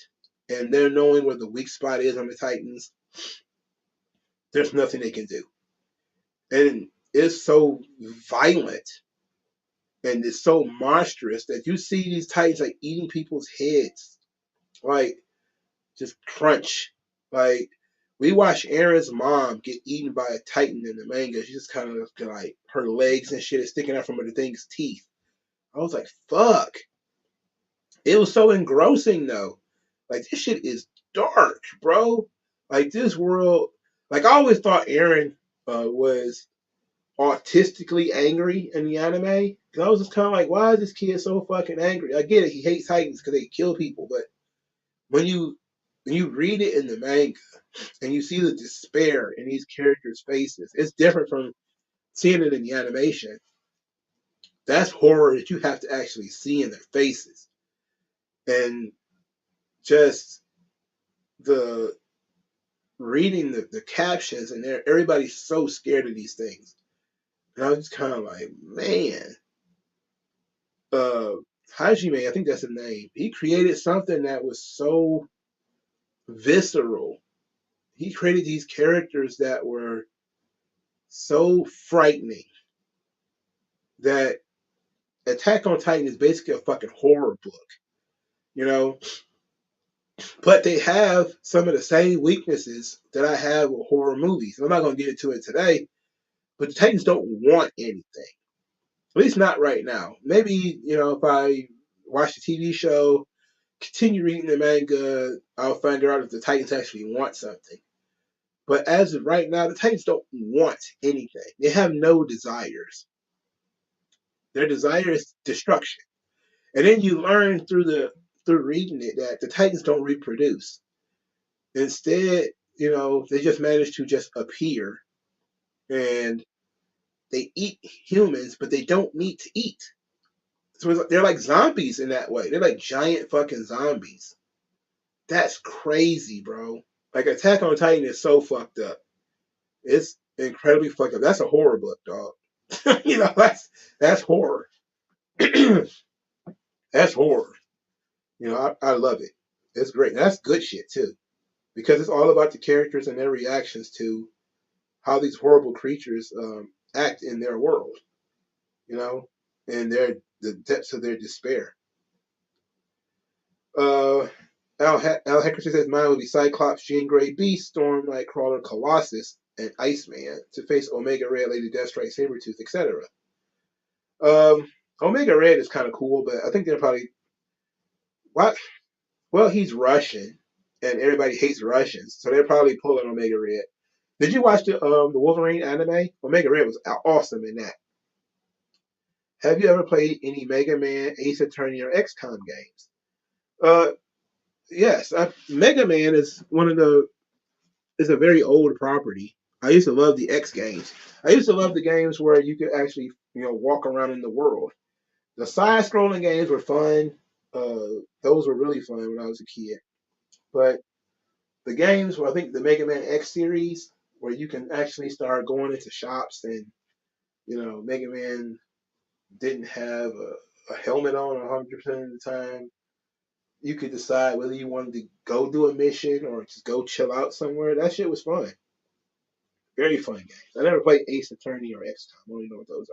and their knowing where the weak spot is on the Titans, there's nothing they can do. And it's so violent and it's so monstrous that you see these Titans like eating people's heads, like just crunch. Like, we watched Aaron's mom get eaten by a Titan in the manga. She just kind of like her legs and shit is sticking out from the thing's teeth. I was like, fuck. It was so engrossing though. Like, this shit is dark, bro. Like, this world. Like, I always thought Aaron was autistically angry in the anime. Cause I was just kind of like, why is this kid so fucking angry? I get it, he hates Titans because they kill people, but when you read it in the manga and you see the despair in these characters' faces, it's different from seeing it in the animation. That's horror that you have to actually see in their faces, and just the reading the captions and everybody's so scared of these things. And I was just kind of like, man, uh, Hajime, I think that's the name. He created something that was so visceral. He created these characters that were so frightening that Attack on Titan is basically a fucking horror book, you know? But they have some of the same weaknesses that I have with horror movies. I'm not going to get into it today, but the Titans don't want anything. At least not right now. Maybe, if I watch the TV show, continue reading the manga, I'll find out if the Titans actually want something. But as of right now, the Titans don't want anything. They have no desires. Their desire is destruction. And then you learn through reading it that the Titans don't reproduce. Instead, they just manage to just appear and they eat humans, but they don't need to eat. So they're like zombies in that way. They're like giant fucking zombies. That's crazy, bro. Like Attack on Titan is so fucked up. It's incredibly fucked up. That's a horror book, dog. That's horror. That's horror. I love it. It's great. That's good shit too, because it's all about the characters and their reactions to how these horrible creatures act in their world. You know, and the depths of their despair. Uh, Al Heckerson says mine would be Cyclops, Jean Grey, Beast, Storm, Nightcrawler, Colossus, and Iceman to face Omega Red, Lady Deathstrike, Sabretooth, etc. Omega Red is kind of cool, but I think they're probably what? Well, he's Russian, and everybody hates Russians, so they're probably pulling Omega Red. Did you watch the Wolverine anime? Omega Red was awesome in that. Have you ever played any Mega Man, Ace Attorney, or XCOM games? Uh, yes. Mega Man is a very old property. I used to love the X games. I used to love the games where you could actually walk around in the world. The side-scrolling games were fun. Those were really fun when I was a kid. But the games where I think the Mega Man X series, where you can actually start going into shops and Mega Man didn't have a helmet on 100% of the time. You could decide whether you wanted to go do a mission or just go chill out somewhere. That shit was fun. Very fun games. I never played Ace Attorney or XCOM. I don't even know what those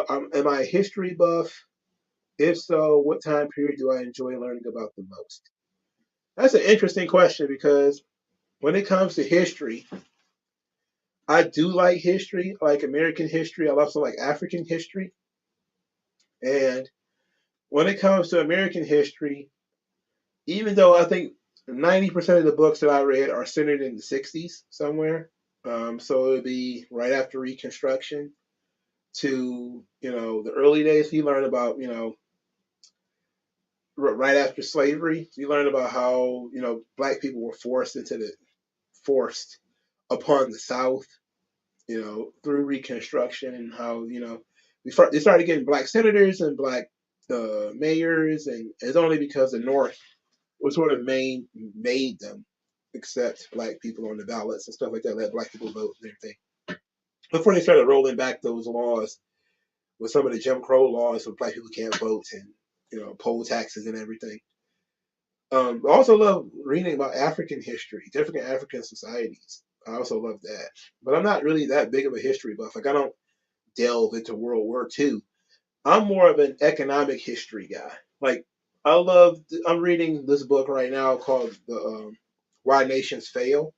are. Am I a history buff? If so, what time period do I enjoy learning about the most? That's an interesting question because when it comes to history, I do like history, I like American history. I also like African history. And when it comes to American history, even though I think 90% of the books that I read are centered in the 60s somewhere, so it would be right after Reconstruction to the early days. You learn about right after slavery. You learn about how black people were forced upon the South, through Reconstruction, and how they started getting black senators and black mayors, and it's only because the North was sort of made them accept black people on the ballots and stuff like that, let black people vote and everything. Before they started rolling back those laws with some of the Jim Crow laws, so black people can't vote and poll taxes and everything. I also love reading about African history, different African societies. I also love that, but I'm not really that big of a history buff. Like I don't delve into World War II. I'm more of an economic history guy. Like I'm reading this book right now called the Why Nations Fail.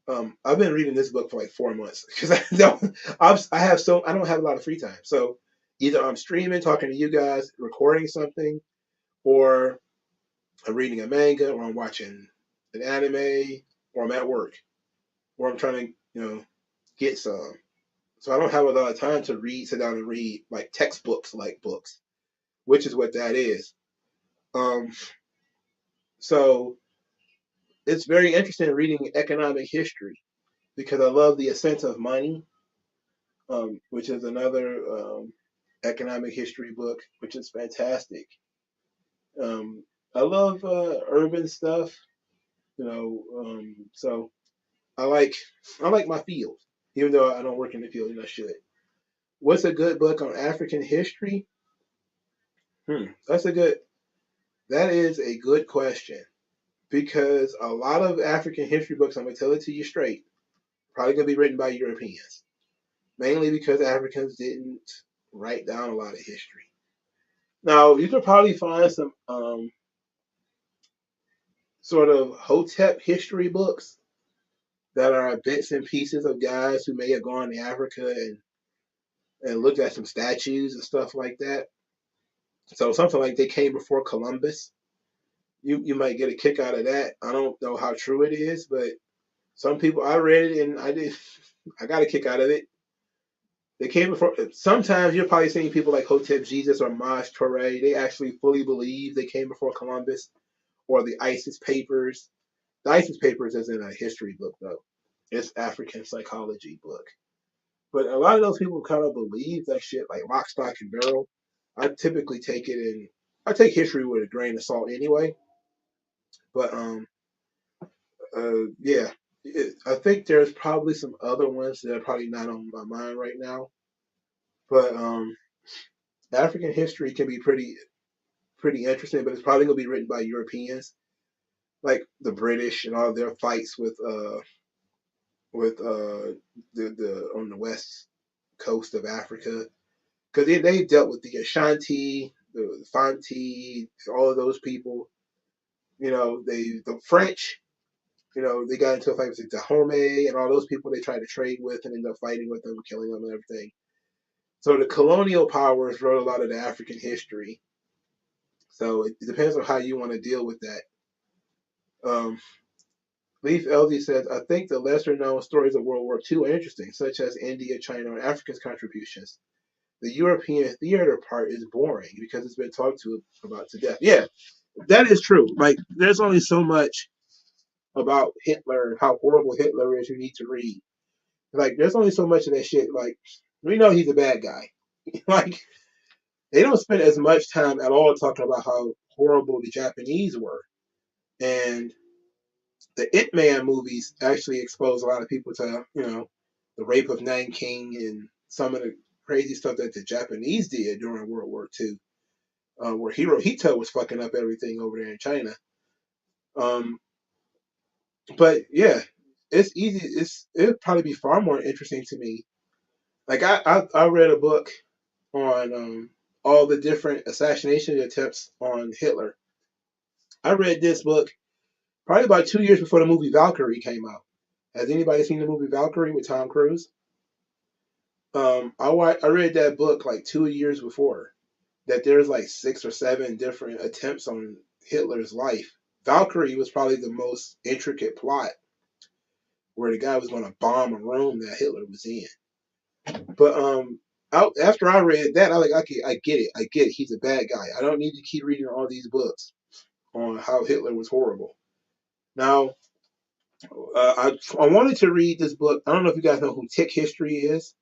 I've been reading this book for like 4 months because I don't have a lot of free time. So either I'm streaming, talking to you guys, recording something, or I'm reading a manga, or I'm watching an anime, or I'm at work, or I'm trying to get some. So I don't have a lot of time to sit down and read like textbooks, like books, which is what that is. Um, so it's very interesting reading economic history because I love the ascent of money, which is another economic history book, which is fantastic. Um, I love urban stuff, so I like I like my field, even though I don't work in the field and I should. What's a good book on African history? That's a good. That is a good question because a lot of African history books, I'm gonna tell it to you straight, probably gonna be written by Europeans, mainly because Africans didn't write down a lot of history. Now you could probably find some sort of Hotep history books that are bits and pieces of guys who may have gone to Africa and looked at some statues and stuff like that. So something like they came before Columbus. You might get a kick out of that. I don't know how true it is, but some people I read it and I got a kick out of it. They came before. Sometimes you're probably seeing people like Hotep Jesus or Maj Toure. They actually fully believe they came before Columbus, or the ISIS Papers. The ISIS Papers isn't a history book though; it's African psychology book. But a lot of those people kind of believe that shit, like lock, stock, and barrel. I typically take it in. I take history with a grain of salt anyway. But yeah, I think there's probably some other ones that are probably not on my mind right now. But African history can be pretty interesting, but it's probably gonna be written by Europeans, like the British and all their fights with the on the west coast of Africa, because they dealt with the Ashanti, the Fanti, all of those people. The French. They got into a fight with the Dahomey and all those people they tried to trade with and ended up fighting with them, killing them, and everything. So the colonial powers wrote a lot of the African history. So it depends on how you want to deal with that. Um, Leif Elzy says, I think the lesser known stories of World War II are interesting, such as India, China, and Africa's contributions. The European theater part is boring because it's been talked to about to death. Yeah, that is true. Like, there's only so much about Hitler, how horrible Hitler is, you need to read. Like, there's only so much of that shit. Like, we know he's a bad guy. Like, they don't spend as much time at all talking about how horrible the Japanese were. And the Ip Man movies actually expose a lot of people to, the rape of Nanking and some of the crazy stuff that the Japanese did during World War II, where Hirohito was fucking up everything over there in China. Um, but yeah, it's easy. It'd probably be far more interesting to me. Like I read a book on all the different assassination attempts on Hitler. I read this book probably about 2 years before the movie Valkyrie came out. Has anybody seen the movie Valkyrie with Tom Cruise? I read that book like 2 years before. That there's like 6 or 7 different attempts on Hitler's life. Valkyrie was probably the most intricate plot, where the guy was going to bomb a room that Hitler was in. But after I read that, I like, okay, I get it. He's a bad guy. I don't need to keep reading all these books on how Hitler was horrible. Now, I wanted to read this book. I don't know if you guys know who Tick History is.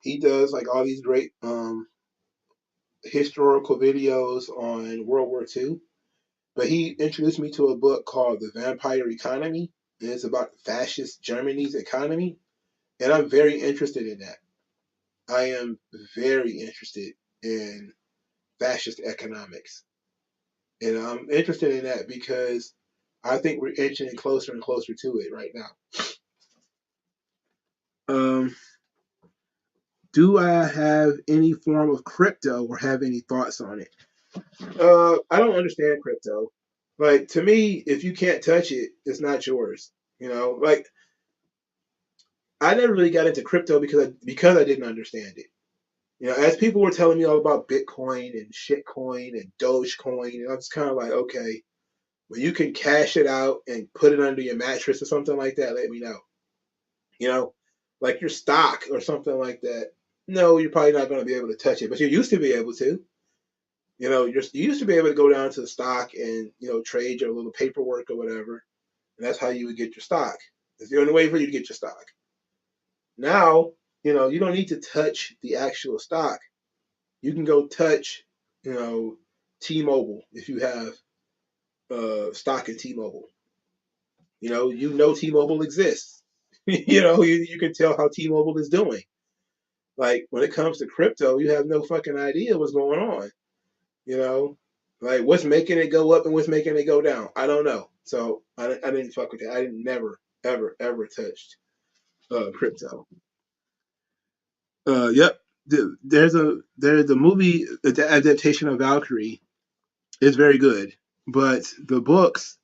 He does like all these great historical videos on World War II. But he introduced me to a book called The Vampire Economy, and it's about fascist Germany's economy. And I'm very interested in that. I am very interested in fascist economics. And I'm interested in that because I think we're inching closer and closer to it right now. Um, do I have any form of crypto or have any thoughts on it? I don't understand crypto. Like, to me, if you can't touch it, it's not yours. Like, I never really got into crypto because I didn't understand it. As people were telling me all about Bitcoin and shitcoin and Dogecoin, and I'm just kind of like, okay, when you can cash it out and put it under your mattress or something like that, let me know. You know, like your stock or something like that. No, you're probably not going to be able to touch it, but you used to be able to. You used to be able to go down to the stock and trade your little paperwork or whatever, and that's how you would get your stock. It's the only way for you to get your stock. Now, you don't need to touch the actual stock. You can go touch, you know, T-Mobile if you have stock in T-Mobile. T-Mobile exists. You can tell how T-Mobile is doing. Like, when it comes to crypto, you have no fucking idea what's going on. You know, like, what's making it go up and what's making it go down. I don't know. So I didn't fuck with it. I didn't never ever ever touched crypto. Yep. There's a movie, the adaptation of Valkyrie is very good, but the books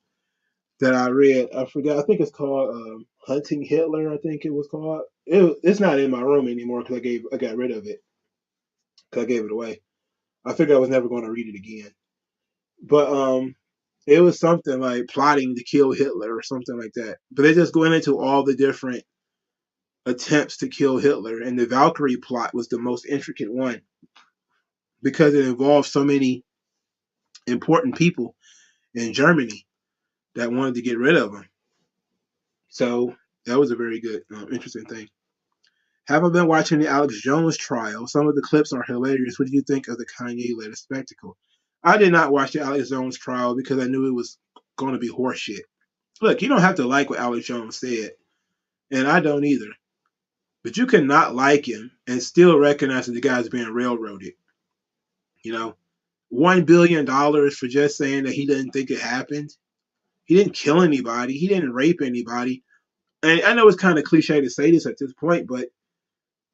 that I read, I forgot. I think it's called Hunting Hitler. I think it was called. It's not in my room anymore because I got rid of it because I gave it away. I figured I was never going to read it again. But it was something like plotting to kill Hitler or something like that. But they just going into all the different attempts to kill Hitler, and the Valkyrie plot was the most intricate one because it involved so many important people in Germany that wanted to get rid of him. So that was a very good, interesting thing. Have I been watching the Alex Jones trial? Some of the clips are hilarious. What do you think of the Kanye latest spectacle? I did not watch the Alex Jones trial because I knew it was going to be horseshit. Look, you don't have to like what Alex Jones said, and I don't either. But you cannot like him and still recognize that the guy's being railroaded. You know, $1 billion for just saying that he didn't think it happened. He didn't kill anybody. He didn't rape anybody. And I know it's kind of cliche to say this at this point, but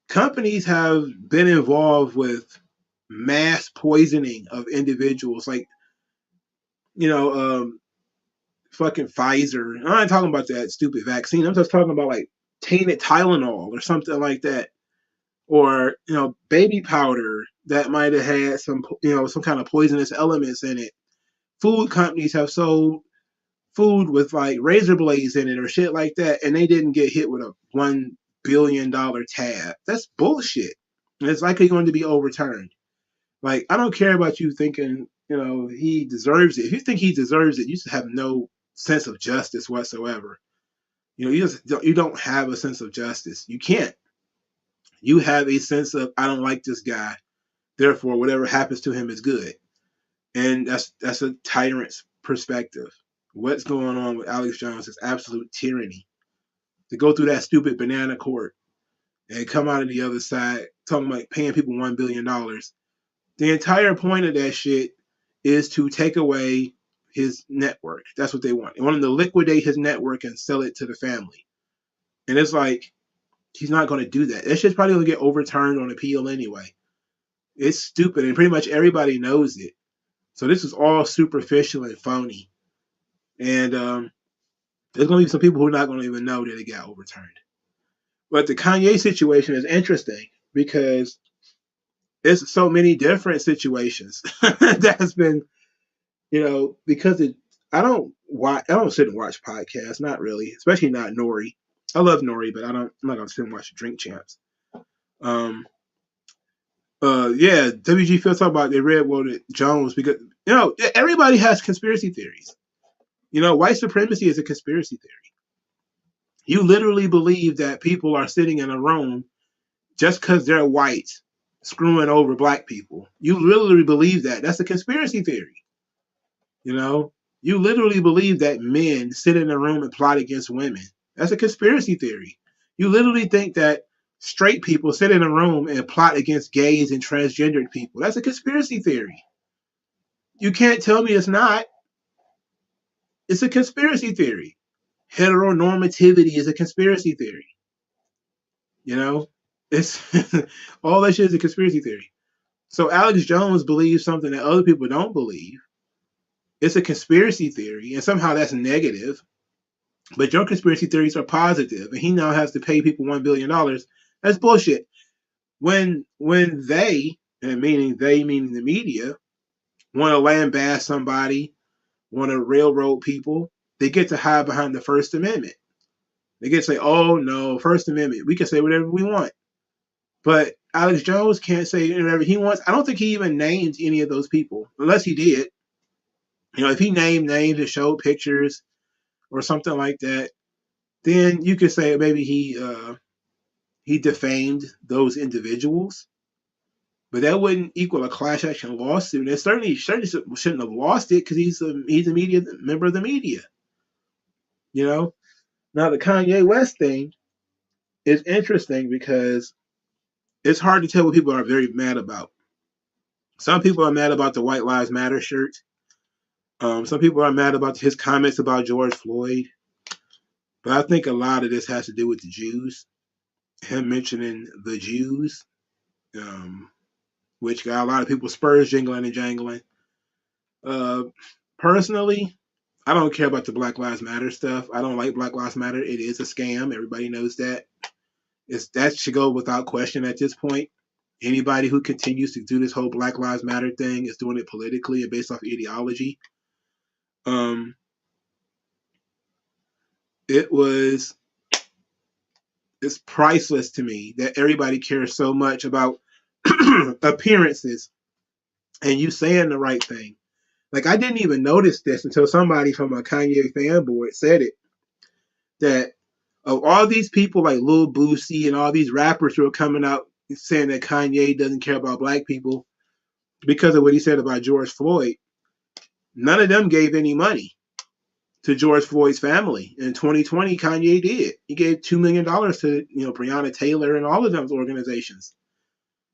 companies have been involved with mass poisoning of individuals. Like, you know, fucking Pfizer. I'm not talking about that stupid vaccine. I'm just talking about like tainted Tylenol or something like that. Or, baby powder that might have had some kind of poisonous elements in it. Food companies have sold food with like razor blades in it or shit like that, and they didn't get hit with a $1 billion tab. That's bullshit. And it's likely going to be overturned. Like, I don't care about you thinking, he deserves it. If you think he deserves it, you just have no sense of justice whatsoever. You don't have a sense of justice. You can't. You have a sense of, I don't like this guy, therefore whatever happens to him is good. And that's a tyrant's perspective. What's going on with Alex Jones is absolute tyranny. To go through that stupid banana court and come out of the other side talking about paying people $1 billion. The entire point of that shit is to take away his network. That's what they want. They want him to liquidate his network and sell it to the family. And it's like, he's not going to do that. That shit's probably going to get overturned on appeal anyway. It's stupid, and pretty much everybody knows it. So this is all superficial and phony. And there's going to be some people who are not going to even know that it got overturned. But the Kanye situation is interesting because it's so many different situations that's been, because I don't sit and watch podcasts, not really, especially not Nori. I love Nori, but I'm not gonna sit and watch Drink Champs. Yeah, WG Phil talk about they railroaded Jones because everybody has conspiracy theories. White supremacy is a conspiracy theory. You literally believe that people are sitting in a room just because they're white screwing over black people. You literally believe that. That's a conspiracy theory. You literally believe that men sit in a room and plot against women. That's a conspiracy theory. You literally think that straight people sit in a room and plot against gays and transgendered people. That's a conspiracy theory. You can't tell me it's not. It's a conspiracy theory. Heteronormativity is a conspiracy theory. It's all that shit is a conspiracy theory. So Alex Jones believes something that other people don't believe. It's a conspiracy theory, and somehow that's negative. But your conspiracy theories are positive, and he now has to pay people $1 billion. That's bullshit. When they, and meaning the media, want to lambast somebody, want to railroad people, they get to hide behind the First Amendment. They get to say, "Oh no, First Amendment. We can say whatever we want." But Alex Jones can't say whatever he wants. I don't think he even named any of those people, unless he did. If he named names and showed pictures or something like that, then you could say maybe he defamed those individuals. But that wouldn't equal a class action lawsuit. And certainly shouldn't have lost it because he's a media member of the media. Now the Kanye West thing is interesting because it's hard to tell what people are very mad about. Some people are mad about the White Lives Matter shirt. Some people are mad about his comments about George Floyd. But I think a lot of this has to do with the Jews. Him mentioning the Jews, which got a lot of people's spurs jingling and jangling. Personally, I don't care about the Black Lives Matter stuff. I don't like Black Lives Matter. It is a scam. Everybody knows that. That should go without question at this point. Anybody who continues to do this whole Black Lives Matter thing is doing it politically and based off ideology. It's priceless to me that everybody cares so much about appearances and you saying the right thing. Like, I didn't even notice this until somebody from a Kanye fan board said it. That of all these people like Lil Boosie and all these rappers who are coming out saying that Kanye doesn't care about black people because of what he said about George Floyd, none of them gave any money. to George Floyd's family. In 2020, Kanye did. He gave $2 million to Breonna Taylor and all of those organizations.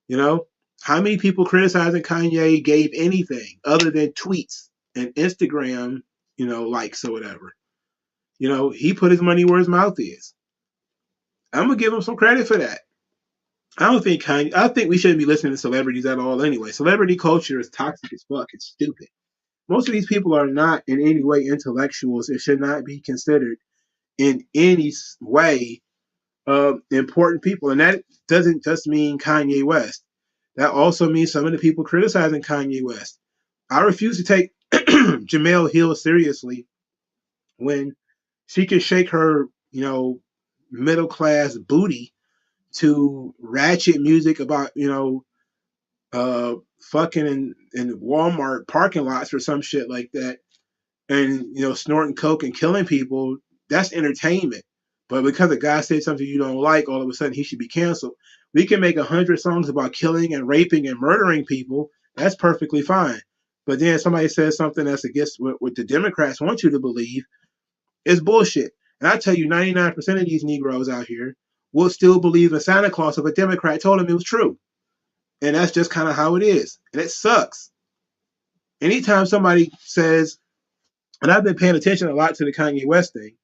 You know, how many people criticizing Kanye gave anything other than tweets and Instagram, likes or whatever? He put his money where his mouth is. I'm gonna give him some credit for that. I don't think Kanye. I think we shouldn't be listening to celebrities at all. Anyway, celebrity culture is toxic as fuck. It's stupid. Most of these people are not in any way intellectuals. It should not be considered in any way important people. And that doesn't just mean Kanye West. That also means some of the people criticizing Kanye West. I refuse to take Jamel Hill seriously when she can shake her, middle class booty to ratchet music about, fucking in Walmart parking lots or some shit like that, and snorting coke and killing people. That's entertainment. But because a guy said something you don't like, all of a sudden he should be canceled. We can make 100 songs about killing and raping and murdering people. That's perfectly fine. But then somebody says something that's against what the Democrats want you to believe is bullshit. And I tell you, 99% of these Negroes out here will still believe in Santa Claus if a Democrat told them it was true. And that's just kind of how it is. And it sucks. Anytime somebody says, and I've been paying attention a lot to the Kanye West thing,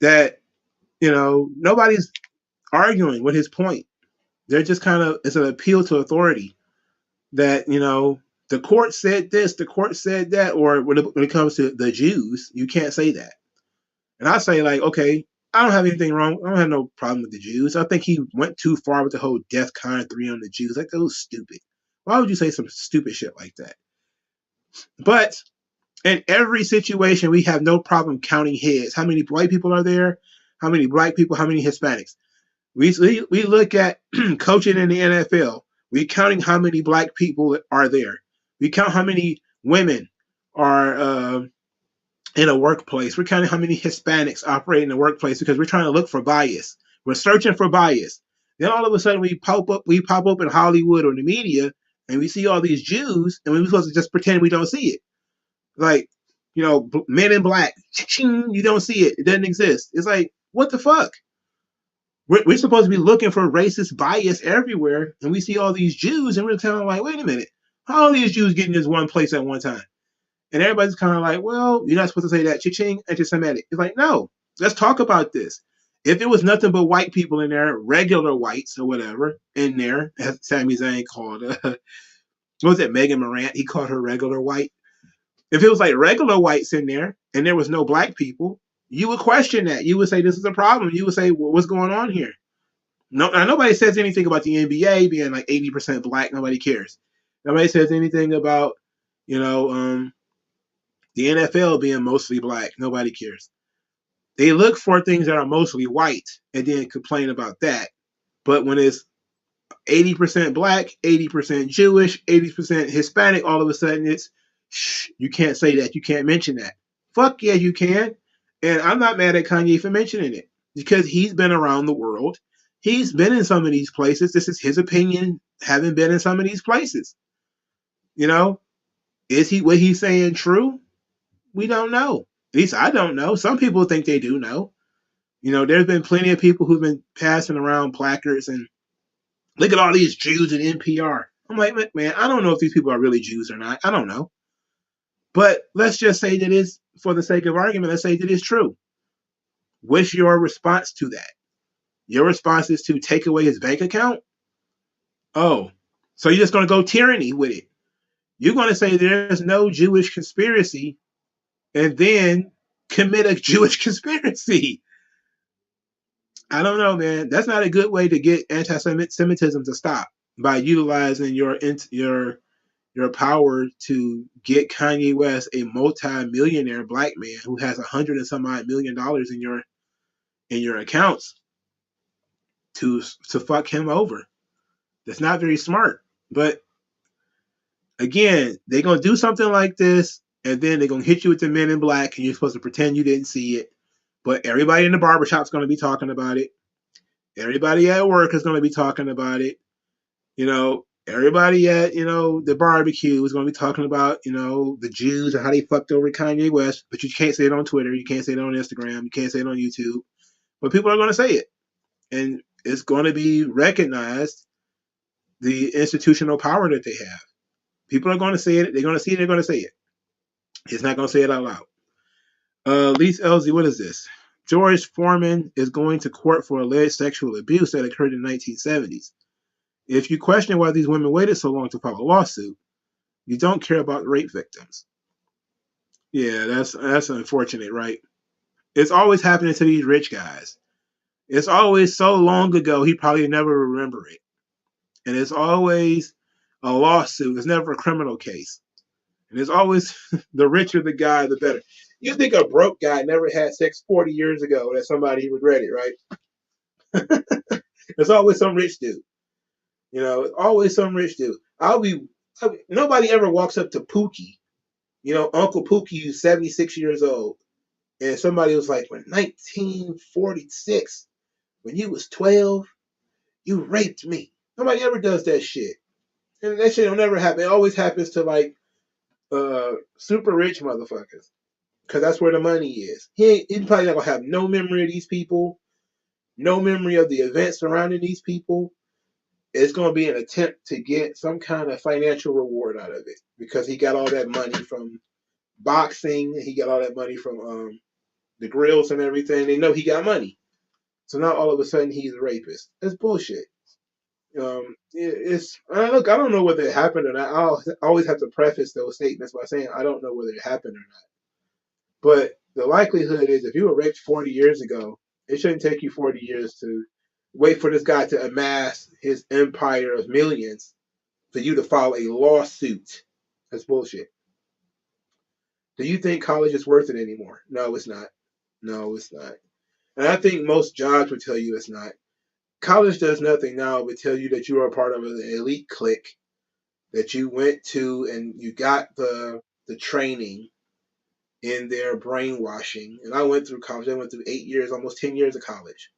that, nobody's arguing with his point. They're just kind of, it's an appeal to authority that, the court said this, the court said that, or when it comes to the Jews, you can't say that. And I say, like, okay, I don't have anything wrong. I don't have no problem with the Jews. I think he went too far with the whole DEFCON 3 on the Jews. Like, that was stupid. Why would you say some stupid shit like that? But in every situation, we have no problem counting heads. How many white people are there? How many black people? How many Hispanics? We look at coaching in the NFL. We're counting how many black people are there. We count how many women are in a workplace. We're counting how many Hispanics operate in the workplace because we're trying to look for bias. We're searching for bias. Then all of a sudden we pop up in Hollywood or the media and we see all these Jews and we're supposed to just pretend we don't see it. Like, Men in Black, you don't see it. It doesn't exist. It's like, what the fuck? We're supposed to be looking for racist bias everywhere, and we see all these Jews, and we're kind of like, wait a minute, how are these Jews getting this one place at one time? And everybody's kind of like, well, you're not supposed to say that, cha-ching, anti-Semitic. It's like, no, let's talk about this. If it was nothing but white people in there, regular whites or whatever, in there, as Sami Zayn called, what was it, Megan Morant? He called her regular white. If it was like regular whites in there and there was no black people, you would question that. You would say this is a problem. You would say, well, what's going on here? No, nobody says anything about the NBA being like 80% black. Nobody cares. Nobody says anything about, the NFL being mostly black. Nobody cares. They look for things that are mostly white and then complain about that. But when it's 80% black, 80% Jewish, 80% Hispanic, all of a sudden it's, shh, you can't say that. You can't mention that. Fuck yeah, you can. And I'm not mad at Kanye for mentioning it because he's been around the world. He's been in some of these places. This is his opinion, having been in some of these places. Is he what he's saying true? We don't know. At least I don't know. Some people think they do know. There's been plenty of people who've been passing around placards and look at all these Jews in NPR. I'm like, man, I don't know if these people are really Jews or not. I don't know. But let's just say that it's, for the sake of argument, let's say that it's true. What's your response to that? Your response is to take away his bank account? Oh, so you're just going to go tyranny with it. You're going to say there's no Jewish conspiracy and then commit a Jewish conspiracy. I don't know, man. That's not a good way to get anti-Semitism to stop, by utilizing your power to get Kanye West, a multi-millionaire black man who has $100 and some odd $1 million in your accounts, to fuck him over. That's not very smart. But again, they're gonna do something like this, and then they're gonna hit you with the Men in Black, and you're supposed to pretend you didn't see it. But everybody in the barbershop's gonna be talking about it. Everybody at work is gonna be talking about it. Everybody at, the barbecue is going to be talking about, the Jews and how they fucked over Kanye West, but you can't say it on Twitter, you can't say it on Instagram, you can't say it on YouTube, but people are going to say it, and it's going to be recognized the institutional power that they have. People are going to say it. They're going to see it. They're going to say it. It's not going to say it out loud. Lise Elsie, what is this? George Foreman is going to court for alleged sexual abuse that occurred in the 1970s. If you question why these women waited so long to file a lawsuit, you don't care about rape victims. Yeah, that's unfortunate, right? It's always happening to these rich guys. It's always so long ago he probably never remember it, and it's always a lawsuit. It's never a criminal case, and it's always the richer the guy, the better. You think a broke guy never had sex 40 years ago that somebody regretted, right? There's always some rich dude. Always some rich dude. Nobody ever walks up to Pookie, Uncle Pookie, who's 76 years old, and somebody was like, "In 1946, when you was 12, you raped me." Nobody ever does that shit, and that shit will never happen. It always happens to like super rich motherfuckers, because that's where the money is. He's probably not gonna have no memory of these people, no memory of the events surrounding these people. It's going to be an attempt to get some kind of financial reward out of it, because he got all that money from boxing. He got all that money from the grills and everything. They know he got money. So now all of a sudden he's a rapist. That's bullshit. Look, I don't know whether it happened or not. I always have to preface those statements by saying I don't know whether it happened or not. But the likelihood is, if you were raped 40 years ago, it shouldn't take you 40 years to wait for this guy to amass his empire of millions for you to file a lawsuit. That's bullshit. Do you think college is worth it anymore? No, it's not. No, it's not. And I think most jobs would tell you it's not. College does nothing now but tell you that you are a part of an elite clique, that you went to and you got the training in their brainwashing. And I went through college. I went through 8 years, almost 10 years of college.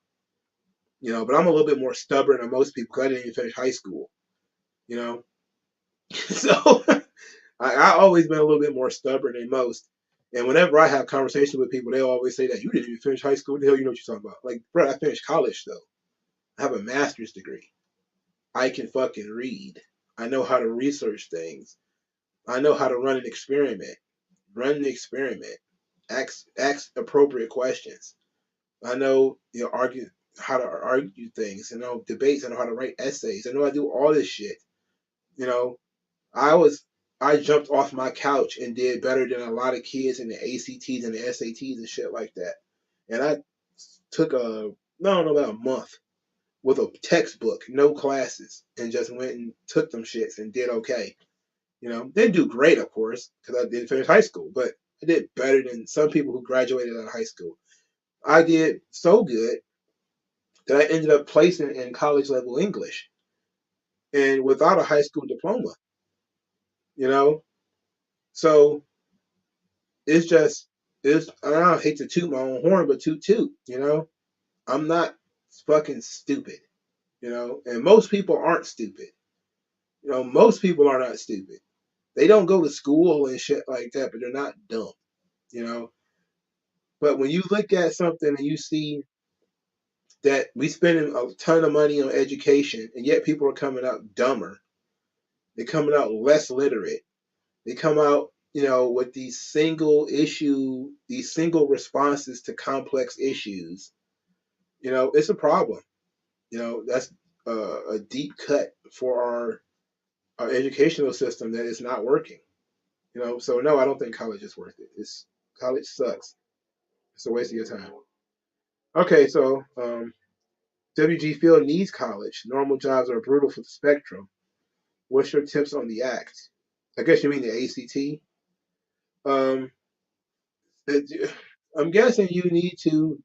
But I'm a little bit more stubborn than most people because I didn't even finish high school. You know, so I always been a little bit more stubborn than most. And whenever I have conversations with people, they always say that you didn't even finish high school. What the hell you know what you're talking about? Like, bro, I finished college though. I have a master's degree. I can fucking read. I know how to research things. I know how to run an experiment. Run the experiment. Ask appropriate questions. I know argue how to argue things. I know debates. I know how to write essays. I know how to do all this shit. You know, I was I jumped off my couch and did better than a lot of kids in the ACTs and the SATs and shit like that. And I took I don't know, about a month with a textbook, no classes, and just went and took them shits and did okay. Didn't do great, of course, because I didn't finish high school, but I did better than some people who graduated out of high school. I did so good that I ended up placing in college level English and without a high school diploma, you know? So it's just, I don't hate to toot my own horn, but toot. I'm not fucking stupid, and most people aren't stupid. Most people are not stupid. They don't go to school and shit like that, but they're not dumb, you know? But when you look at something and you see that we spending a ton of money on education and yet people are coming out dumber, they're coming out less literate, they come out, with these single responses to complex issues, it's a problem. That's a deep cut for our educational system that is not working. So no, I don't think college is worth it. College sucks. It's a waste of your time. Okay, so WG Field needs college. Normal jobs are brutal for the spectrum. What's your tips on the act? I guess you mean the ACT. Um, I'm guessing you need to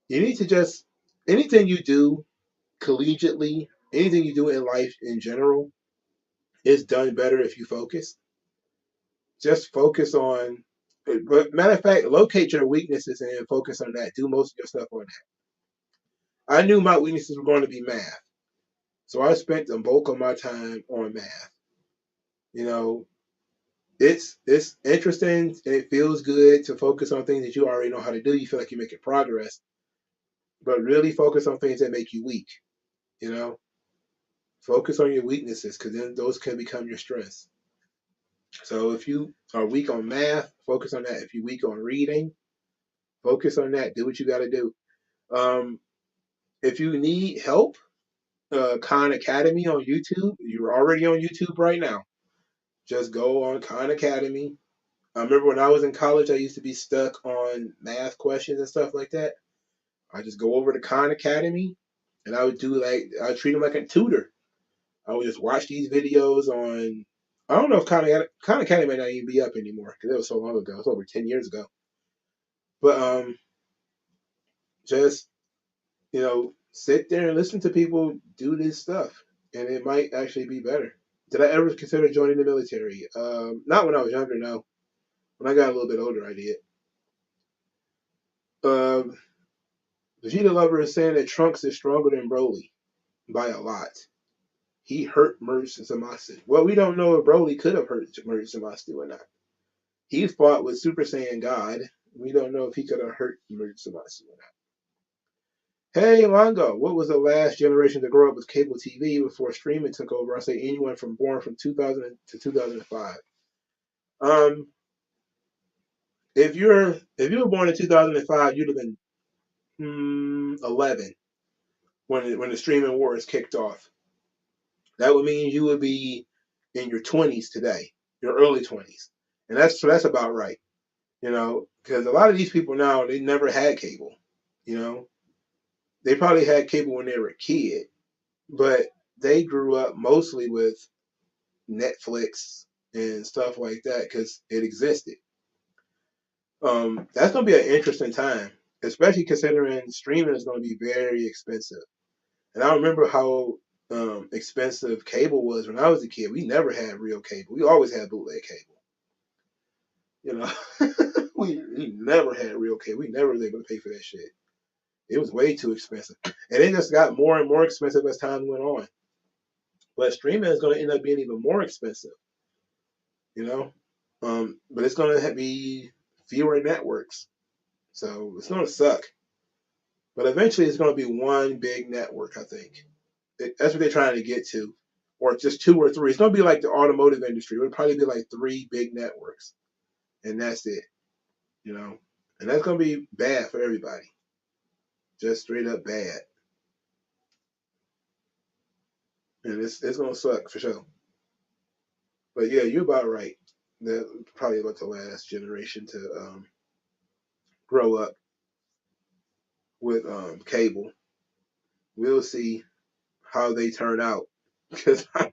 just anything you do collegiately, anything you do in life in general is done better if you focus. Just focus on, but matter of fact, locate your weaknesses and then focus on that. Do most of your stuff on that. I knew my weaknesses were going to be math, So I spent the bulk of my time on math. You know, it's interesting and it feels good to focus on things that you already know how to do. You feel like you're making progress, but really focus on things that make you weak. You know, focus on your weaknesses because then those can become your strengths. So if you are weak on math, focus on that. If you're weak on reading, focus on that. Do what you got to do. Um, if you need help, Khan Academy on YouTube. You're already on YouTube right now. Just go on Khan Academy. I remember when I was in college, I used to be stuck on math questions and stuff like that. I just go over to Khan Academy, and I would do like I would treat them like a tutor. I would just watch these videos on. I don't know if Khan Academy may not even be up anymore because it was so long ago. It's over 10 years ago. But just sit there and listen to people do this stuff, and it might actually be better. Did I ever consider joining the military? Not when I was younger. No, when I got a little bit older, I did. Um, Vegeta Lover is saying that Trunks is stronger than Broly by a lot. He hurt Merge Zamasu. Well, we don't know if Broly could have hurt Merge Zamasu or not. He fought with Super Saiyan God. We don't know if he could have hurt Merge Zamasu or not. Hey, Longo, what was the last generation to grow up with cable TV before streaming took over? I say anyone from born from 2000 to 2005. Um, if you were born in 2005, you'd have been 11 when the streaming wars kicked off. That would mean you would be in your 20s today, your early 20s, and that's about right. Because a lot of these people now they never had cable. You know, they probably had cable when they were a kid, but they grew up mostly with Netflix and stuff like that because it existed. That's gonna be an interesting time, especially considering streaming is gonna be very expensive. And I remember how expensive cable was when I was a kid. We never had real cable. We always had bootleg cable. You know, we never had real cable. We never was able to pay for that shit. It was way too expensive, and it just got more and more expensive as time went on. But streaming is going to end up being even more expensive. You know, but it's going to be fewer networks, so it's going to suck. But eventually, it's going to be one big network. I think that's what they're trying to get to, or just two or three. It's going to be like the automotive industry. It'll probably be like three big networks, and that's it. You know, and that's going to be bad for everybody. Just straight up bad, and it's going to suck for sure. But yeah, you're about right. That probably about the last generation to grow up with cable. We'll see how they turn out because I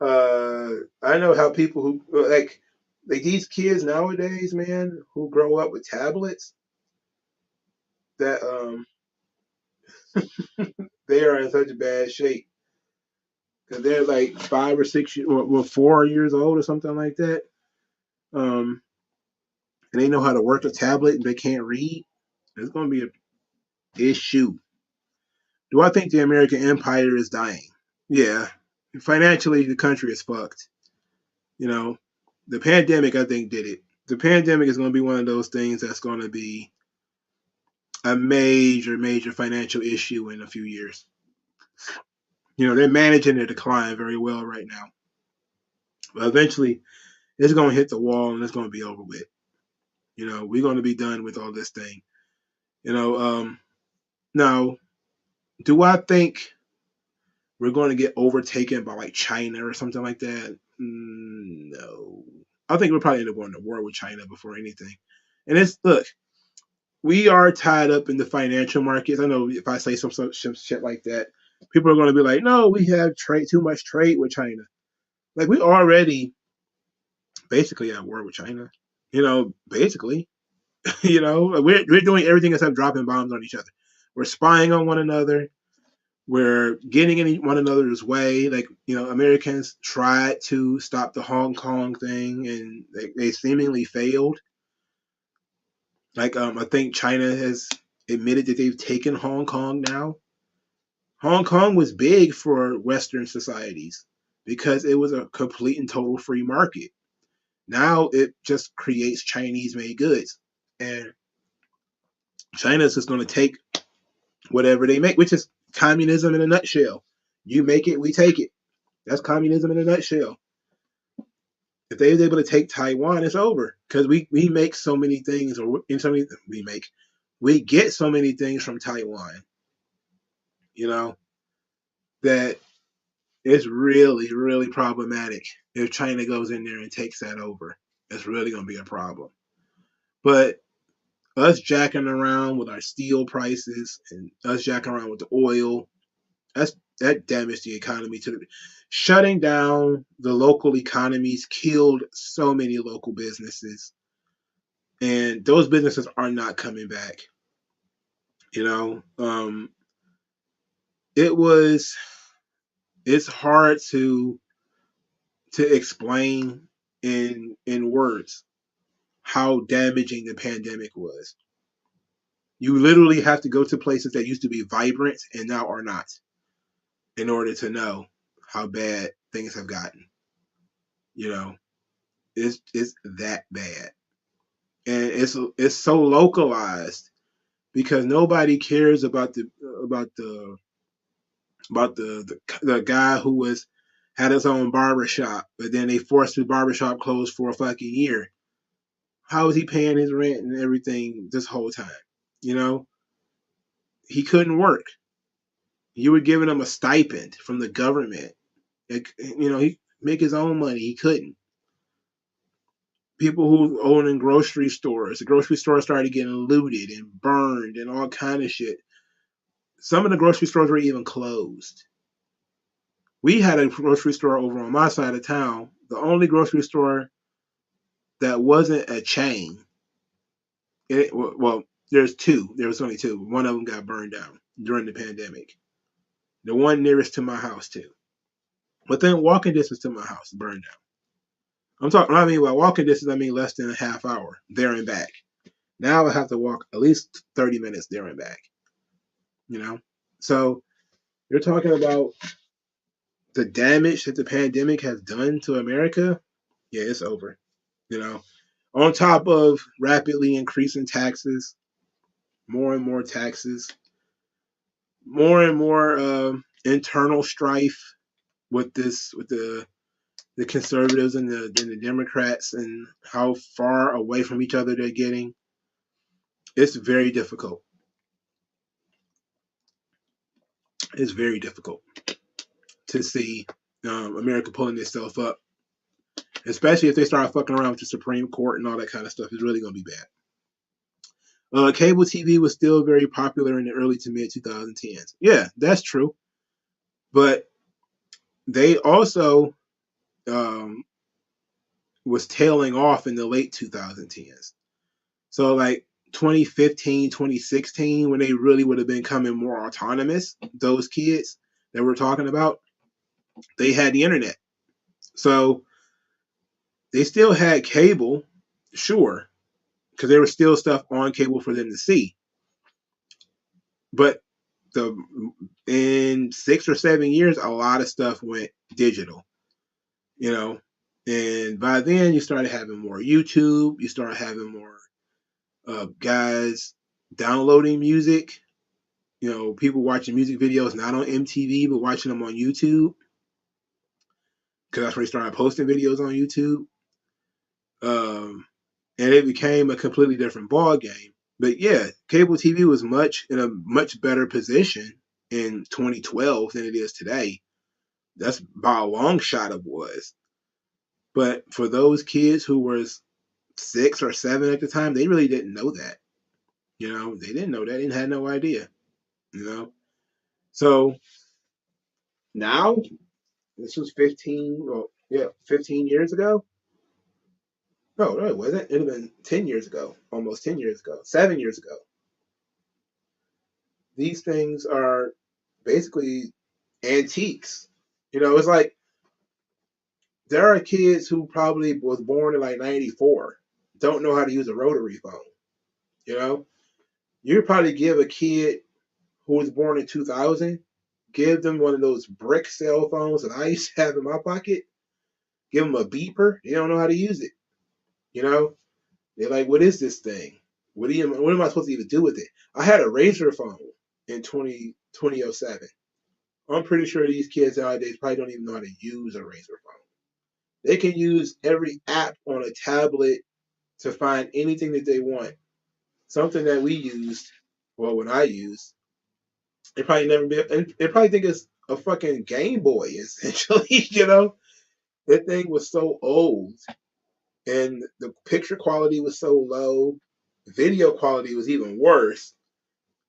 know how people who like these kids nowadays, man, who grow up with tablets, that they are in such bad shape because they're like 5 or 6 or 4 years old or something like that. Um, and they know how to work a tablet and they can't read. It's going to be an issue. Do I think the American empire is dying? Yeah. Financially, the country is fucked. You know, the pandemic, I think, did it. The pandemic is going to be one of those things that's going to be a major, major financial issue in a few years. They're managing their decline very well right now. But eventually, it's going to hit the wall and it's going to be over with. We're going to be done with all this thing. You know, now, do I think we're going to get overtaken by like China or something like that? No. I think we'll probably end up going to war with China before anything. And look, we are tied up in the financial markets. I know if I say some shit like that, people are going to be like, no, we have too much trade with China. Like, we already basically at war with China. Basically, we're doing everything except dropping bombs on each other. We're spying on one another. We're getting in one another's way. Like, Americans tried to stop the Hong Kong thing and they seemingly failed. Like, I think China has admitted that they've taken Hong Kong now. Hong Kong was big for Western societies because it was a complete and total free market. Now it just creates Chinese made goods. And China's just going to take whatever they make, which is communism in a nutshell. You make it, we take it. That's communism in a nutshell. If they was able to take Taiwan, it's over because we make so many things, or in so many we get so many things from Taiwan. You know that it's really really problematic if China goes in there and takes that over. It's really gonna be a problem. But us jacking around with our steel prices and us jacking around with the oil, that damaged the economy to the shutting down the local economies killed so many local businesses, and those businesses are not coming back. You know, it was it's hard to explain in words how damaging the pandemic was. You literally have to go to places that used to be vibrant and now are not in order to know how bad things have gotten. You know, it's that bad, and it's so localized because nobody cares about the the guy who was had his own barbershop, but then they forced his barbershop closed for a fucking year. How was he paying his rent and everything this whole time? You know, he couldn't work. You were giving him a stipend from the government. You know, he make his own money. He couldn't. People who own in grocery stores, the grocery store started getting looted and burned and all kind of shit. Some of the grocery stores were even closed. We had a grocery store over on my side of town. The only grocery store that wasn't a chain. Well, there's two. There was only two. One of them got burned down during the pandemic. The one nearest to my house too. Within walking distance to my house burned down. I'm talking. I mean, by walking distance, I mean less than a half hour there and back. Now I have to walk at least 30 minutes there and back. You know, so you're talking about the damage that the pandemic has done to America. Yeah, it's over. You know, on top of rapidly increasing taxes, more and more taxes, more and more internal strife with this with the conservatives and the Democrats and how far away from each other they're getting. It's very difficult. It's very difficult to see America pulling itself up, especially if they start fucking around with the Supreme Court and all that kind of stuff. It's really gonna be bad. Cable TV was still very popular in the early to mid 2010s. Yeah, that's true. But they also um, was tailing off in the late 2010s. So like 2015, 2016, when they really would have been becoming more autonomous, those kids that we're talking about, they had the internet. So they still had cable, sure, because there was still stuff on cable for them to see. But the in 6 or 7 years, a lot of stuff went digital, you know. And by then, you started having more YouTube. You started having more guys downloading music. You know, people watching music videos not on MTV, but watching them on YouTube because that's where they started posting videos on YouTube. Um, and it became a completely different ball game. But yeah, cable TV was much in a much better position in 2012 than it is today. That's by a long shot of was. But for those kids who were 6 or 7 at the time, they really didn't know that. You know, they didn't know that and had no idea. You know, so now this was 15. Well, yeah, 15 years ago. No, it wasn't. It'd have been 10 years ago, almost 10 years ago, 7 years ago. These things are basically antiques. You know, it's like there are kids who probably was born in like 94, don't know how to use a rotary phone. You know, you'd probably give a kid who was born in 2000 give them one of those brick cell phones that I used to have in my pocket. Give them a beeper. They don't know how to use it. You know, they're like, "What is this thing? What am I supposed to even do with it?" I had a Razor phone in 2007. I'm pretty sure these kids nowadays probably don't even know how to use a Razor phone. They can use every app on a tablet to find anything that they want. Something that we used, well, when I used, they probably never be. They probably think it's a fucking Game Boy, essentially. That thing was so old, and the picture quality was so low. Video quality was even worse.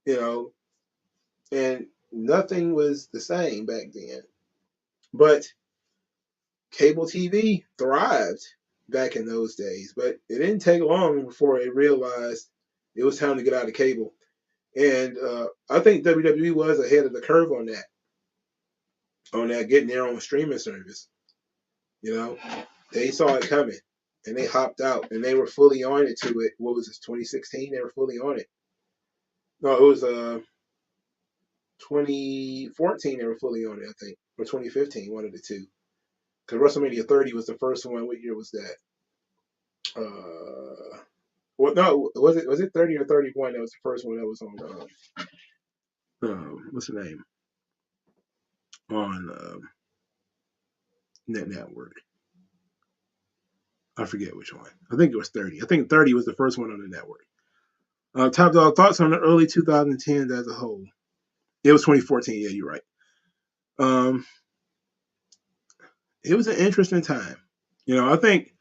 You know, and nothing was the same back then. But cable TV thrived back in those days, but it didn't take long before it realized it was time to get out of cable. And I think WWE was ahead of the curve on that getting their own streaming service. You know, they saw it coming and they hopped out and they were fully on it to it. What was this, 2016? They were fully on it. No, it was 2014 they were fully on it, I think, or 2015, one of the two. Because WrestleMania 30 was the first one. What year was that? Well, no, was it 30 or 31? That was the first one that was on. What's the name on Net Network? I forget which one. I think it was 30. I think 30 was the first one on the network. Top Dog, thoughts on the early 2010s as a whole? It was 2014. Yeah, you're right. Um, it was an interesting time. I think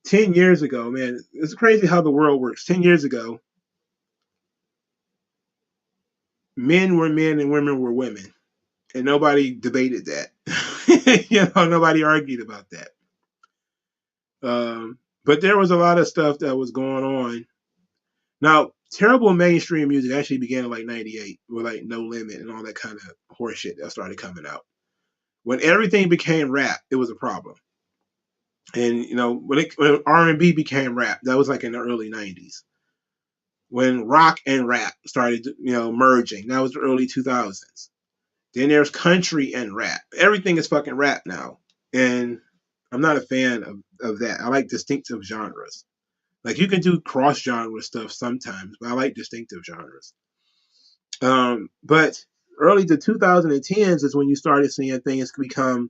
10 years ago, man, it's crazy how the world works. 10 years ago, men were men and women were women, and nobody debated that. Nobody argued about that. But there was a lot of stuff that was going on. Now, terrible mainstream music actually began in like '98 with like No Limit and all that kind of horseshit that started coming out. When everything became rap, it was a problem. And when R&B became rap, that was like in the early '90s. When rock and rap started, merging, that was the early 2000s. Then there's country and rap. Everything is fucking rap now, and I'm not a fan of that. I like distinctive genres. Like you can do cross genre stuff sometimes, but I like distinctive genres. But early to 2010s is when you started seeing things become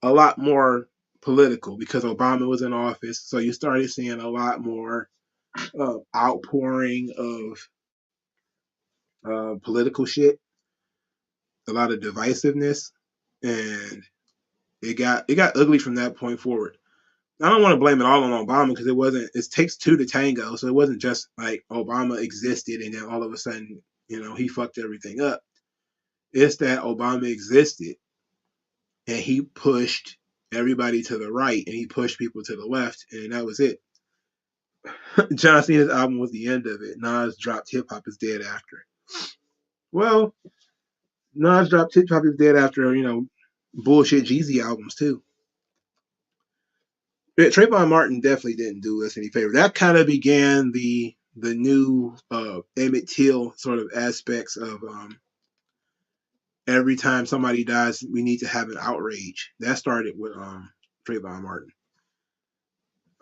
a lot more political because Obama was in office. So you started seeing a lot more outpouring of political shit, a lot of divisiveness, and it got ugly from that point forward. I don't want to blame it all on Obama because it wasn't. It takes two to tango, so it wasn't just like Obama existed and then all of a sudden, he fucked everything up. It's that Obama existed and he pushed everybody to the right and he pushed people to the left, and that was it. John Cena's album was the end of it. Nas dropped Hip Hop is Dead after. Well, Nas dropped Hip Hop is Dead after, bullshit Jeezy albums too. Yeah, Trayvon Martin definitely didn't do us any favor. That kind of began the new Emmett Till sort of aspects of every time somebody dies, we need to have an outrage. That started with Trayvon Martin.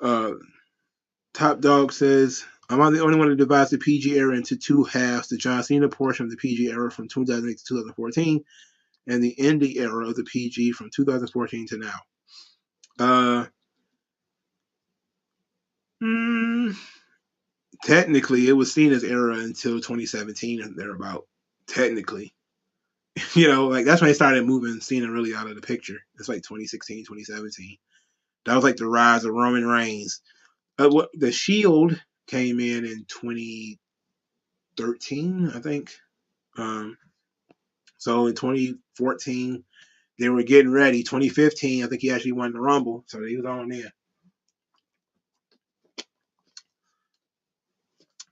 Uh, Top Dog says, I'm the only one to divide the PG era into two halves, the John Cena portion of the PG era from 2008 to 2014, and the indie era of the PG from 2014 to now. Technically, it was Cena's era until 2017 and thereabout. Technically. Like that's when they started moving Cena really out of the picture. It's like 2016, 2017. That was like the rise of Roman Reigns. The Shield came in 2013, I think. So in 2014, they were getting ready. 2015, I think he actually won the Rumble, so he was on there.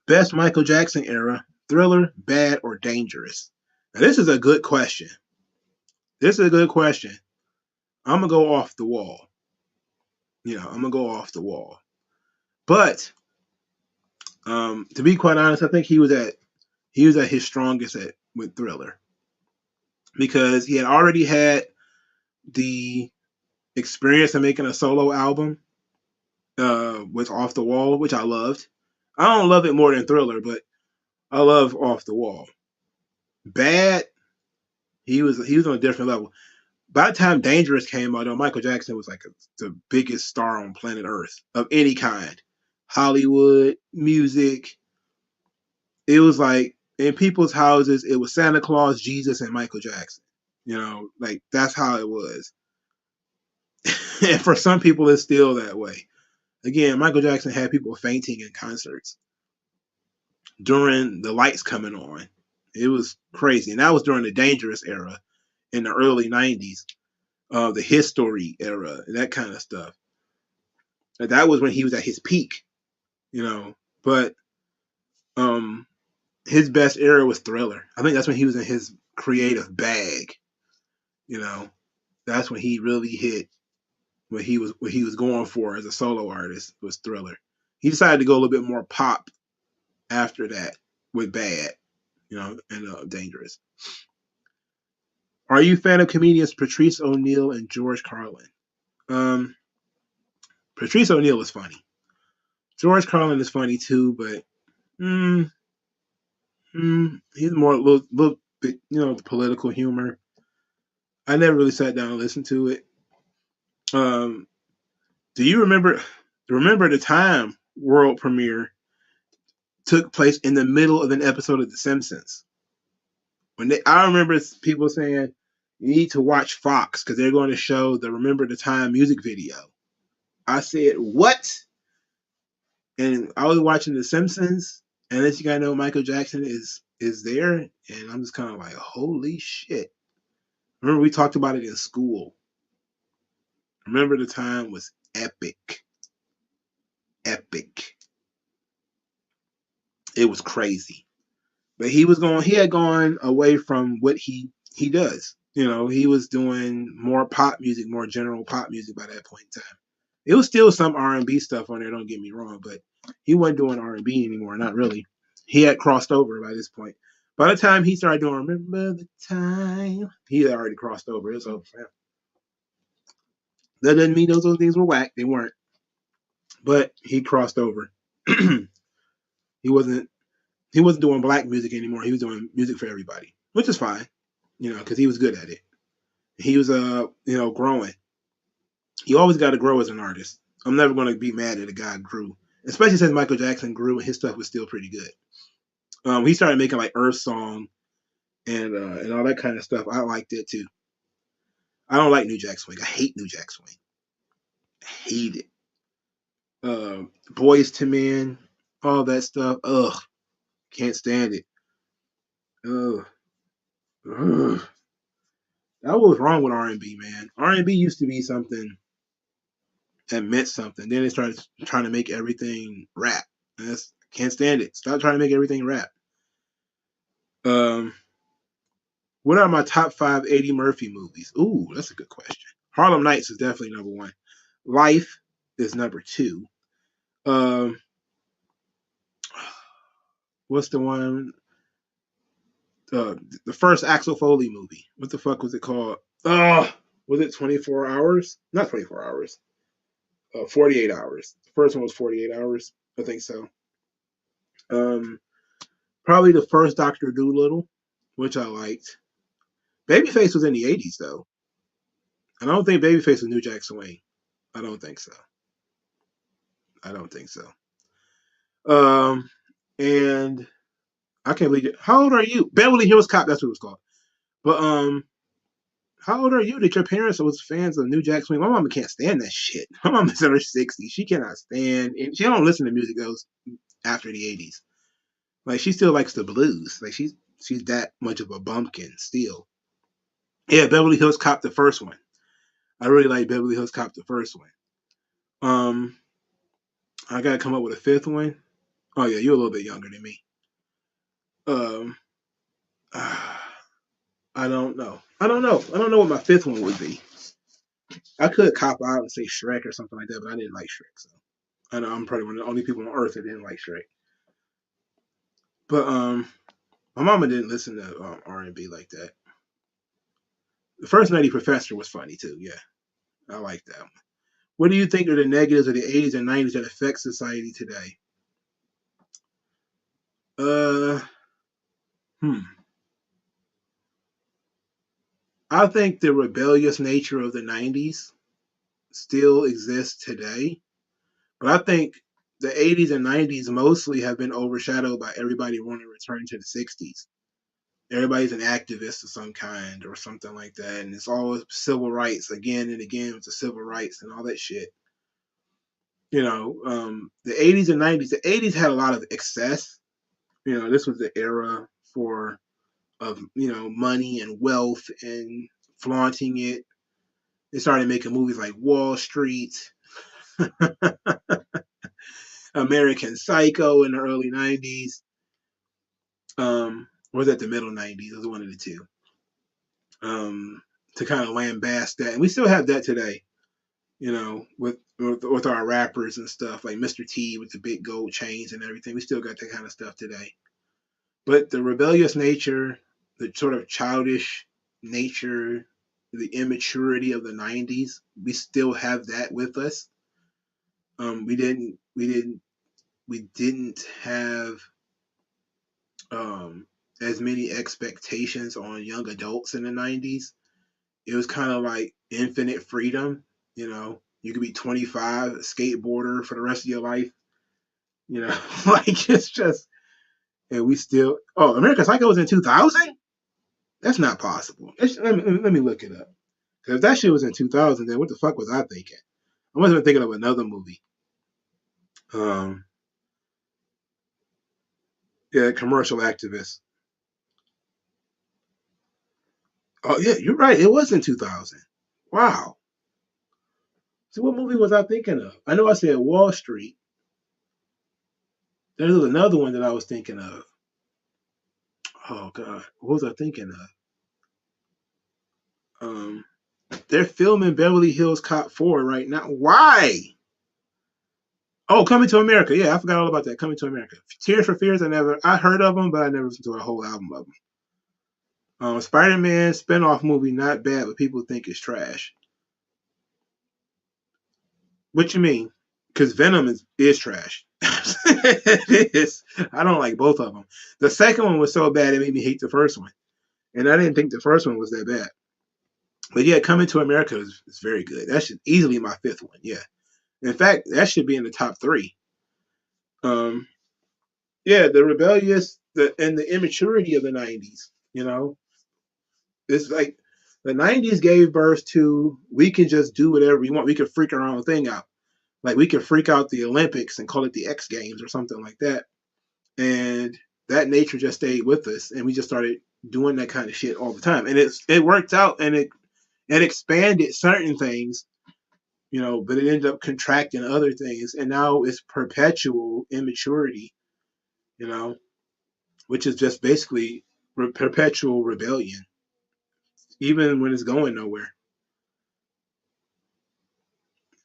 Best Michael Jackson era: Thriller, Bad, or Dangerous? Now this is a good question. I'm gonna go off the wall. I'm gonna go off the wall. But to be quite honest, I think he was at his strongest with Thriller. because he had already had the experience of making a solo album with Off the Wall, which I loved. I don't love it more than Thriller, but I love Off the Wall. Bad, he was on a different level. By the time Dangerous came out, though, Michael Jackson was like the biggest star on planet Earth of any kind. Hollywood, music. It was like in people's houses, it was Santa Claus, Jesus, and Michael Jackson. Like that's how it was. And for some people, it's still that way. Again, Michael Jackson had people fainting in concerts during the lights coming on. It was crazy. And that was during the Dangerous era in the early 90s, the history era, and that kind of stuff. And that was when he was at his peak, you know. But um, his best era was Thriller. I think that's when he was in his creative bag, you know. That's when he really hit what he was going for as a solo artist was Thriller. He decided to go a little bit more pop after that with Bad, and Dangerous. Are you a fan of comedians Patrice O'Neal and George Carlin? Um, Patrice O'Neal is funny. George Carlin is funny too, but mm, he's more a little bit, the political humor. I never really sat down and listened to it. Um, do you remember the time world premiere took place in the middle of an episode of The Simpsons? I remember people saying you need to watch Fox because they're going to show the Remember the Time music video. I said, what? And I was watching The Simpsons, and then you gotta know Michael Jackson is there, and I'm just kind of like, holy shit! Remember we talked about it in school. Remember the Time was epic, epic. It was crazy, but he had gone away from what he does. He was doing more pop music, more general pop music by that point in time. It was still some R&B stuff on there. Don't get me wrong, but he wasn't doing R&B anymore. Not really. He had crossed over by this point. By the time he started doing "Remember the Time," he had already crossed over. It was over for him. That doesn't mean those other things were whack. They weren't. But he crossed over. he wasn't he wasn't doing black music anymore. He was doing music for everybody, which is fine. Because he was good at it. He was growing. You always got to grow as an artist. I'm never going to be mad at a guy who grew, especially since Michael Jackson grew and his stuff was still pretty good. He started making like Earth Song and all that kind of stuff. I liked it too. I don't like New Jack Swing. I hate New Jack Swing. I hate it. Boys to Men, all that stuff. Ugh, can't stand it. Ugh. Ugh. That was wrong with R&B, man. R&B used to be something that meant something. Then they started trying to make everything rap. Can't stand it. Stop trying to make everything rap. Um, what are my top 5 Eddie Murphy movies? Ooh, that's a good question. Harlem Nights is definitely number 1. Life is number 2. Um, what's the one? The first Axel Foley movie. What the fuck was it called? Was it 24 Hours? Not 24 Hours. 48 Hours. The first one was 48 Hours. I think so. Um, Probably the first Doctor Doolittle, which I liked. Babyface was in the 80s, though. And I don't think Babyface was New Jack Swing. I don't think so. I don't think so. Um, and I can't believe it. How old are you? Beverly Hills Cop, that's what it was called. But how old are you that your parents was fans of New Jack Swing? My mama can't stand that shit. My mama's in her 60s. She cannot stand, and she don't listen to music goes after the 80s. Like she still likes the blues. Like she's that much of a bumpkin still. Yeah, Beverly Hills Cop, the first one. I really like Beverly Hills Cop, the first one. Um, I gotta come up with a fifth one. Oh yeah, you're a little bit younger than me. Um, I don't know. I don't know. I don't know what my fifth one would be. I could cop out and say Shrek or something like that, but I didn't like Shrek, so I know I'm probably one of the only people on earth that didn't like Shrek. But my mama didn't listen to R&B like that. The first Nutty Professor was funny too. Yeah, I like that one. What do you think are the negatives of the 80s and 90s that affect society today? Uh, hmm. I think the rebellious nature of the 90s still exists today, but I think the 80s and 90s mostly have been overshadowed by everybody wanting to return to the 60s. Everybody's an activist of some kind or something like that, and it's all civil rights again and again with the civil rights and all that shit. The 80s and 90s. The 80s had a lot of excess. This was the era for of money and wealth and flaunting it. They started making movies like Wall Street, American Psycho in the early 90s. Or was that the middle 90s? It was one of the two. To kind of lambast that, and we still have that today. With our rappers and stuff like Mr. T with the big gold chains and everything. We still got that kind of stuff today. But the rebellious nature, the sort of childish nature, the immaturity of the 90s, we still have that with us. We didn't have as many expectations on young adults in the 90s. It was kind of like infinite freedom. You could be 25, a skateboarder for the rest of your life. Like it's just, and we still. Oh, American Psycho was in 2000. That's not possible. Let me look it up. Because if that shit was in 2000, then what the fuck was I thinking? I must have been thinking of another movie. Um, yeah, Commercial Activist. Oh yeah, you're right. It was in 2000. Wow. So what movie was I thinking of? I know I said Wall Street. There's another one that I was thinking of. Oh god, what was I thinking of? They're filming Beverly Hills Cop 4 right now. Why? Oh, Coming to America. Yeah, I forgot all about that. Coming to America. Tears for Fears. I heard of them, but I never listened to a whole album of them. Spider-Man spinoff movie, not bad, but people think it's trash. What you mean? Because Venom is trash. It is. I don't like both of them. The second one was so bad it made me hate the first one, and I didn't think the first one was that bad. But yeah, Coming to America is very good. That should easily my fifth one. Yeah, in fact, that should be in the top three. Um, yeah, the rebellious, and the immaturity of the '90s. It's like the '90s gave birth to we can just do whatever we want. We can freak our own thing out. Like we could freak out the Olympics and call it the X Games or something like that. And that nature just stayed with us, and we just started doing that kind of shit all the time. And it worked out, and it expanded certain things, but it ended up contracting other things, and now it's perpetual immaturity, you know, which is just basically perpetual rebellion, even when it's going nowhere.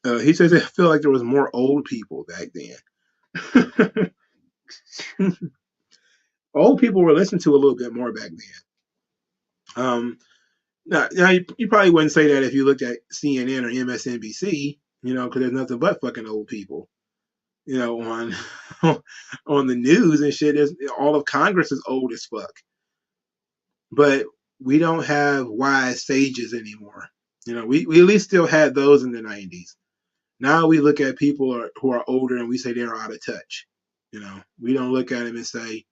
He says I feel like there was more old people back then. Old people were listened to a little bit more back then. Now you probably wouldn't say that if you looked at CNN or MSNBC, because there's nothing but fucking old people, on on the news and shit. There's all of Congress is old as fuck, but we don't have wise sages anymore. We at least still had those in the '90s. Now we look at people who are older and we say they're out of touch. We don't look at them and say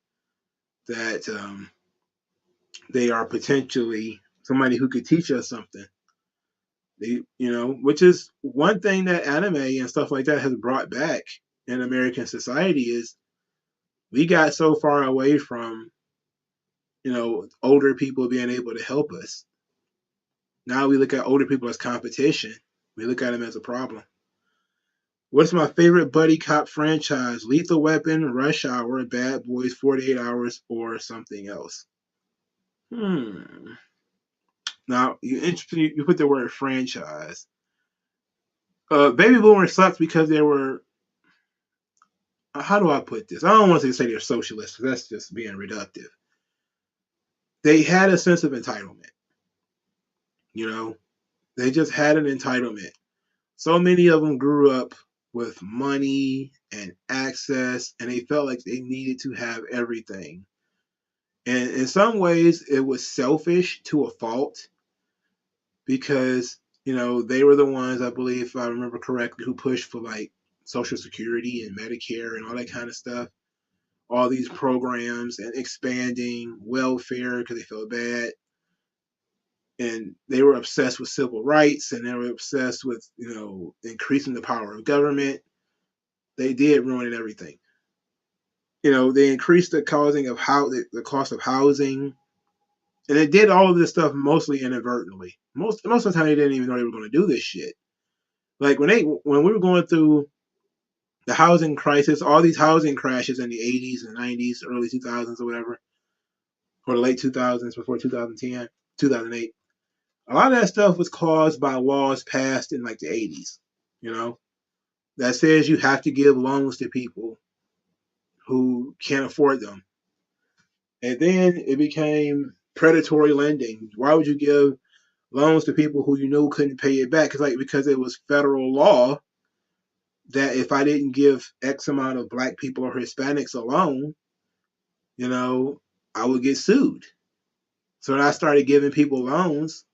that they are potentially somebody who could teach us something. Which is one thing that anime and stuff like that has brought back in American society is we got so far away from, older people being able to help us. Now we look at older people as competition. We look at them as a problem. What's my favorite buddy cop franchise? Lethal Weapon, Rush Hour, Bad Boys, 48 Hours, or something else? Now, you put the word franchise. Baby Boomer sucks because they were. How do I put this? I don't want to say they're socialists. That's just being reductive. They had a sense of entitlement. You know, they just had an entitlement. So many of them grew up with money and access, and they felt like they needed to have everything. And in some ways, it was selfish to a fault because, they were the ones, I believe, if I remember correctly, who pushed for like Social Security and Medicare and all that kind of stuff. All these programs and expanding welfare because they felt bad. And they were obsessed with civil rights and they were obsessed with, increasing the power of government. They did ruin everything. They increased the causing of how the cost of housing, and they did all of this stuff mostly inadvertently. Most of the time, they didn't even know they were going to do this shit. Like when we were going through the housing crisis, all these housing crashes in the 80s and 90s, early 2000s or whatever, or the late 2000s before 2010, 2008. A lot of that stuff was caused by laws passed in like the 80s, you know, that says you have to give loans to people who can't afford them. And then it became predatory lending. Why would you give loans to people who you knew couldn't pay it back? Because it was federal law that if I didn't give X amount of black people or Hispanics a loan, you know, I would get sued. So when I started giving people loans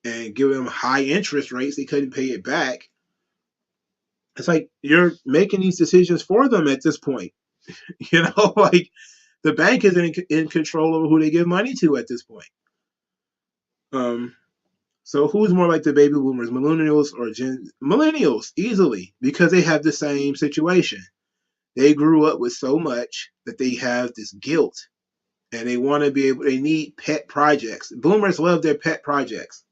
and giving them high interest rates, they couldn't pay it back. It's like you're making these decisions for them at this point. Like the bank is in control of who they give money to at this point. Um, so who's more like the baby boomers, millennials or millennials? Easily, because they have the same situation. They grew up with so much that they have this guilt, and they want to be able. They need pet projects. Boomers love their pet projects.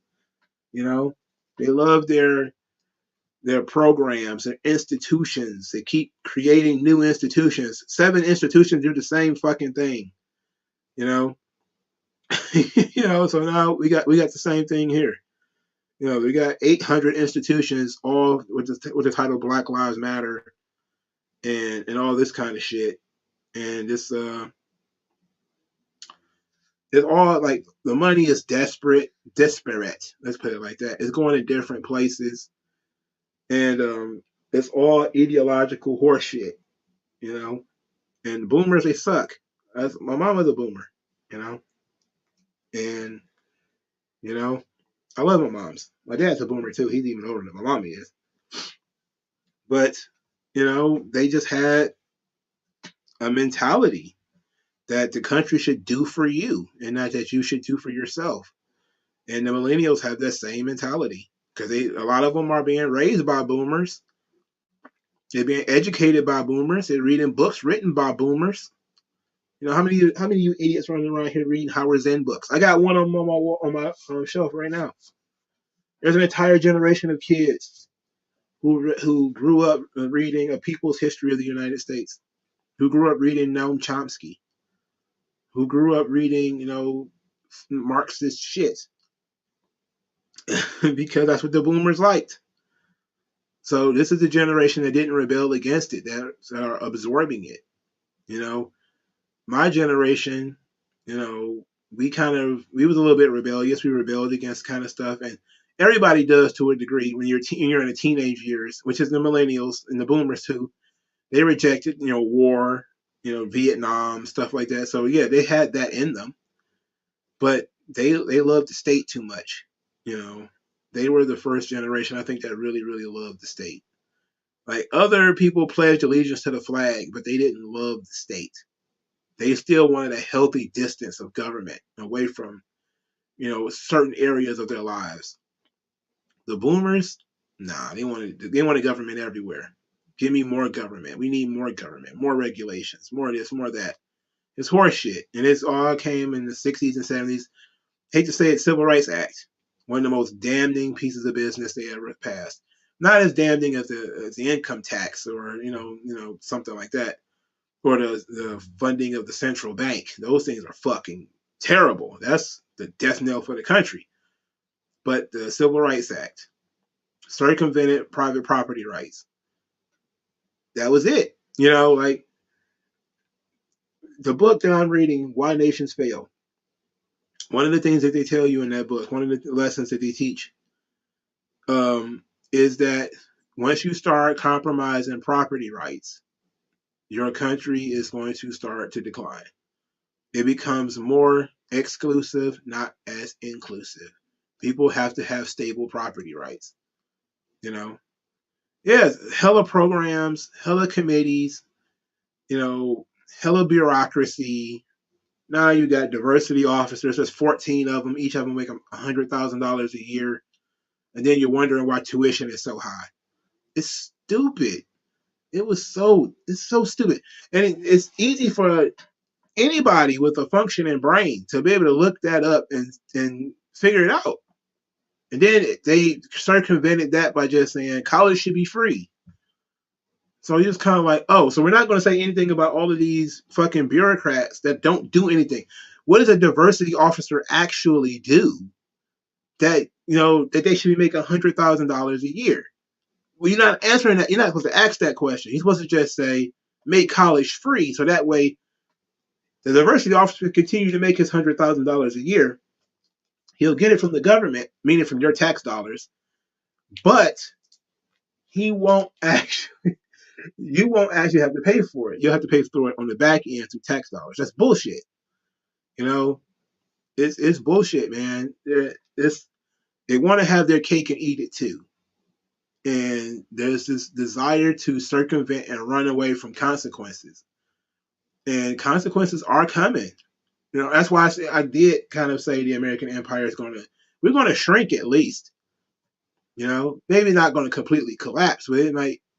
You know, they love their programs, their institutions. They keep creating new institutions. 7 institutions do the same fucking thing. You know, So now we got the same thing here. We got 800 institutions, all with the title Black Lives Matter and all this kind of shit. And it's all like the money is disparate. Let's put it like that. It's going to different places, and it's all ideological horseshit. You know, and boomers they suck. My mom was a boomer. You know, and you know I love my moms. My dad's a boomer too. He's even older than my mom is. But they just had a mentality that the country should do for you and not that you should do for yourself. And the millennials have that same mentality because a lot of them are being raised by boomers. They're being educated by boomers. They're reading books written by boomers. How many of you idiots running around here reading Howard Zen books? I got one on my shelf right now. There's an entire generation of kids who grew up reading A People's History of the United States, who grew up reading Noam Chomsky, who grew up reading, Marxist shit because that's what the boomers liked. So this is the generation that didn't rebel against it, that are absorbing it. You know, my generation, we was a little bit rebellious. We rebelled against kind of stuff, and everybody does to a degree when you're in the teenage years, which is the millennials and the boomers too. They rejected, war, Vietnam, stuff like that. So yeah, they had that in them, but they loved the state too much. You know, they were the first generation I think that really really loved the state. Like other people pledged allegiance to the flag, but they didn't love the state. They still wanted a healthy distance of government away from certain areas of their lives. The boomers, nah, they wanted government everywhere. Give me more government. We need more government, more regulations, more of this, more of that. It's horseshit, and it's all came in the 60s and 70s. Hate to say it, Civil Rights Act, one of the most damning pieces of business they ever passed. Not as damning as the income tax or something like that, or the funding of the central bank. Those things are fucking terrible. That's the death knell for the country. But the Civil Rights Act circumvented private property rights. That was it. Like the book that I'm reading, Why Nations Fail. One of the things that they tell you in that book, one of the lessons that they teach, is that once you start compromising property rights, your country is going to start to decline. It becomes more exclusive, not as inclusive. People have to have stable property rights. You know, yeah, hella programs, hella committees, hella bureaucracy. Now you got diversity officers. There's 14 of them. Each of them make $100,000 a year, and then you're wondering why tuition is so high. It's stupid. It's so stupid, and it's easy for anybody with a functioning brain to be able to look that up and figure it out. And then they circumvented that by just saying college should be free. So you're just kind of like, oh, so we're not going to say anything about all of these fucking bureaucrats that don't do anything. What does a diversity officer actually do that that they should be making $100,000 a year? Well, you're not answering that. You're not supposed to ask that question. You're supposed to just say make college free, so that way the diversity officer continues to make his $100,000 a year. He'll get it from the government, meaning from your tax dollars, but he won't actually. You won't actually have to pay for it. You'll have to pay for it on the back end through tax dollars. That's bullshit. You know, it's bullshit, man. They want to have their cake and eat it too. And there's this desire to circumvent and run away from consequences. And consequences are coming. That's why I did kind of say the American empire is we're going to shrink at least. Maybe not going to completely collapse, but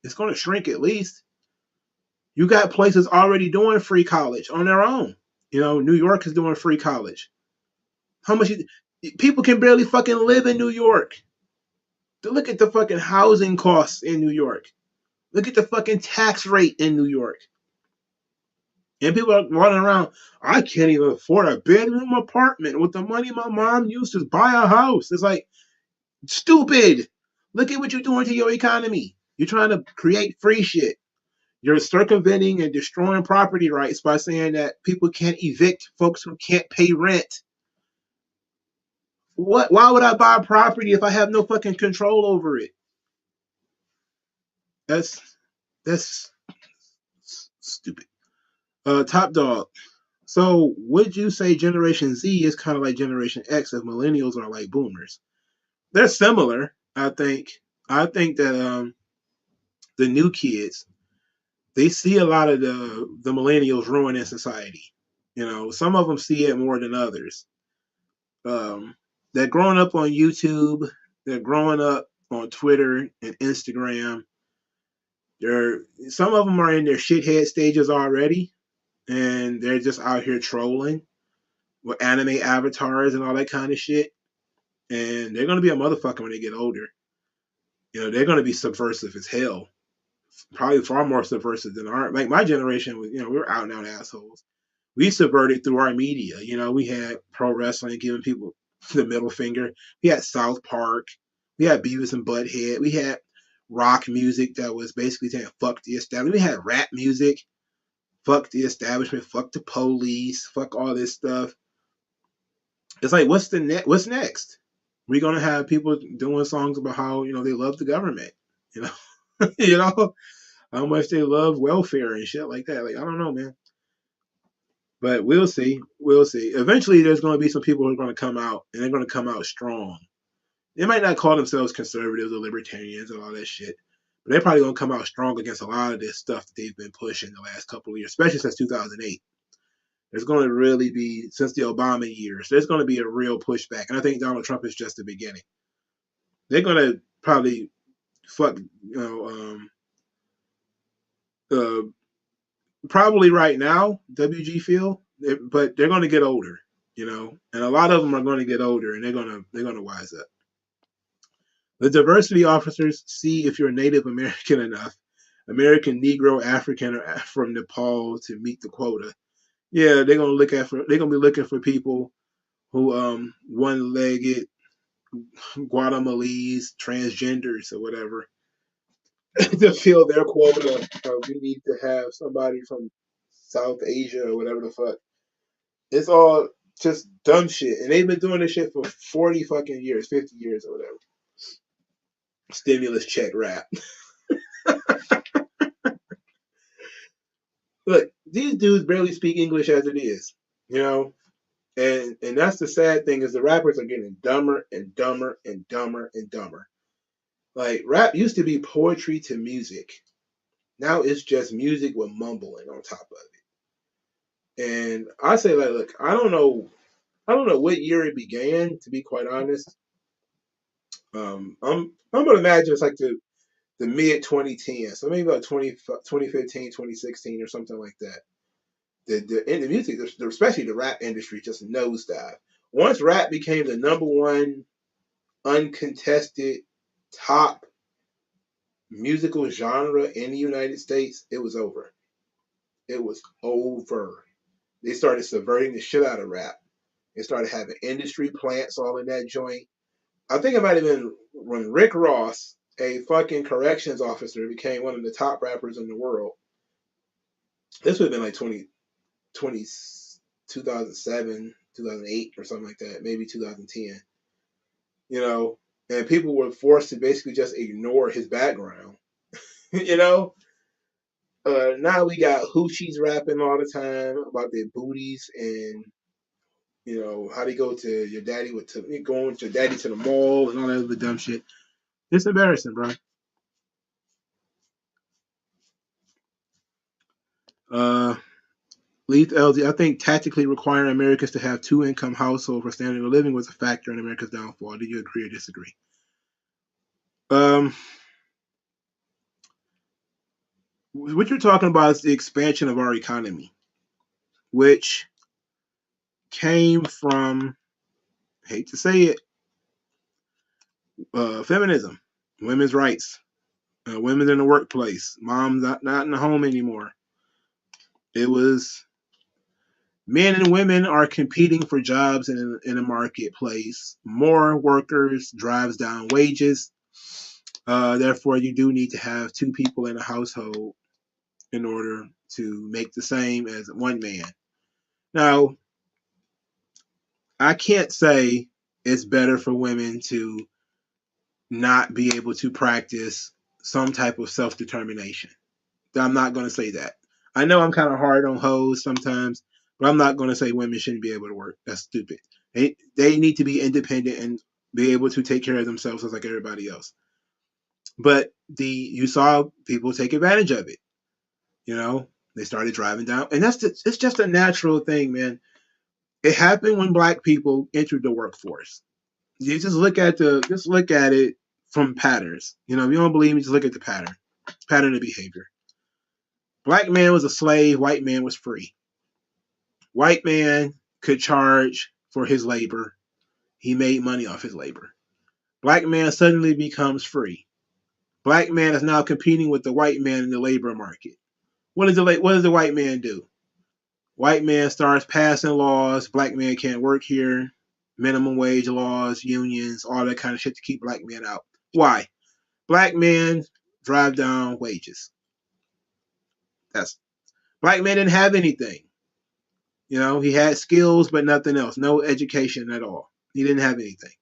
it's going to shrink at least. You got places already doing free college on their own. New York is doing free college. How much people can barely fucking live in New York. Look at the fucking housing costs in New York. Look at the fucking tax rate in New York. And people are running around, I can't even afford a bedroom apartment with the money my mom used to buy a house. It's like, stupid. Look at what you're doing to your economy. You're trying to create free shit. You're circumventing and destroying property rights by saying that people can't evict folks who can't pay rent. What? Why would I buy a property if I have no fucking control over it? That's stupid. Top dog. So would you say Generation Z is kind of like Generation X if millennials are like boomers? They're similar, I think. I think that the new kids, they see a lot of the millennials ruining society. Some of them see it more than others. They're growing up on YouTube. They're growing up on Twitter and Instagram. Some of them are in their shithead stages already, and they're just out here trolling with anime avatars and all that kind of shit. And they're gonna be a motherfucker when they get older. They're gonna be subversive as hell. Probably far more subversive than my generation was. We were out and out assholes. We subverted through our media. We had pro wrestling giving people the middle finger. We had South Park. We had Beavis and Butthead. We had rock music that was basically saying fuck the establishment. We had rap music, fuck the establishment, fuck the police, fuck all this stuff. It's like, what's next? We're gonna have people doing songs about how they love the government, you know, how much they love welfare and shit like that. Like, I don't know, man. But we'll see. We'll see. Eventually, there's going to be some people who are going to come out, and they're going to come out strong. They might not call themselves conservatives or libertarians and all that shit, but they're probably going to come out strong against a lot of this stuff that they've been pushing the last couple of years, especially since 2008. There's going to really be, since the Obama years, there's going to be a real pushback. And I think Donald Trump is just the beginning. They're going to probably fuck, probably right now, WG Field, but they're going to get older, and a lot of them are going to get older, and they're going to wise up. The diversity officers see if you're Native American enough, American, Negro, African, or from Nepal to meet the quota. Yeah, they're gonna be looking for people who one-legged, Guatemalese, transgenders, or whatever to fill their quota. We need to have somebody from South Asia or whatever the fuck. It's all just dumb shit. And they've been doing this shit for 40 fucking years, 50 years or whatever. Stimulus check rap. Look, these dudes barely speak English as it is, you know? And that's the sad thing is the rappers are getting dumber and dumber and dumber and dumber. Like rap used to be poetry to music. Now it's just music with mumbling on top of it. And I say like, look, I don't know what year it began, to be quite honest. I'm gonna imagine it's like the mid 2010s, so maybe about 2015, 2016 or something like that. In the music, especially the rap industry, just nosedive. Once rap became the number one uncontested top musical genre in the United States, it was over. It was over. They started subverting the shit out of rap. They started having industry plants all in that joint. I think it might have been when Rick Ross, a fucking corrections officer, became one of the top rappers in the world. This would have been like 2007, 2008 or something like that, maybe 2010. You know, and people were forced to basically just ignore his background. you know, now we got hoochies rapping all the time about their booties and how they go to your daddy going with your daddy to the mall and all that other dumb shit. It's embarrassing, bro. Uh, Leith LZ, I think tactically requiring Americans to have two-income household for standard of living was a factor in America's downfall. Do you agree or disagree? Um, what you're talking about is the expansion of our economy, which came from, hate to say it, feminism, women's rights, women in the workplace, moms not in the home anymore. It was men and women are competing for jobs in a marketplace. More workers drives down wages. Therefore, you do need to have two people in a household in order to make the same as one man. Now, I can't say it's better for women to not be able to practice some type of self-determination. I'm not going to say that. I know I'm kind of hard on hoes sometimes, but I'm not going to say women shouldn't be able to work. That's stupid. They need to be independent and be able to take care of themselves just like everybody else. But you saw people take advantage of it. They started driving down, and it's just a natural thing, man. It happened when black people entered the workforce. You just look at it from patterns. If you don't believe me, just look at the pattern of behavior. Black man was a slave, white man was free. White man could charge for his labor. He made money off his labor. Black man suddenly becomes free. Black man is now competing with the white man in the labor market. What does the white man do? White man starts passing laws. Black man can't work here. Minimum wage laws, unions, all that kind of shit to keep black men out. Why? Black men drive down wages. Black man didn't have anything. He had skills, but nothing else. No education at all. He didn't have anything.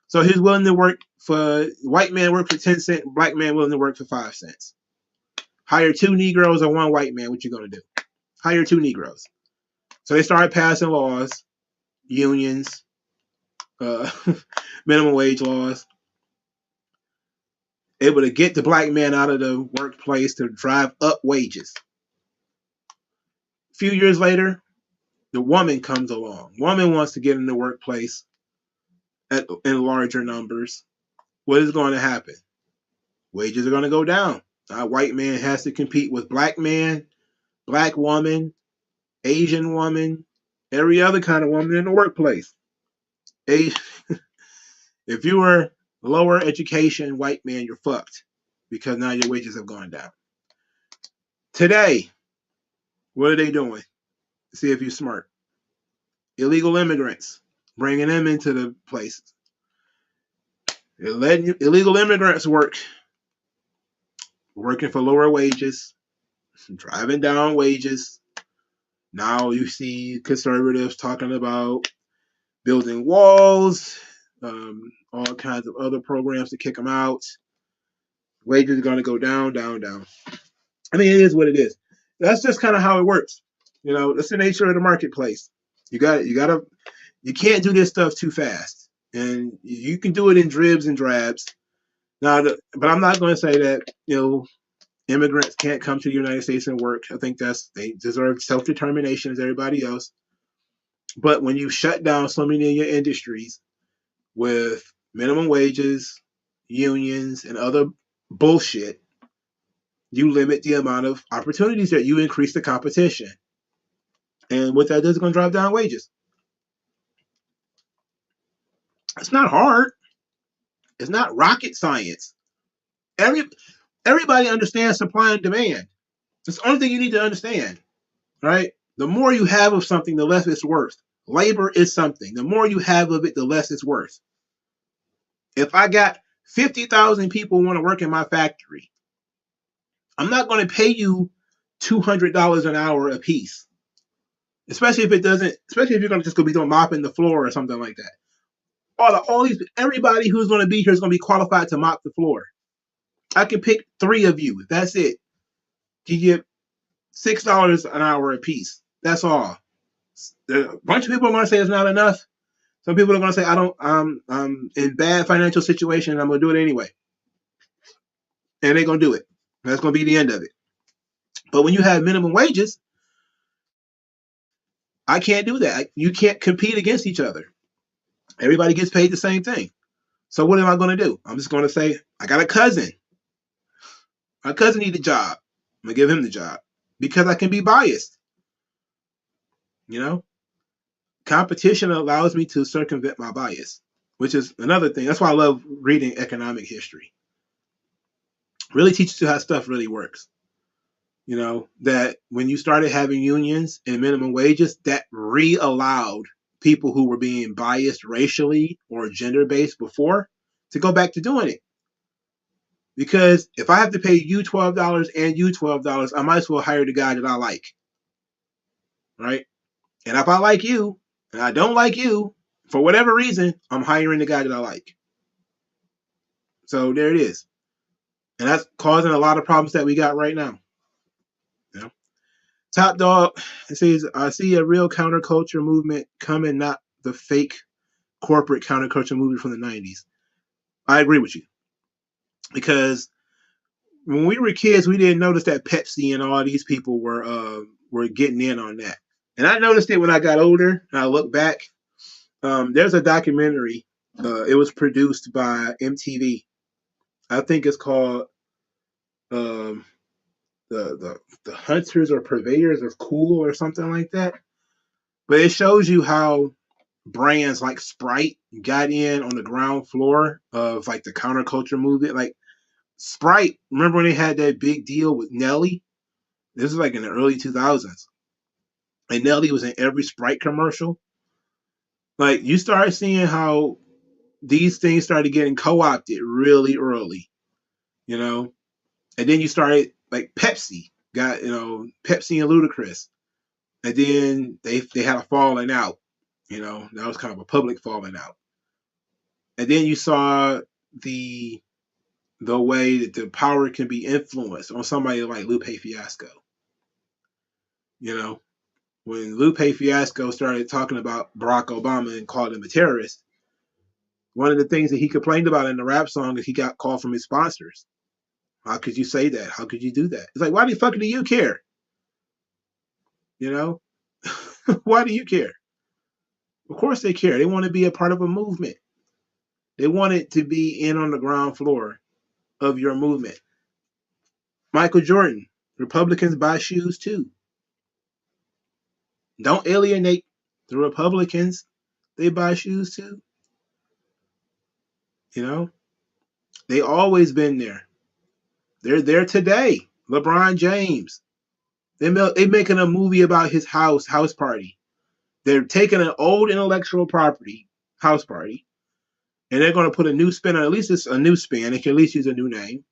So he's willing to work for, white man work for 10 cents, black man willing to work for 5 cents. Hire 2 Negroes or 1 white man, what you gonna do? Hire 2 Negroes. So they started passing laws, unions, minimum wage laws, able to get the black man out of the workplace to drive up wages. A few years later, the woman comes along. Woman wants to get in the workplace in larger numbers. What is going to happen? Wages are going to go down. White man has to compete with black man, black woman, Asian woman, every other kind of woman in the workplace. If you were lower education white man, you're fucked because now your wages have gone down. Today, what are they doing? See if you're smart. Illegal immigrants, bringing them into the places. They're letting illegal immigrants working for lower wages, driving down wages. Now you see conservatives talking about building walls, all kinds of other programs to kick them out. Wages are going to go down, down, down. I mean, it is what it is. That's just kind of how it works. You know, that's the nature of the marketplace. You can't do this stuff too fast, and you can do it in dribs and drabs. Now, but I'm not going to say that immigrants can't come to the United States and work. I think they deserve self-determination as everybody else. But when you shut down so many of your industries with minimum wages, unions, and other bullshit, you limit the amount of opportunities that you increase the competition. And what that does is going to drive down wages. It's not hard. It's not rocket science. Everybody understands supply and demand. It's the only thing you need to understand, right? The more you have of something, the less it's worth. Labor is something. The more you have of it, the less it's worth. If I got 50,000 people want to work in my factory, I'm not going to pay you $200 an hour a piece. Especially if you're going to just go be doing mopping the floor or something like that. Everybody who's going to be here is going to be qualified to mop the floor. I can pick 3 of you. That's it. You get $6 an hour a piece. That's all. A bunch of people are going to say it's not enough. Some people are going to say I'm in bad financial situation and I'm going to do it anyway. And they're going to do it. That's going to be the end of it. But when you have minimum wages, I can't do that. You can't compete against each other. Everybody gets paid the same thing. So what am I going to do? I'm just going to say, I got a cousin. My cousin needs a job. I'm going to give him the job because I can be biased. You know, competition allows me to circumvent my bias, which is another thing. That's why I love reading economic history. Really teaches you how stuff really works. You know, that when you started having unions and minimum wages, that re-allowed people who were being biased racially or gender-based before to go back to doing it. Because if I have to pay you $12 and you $12, I might as well hire the guy that I like. Right? And if I like you and I don't like you, for whatever reason, I'm hiring the guy that I like. So there it is. And that's causing a lot of problems that we got right now. You know? Top Dog, it says, I see a real counterculture movement coming, not the fake corporate counterculture movement from the 90s. I agree with you. Because when we were kids, we didn't notice that Pepsi and all these people were getting in on that. And I noticed it when I got older and I look back. There's a documentary. It was produced by MTV. I think it's called the Hunters or Purveyors of Cool or something like that. But it shows you how brands like Sprite got in on the ground floor of like the counterculture movement. Like Sprite, remember when they had that big deal with Nelly? This is like in the early 2000s. And Nelly was in every Sprite commercial. Like you start seeing how these things started getting co-opted really early, you know? And then you started like Pepsi got, Pepsi and Ludacris. And then they had a falling out, that was kind of a public falling out. And then you saw the way that the power can be influenced on somebody like Lupe Fiasco. When Lupe Fiasco started talking about Barack Obama and called him a terrorist, one of the things that he complained about in the rap song is he got called from his sponsors. How could you say that? How could you do that? It's like, why the fuck do you care? Why do you care? Of course they care. They want to be a part of a movement. They want it to be in on the ground floor of your movement. Michael Jordan, Republicans buy shoes too. Don't alienate the Republicans. They buy shoes too. They always been there. They're there today. LeBron James. They're making a movie about his house party. They're taking an old intellectual property, house party, and they're going to put a new spin on at least it's a new spin. They can at least use a new name.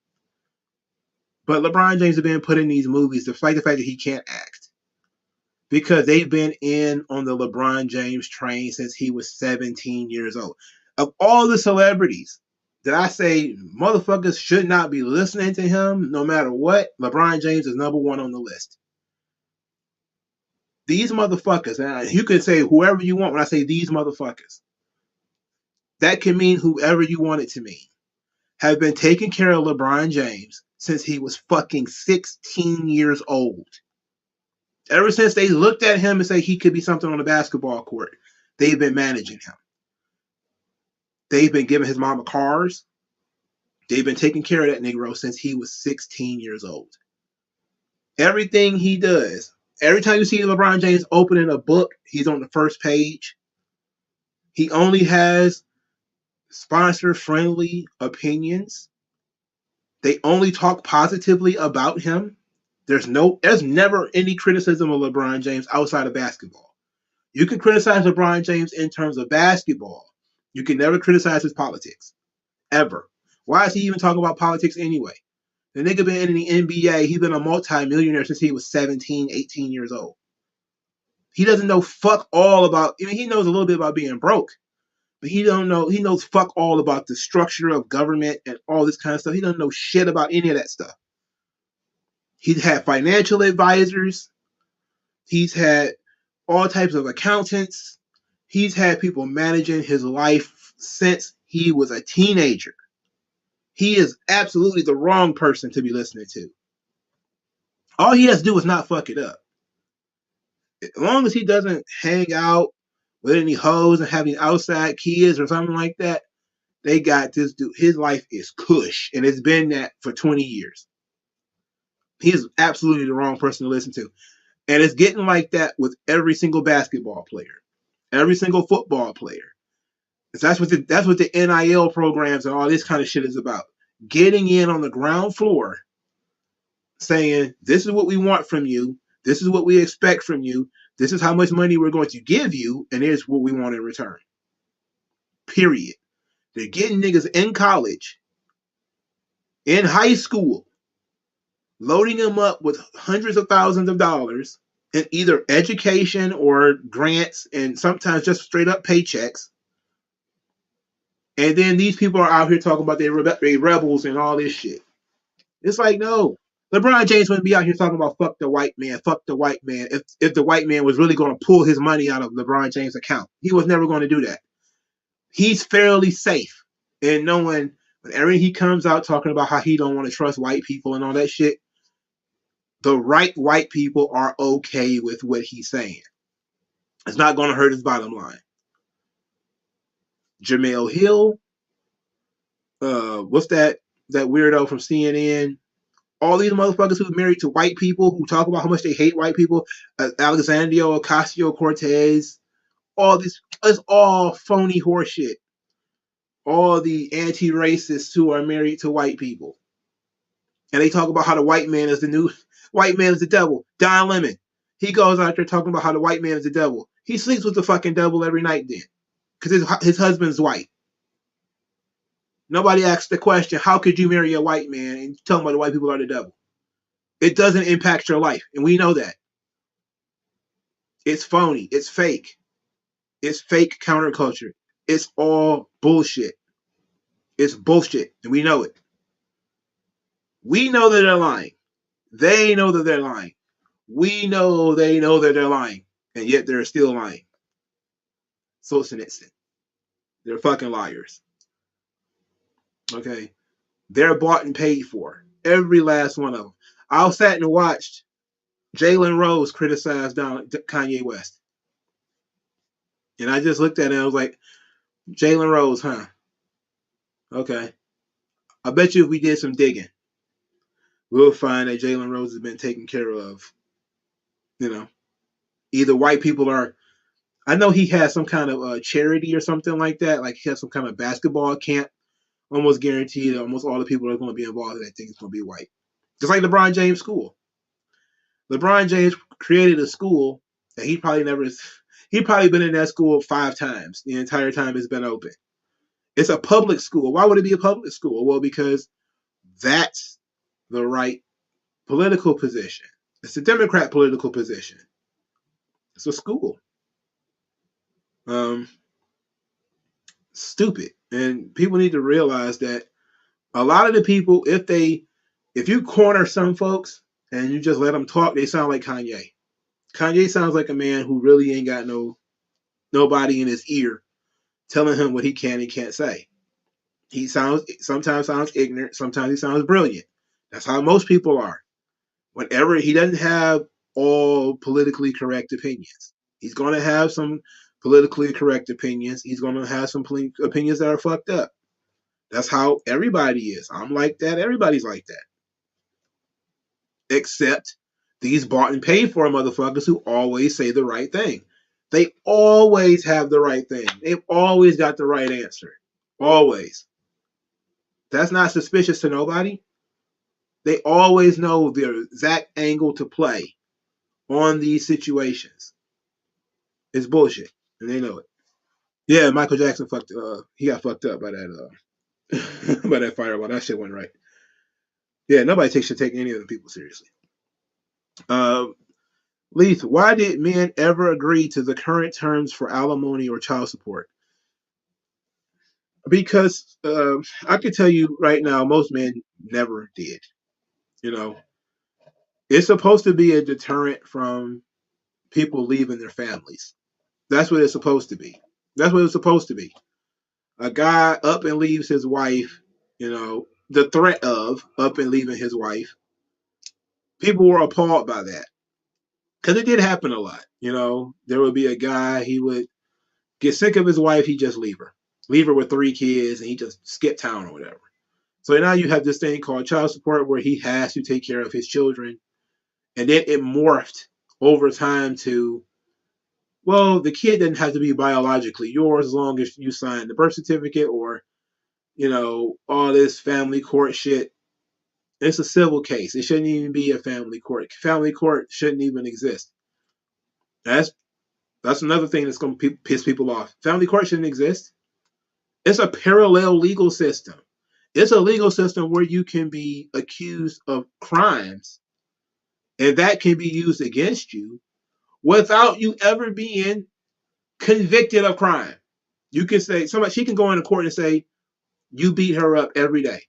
But LeBron James has been put in these movies despite the fact that he can't act. because they've been in on the LeBron James train since he was 17 years old. Of all the celebrities that I say motherfuckers should not be listening to him no matter what, LeBron James is number one on the list. These motherfuckers, and you can say whoever you want when I say these motherfuckers, that can mean whoever you want it to mean, have been taking care of LeBron James since he was fucking 16 years old. Ever since they looked at him and say he could be something on the basketball court, they've been managing him. They've been giving his mama cars. They've been taking care of that Negro since he was 16 years old. Everything he does, every time you see LeBron James opening a book, he's on the first page. He only has sponsor-friendly opinions. They only talk positively about him. There's never any criticism of LeBron James outside of basketball. You can criticize LeBron James in terms of basketball. You can never criticize his politics. Ever. Why is he even talking about politics anyway? The nigga been in the NBA. He's been a multi-millionaire since he was 17, 18 years old. He doesn't know fuck all about, I mean, he knows a little bit about being broke, but he knows fuck all about the structure of government and all this kind of stuff. He doesn't know shit about any of that stuff. He's had financial advisors. He's had all types of accountants. He's had people managing his life since he was a teenager. He is absolutely the wrong person to be listening to. All he has to do is not fuck it up. As long as he doesn't hang out with any hoes and have any outside kids or something like that, they got this dude. His life is cush, and it's been that for 20 years. He is absolutely the wrong person to listen to. And it's getting like that with every single basketball player, every single football player. That's what the NIL programs and all this kind of shit is about. Getting in on the ground floor, saying, this is what we want from you. This is what we expect from you. This is how much money we're going to give you, and here's what we want in return. Period. They're getting niggas in college, in high school, loading them up with hundreds of thousands of dollars in either education or grants and sometimes just straight up paychecks. And then these people are out here talking about they rebels and all this shit. It's like, no. LeBron James wouldn't be out here talking about fuck the white man, if the white man was really going to pull his money out of LeBron James' account. He was never going to do that. He's fairly safe in knowing whenever he comes out talking about how he don't want to trust white people and all that shit, the right white people are okay with what he's saying. It's not going to hurt his bottom line. Jamel Hill, what's that weirdo from CNN? All these motherfuckers who are married to white people who talk about how much they hate white people, Alexandria Ocasio-Cortez, all this, it's all phony horseshit. All the anti-racists who are married to white people. And they talk about how the white man is the devil. Don Lemon, he goes out there talking about how the white man is the devil. He sleeps with the fucking devil every night then. Because his husband's white. Nobody asks the question, how could you marry a white man and tell him about the white people are the devil? It doesn't impact your life. And we know that. It's phony. It's fake. It's fake counterculture. It's all bullshit. It's bullshit. And we know it. We know that they're lying. They know that they're lying. We know they know that they're lying. And yet they're still lying. So it's an instant. They're fucking liars. Okay? They're bought and paid for. Every last one of them. I sat and watched Jalen Rose criticize Kanye West. And I just looked at it and I was like, Jalen Rose, huh? Okay. I bet you if we did some digging, we'll find that Jalen Rose has been taken care of. You know, either white people are, I know he has some kind of charity or something like that. Like he has some kind of basketball camp. Almost guaranteed almost all the people that are going to be involved in that thing is going to be white. Just like LeBron James' school. LeBron James created a school that he probably been in that school 5 times the entire time it's been open. It's a public school. Why would it be a public school? Well, because that's the right political position. It's a Democrat political position. It's a school. Um, Stupid. And people need to realize that a lot of the people, if you corner some folks and you just let them talk, they sound like Kanye. Kanye sounds like a man who really ain't got nobody in his ear telling him what he can and can't say. He sometimes sounds ignorant, sometimes he sounds brilliant. That's how most people are. Whenever he doesn't have all politically correct opinions, he's going to have some politically correct opinions. He's going to have some opinions that are fucked up. That's how everybody is. I'm like that. Everybody's like that. Except these bought and paid for motherfuckers who always say the right thing. They always have the right thing. They've always got the right answer. Always. That's not suspicious to nobody. They always know the exact angle to play on these situations. It's bullshit, and they know it. Yeah, Michael Jackson fucked. He got fucked up by that. By that fireball. That shit went right. Yeah, nobody should take any of the people seriously. Uh, Leith, why did men ever agree to the current terms for alimony or child support? Because I can tell you right now, most men never did. You know, it's supposed to be a deterrent from people leaving their families. That's what it's supposed to be. That's what it's supposed to be. A guy up and leaves his wife, the threat of up and leaving his wife, people were appalled by that. Because it did happen a lot. There would be a guy, he would get sick of his wife, he'd just leave her. Leave her with 3 kids, and he just skip town or whatever. So now you have this thing called child support where he has to take care of his children. And then it morphed over time to, well, the kid doesn't have to be biologically yours as long as you sign the birth certificate or, all this family court shit. It's a civil case. It shouldn't even be a family court. Family court shouldn't even exist. That's that's another thing that's going to piss people off. Family court shouldn't exist. It's a parallel legal system. It's a legal system where you can be accused of crimes and that can be used against you without you ever being convicted of crime. You can say she can go into court and say you beat her up every day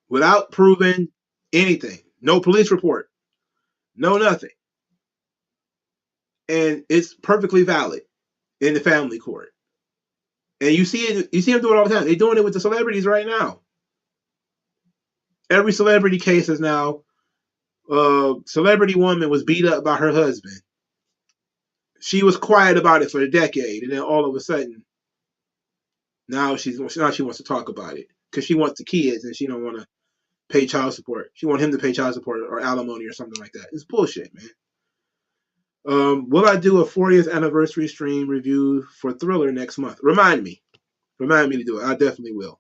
without proving anything. No police report, no nothing. And it's perfectly valid in the family court. And you see them do it all the time. They're doing it with the celebrities right now. Every celebrity case is now celebrity woman was beat up by her husband. She was quiet about it for a decade, and then all of a sudden, now she wants to talk about it because she wants the kids and she don't want to pay child support. She want him to pay child support or alimony or something like that. It's bullshit, man. Will I do a 40th anniversary stream review for Thriller next month? Remind me to do it. I definitely will.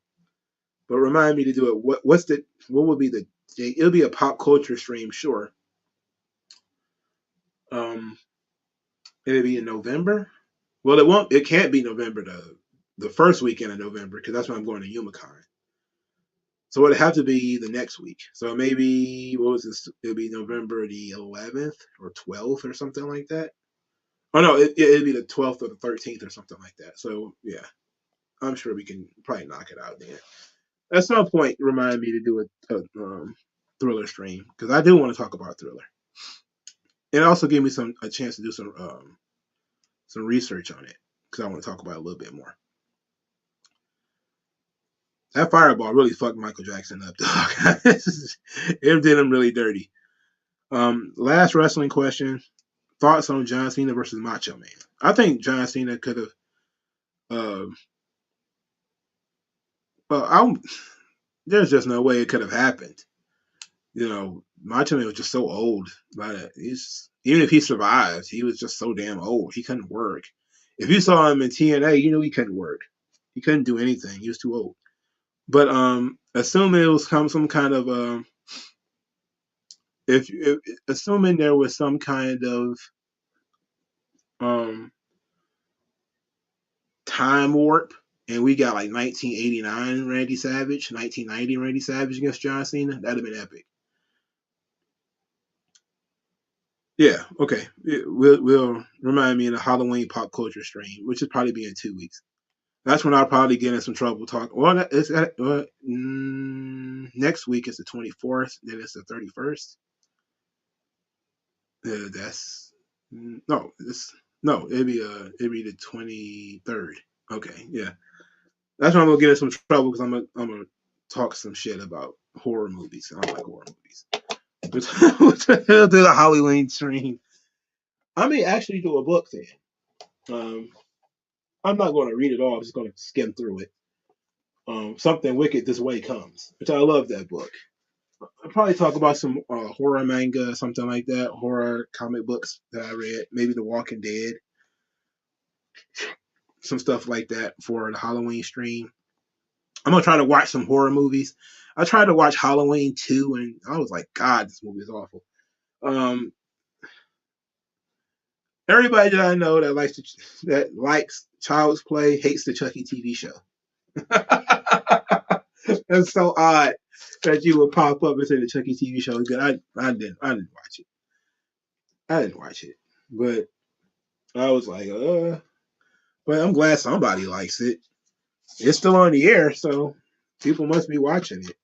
But remind me to do it. What would be the date? It'll be a pop culture stream, sure. Um, it'll be in November. Well, it won't. It can't be November the first weekend of November because that's when I'm going to YumaCon. So it'd have to be the next week. So maybe what was this? It'll be November the 11th or 12th or something like that. Oh no, it'd be the 12th or the 13th or something like that. So yeah, I'm sure we can probably knock it out then. At some point, remind me to do a Thriller stream because I do want to talk about Thriller, and also give me a chance to do some research on it because I want to talk about it a little bit more. That fireball really fucked Michael Jackson up, dog. It did him really dirty. Last wrestling question: thoughts on John Cena versus Macho Man? I think John Cena could have. Well, there's just no way it could have happened. Macho Man was just so old. But even if he survived, he was just so damn old. He couldn't work. If you saw him in TNA, you knew he couldn't work. He couldn't do anything. He was too old. But assuming it was some kind of if assuming there was some kind of um time warp and we got like 1989 Randy Savage, 1990 Randy Savage against John Cena, that'd have been epic. Yeah, okay. We'll remind me in the Halloween pop culture stream, which will probably be in 2 weeks. That's when I'll probably get in some trouble talking. Well, next week is the 24th, then it's the 31st. That's no, it's no. It'd be the 23rd. Okay, yeah. That's when I'm gonna get in some trouble because I'm gonna talk some shit about horror movies. I don't like horror movies. Which do the Halloween stream. I may actually do a book thing. Um, I'm not going to read it all. I'm just going to skim through it. Something Wicked This Way Comes, which I love that book. I'll probably talk about some horror manga, something like that, horror comic books that I read, maybe The Walking Dead, some stuff like that for the Halloween stream. I'm gonna try to watch some horror movies. I tried to watch Halloween 2, and I was like, God, this movie is awful. Um, Everybody that I know that likes Child's Play hates the Chucky TV show. That's so odd that you would pop up and say the Chucky TV show is good. I didn't watch it. I didn't watch it, but I was like, but I'm glad somebody likes it. It's still on the air, so people must be watching it.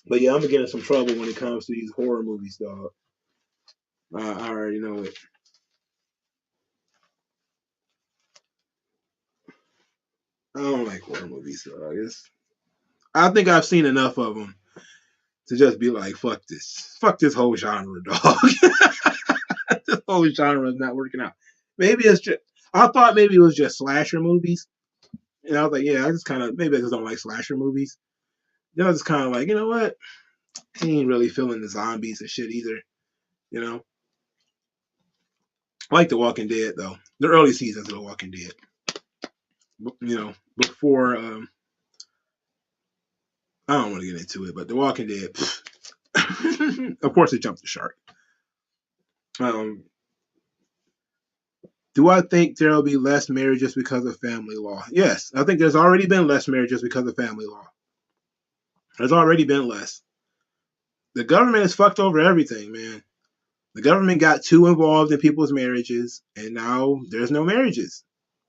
But yeah, I'm gonna get in some trouble when it comes to these horror movies, dog. I already know it. I don't like horror movies, dog. I think I've seen enough of them to just be like, fuck this whole genre, dog. This whole genre is not working out. Maybe it's just. I thought maybe it was just slasher movies, and I was like, yeah, I just kind of maybe I just don't like slasher movies. Then I was kind of like, you know what? He ain't really feeling the zombies and shit either. You know, I like The Walking Dead though. The early seasons of The Walking Dead. You know, before I don't want to get into it, but The Walking Dead. Of course, it jumped the shark. Um, do I think there will be less marriages because of family law? Yes, I think there's already been less marriages because of family law. There's already been less. The government has fucked over everything, man. The government got too involved in people's marriages, and now there's no marriages.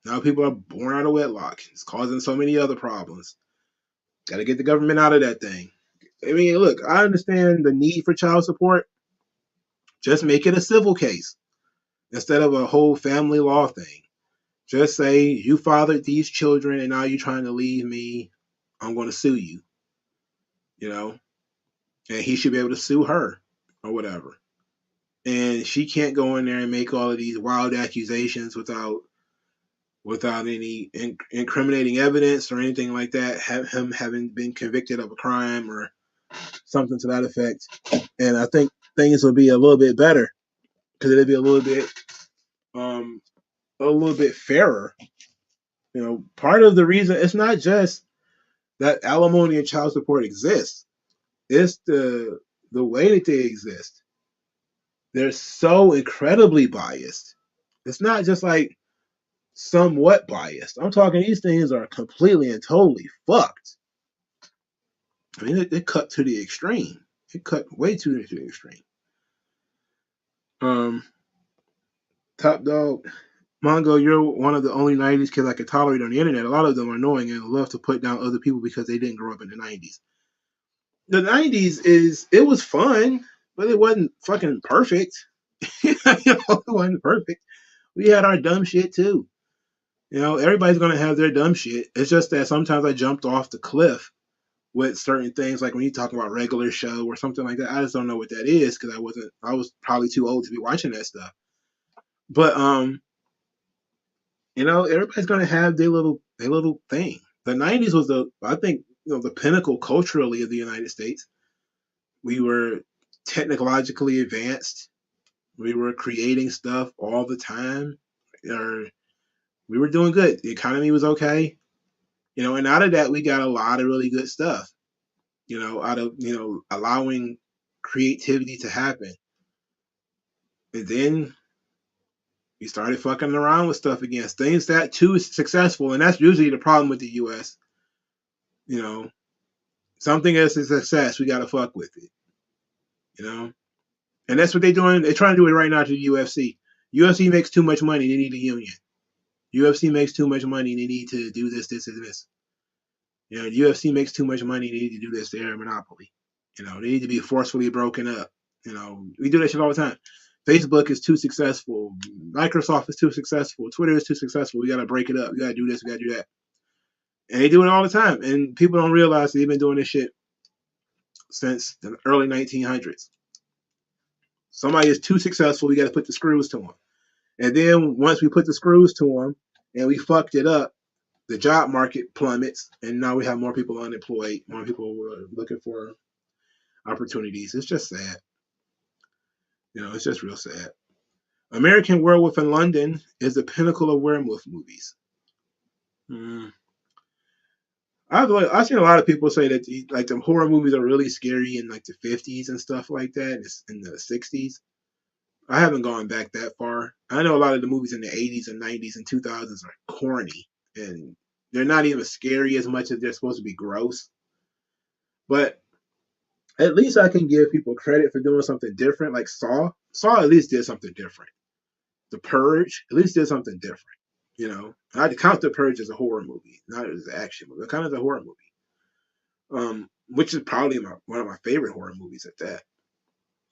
Now people are born out of wedlock. It's causing so many other problems. Got to get the government out of that thing. I mean, look, I understand the need for child support. Just make it a civil case instead of a whole family law thing. Just say you fathered these children and now you're trying to leave me. I'm going to sue you, you know, and he should be able to sue her or whatever. And she can't go in there and make all of these wild accusations without any incriminating evidence or anything like that. Have him having been convicted of a crime or something to that effect. And I think things will be a little bit better because it'll be um a little bit fairer. You know, part of the reason it's not just that alimony and child support exists. It's the way that they exist. They're so incredibly biased. It's not just like somewhat biased. I'm talking these things are completely and totally fucked. I mean, it cut to the extreme. It cut way too to the extreme. Um, Top dog, Mongo, you're one of the only '90s kids I can tolerate on the internet. A lot of them are annoying and love to put down other people because they didn't grow up in the '90s. The '90s it was fun, but it wasn't fucking perfect. It wasn't perfect. We had our dumb shit too. Everybody's gonna have their dumb shit. It's just that sometimes I jumped off the cliff with certain things, like when you talk about regular show or something like that. I just don't know what that is because I was probably too old to be watching that stuff. But everybody's gonna have their little thing. The '90s was I think the pinnacle culturally of the United States. We were technologically advanced. We were creating stuff all the time. Or we were doing good. The economy was okay. And out of that we got a lot of really good stuff. Out of allowing creativity to happen. And then we started fucking around with stuff again. Things that too is successful, and that's usually the problem with the US. You know, Something is a success, we gotta fuck with it, you know. And that's what they're doing. They're trying to do it right now to the UFC. UFC makes too much money. They need a union. UFC makes too much money. They need to do this, this, and this. You know, the UFC makes too much money. They need to do this. They're a monopoly. You know, they need to be forcefully broken up. You know, we do that shit all the time. Facebook is too successful. Microsoft is too successful. Twitter is too successful. We got to break it up. We got to do this. We got to do that. And they do it all the time. And people don't realize they've been doing this shit since the early 1900s. Somebody is too successful. We got to put the screws to them. And then once we put the screws to them and we fucked it up, the job market plummets, and now we have more people unemployed, more people looking for opportunities. It's just sad. You know, it's just real sad. American Werewolf in London is the pinnacle of werewolf movies. Mm. I've seen a lot of people say that like the horror movies are really scary in like the 50s and stuff like that, in the 60s. I haven't gone back that far. I know a lot of the movies in the 80s and 90s and 2000s are corny, and they're not even scary as much as they're supposed to be gross. But at least I can give people credit for doing something different, like Saw. Saw at least did something different. The Purge at least did something different. You know, I'd count The Purge as a horror movie, not as an action movie. Kind of a horror movie, which is probably one of my favorite horror movies at that.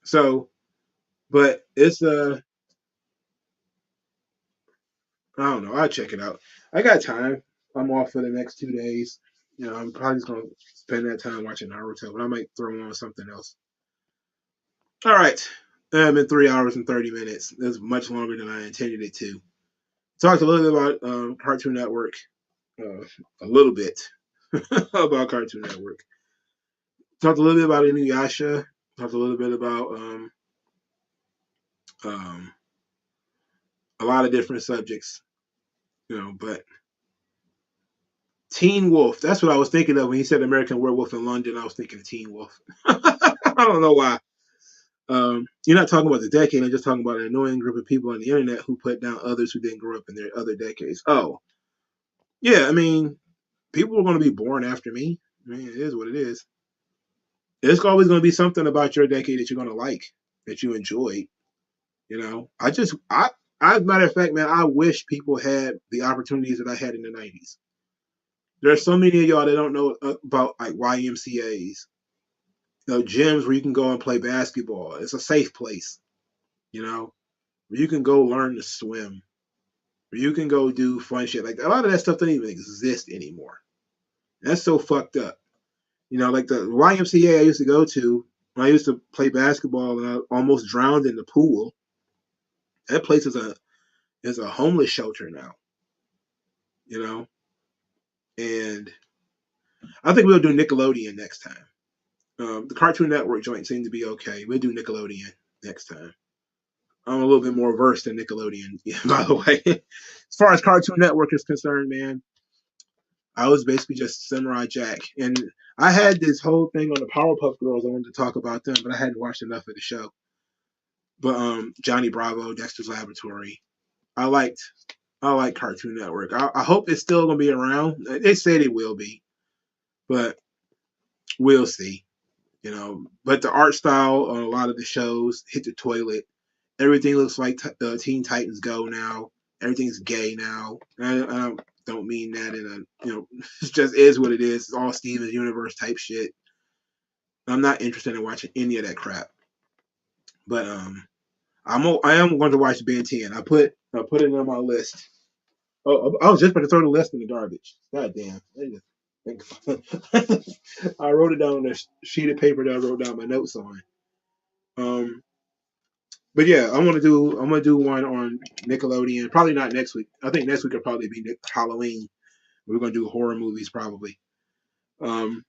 So, but it's I don't know. I'll check it out. I got time. I'm off for the next 2 days. You know, I'm probably just gonna spend that time watching Naruto, but I might throw on something else. All right. I'm in 3 hours and 30 minutes. That's much longer than I intended it to. Talked a little bit about Cartoon Network, a little bit about Cartoon Network. Talked a little bit about Inuyasha. Talked a little bit about um, a lot of different subjects, you know. But Teen Wolf, that's what I was thinking of when he said American Werewolf in London. I was thinking of Teen Wolf. I don't know why. You're not talking about the decade. I'm just talking about an annoying group of people on the internet who put down others who didn't grow up in their other decades. Oh, yeah. I mean, people are going to be born after me. I mean, it is what it is. There's always going to be something about your decade that you're going to like, that you enjoy. You know, as a matter of fact, man, I wish people had the opportunities that I had in the 90s. There are so many of y'all that don't know about like YMCA's, you know, gyms where you can go and play basketball. It's a safe place, you know, where you can go learn to swim, where you can go do fun shit. Like a lot of that stuff doesn't even exist anymore. That's so fucked up. You know, like the YMCA I used to go to when I used to play basketball and I almost drowned in the pool. That place is a homeless shelter now. You know, and I think we'll do Nickelodeon next time. The Cartoon Network joint seemed to be okay. We'll do Nickelodeon next time. I'm a little bit more versed in Nickelodeon, by the way. As far as Cartoon Network is concerned, man, I was basically just Samurai Jack. And I had this whole thing on the Powerpuff Girls. I wanted to talk about them, but I hadn't watched enough of the show. But Johnny Bravo, Dexter's Laboratory. I liked I like Cartoon Network. I hope it's still gonna be around. They said it will be, but we'll see. You know, but the art style on a lot of the shows hit the toilet. Everything looks like Teen Titans Go now. Everything's gay now. I don't mean that in a, you know, it just is what it is. It's all Steven's Universe type shit. I'm not interested in watching any of that crap. But I am going to watch Ben 10. I put it on my list. Oh, I was just about to throw the list in the garbage. God damn. I wrote it down on a sheet of paper that I wrote down my notes on. Um, but yeah, I'm gonna do one on Nickelodeon. Probably not next week. I think next week will probably be Halloween. We're gonna do horror movies probably. Um,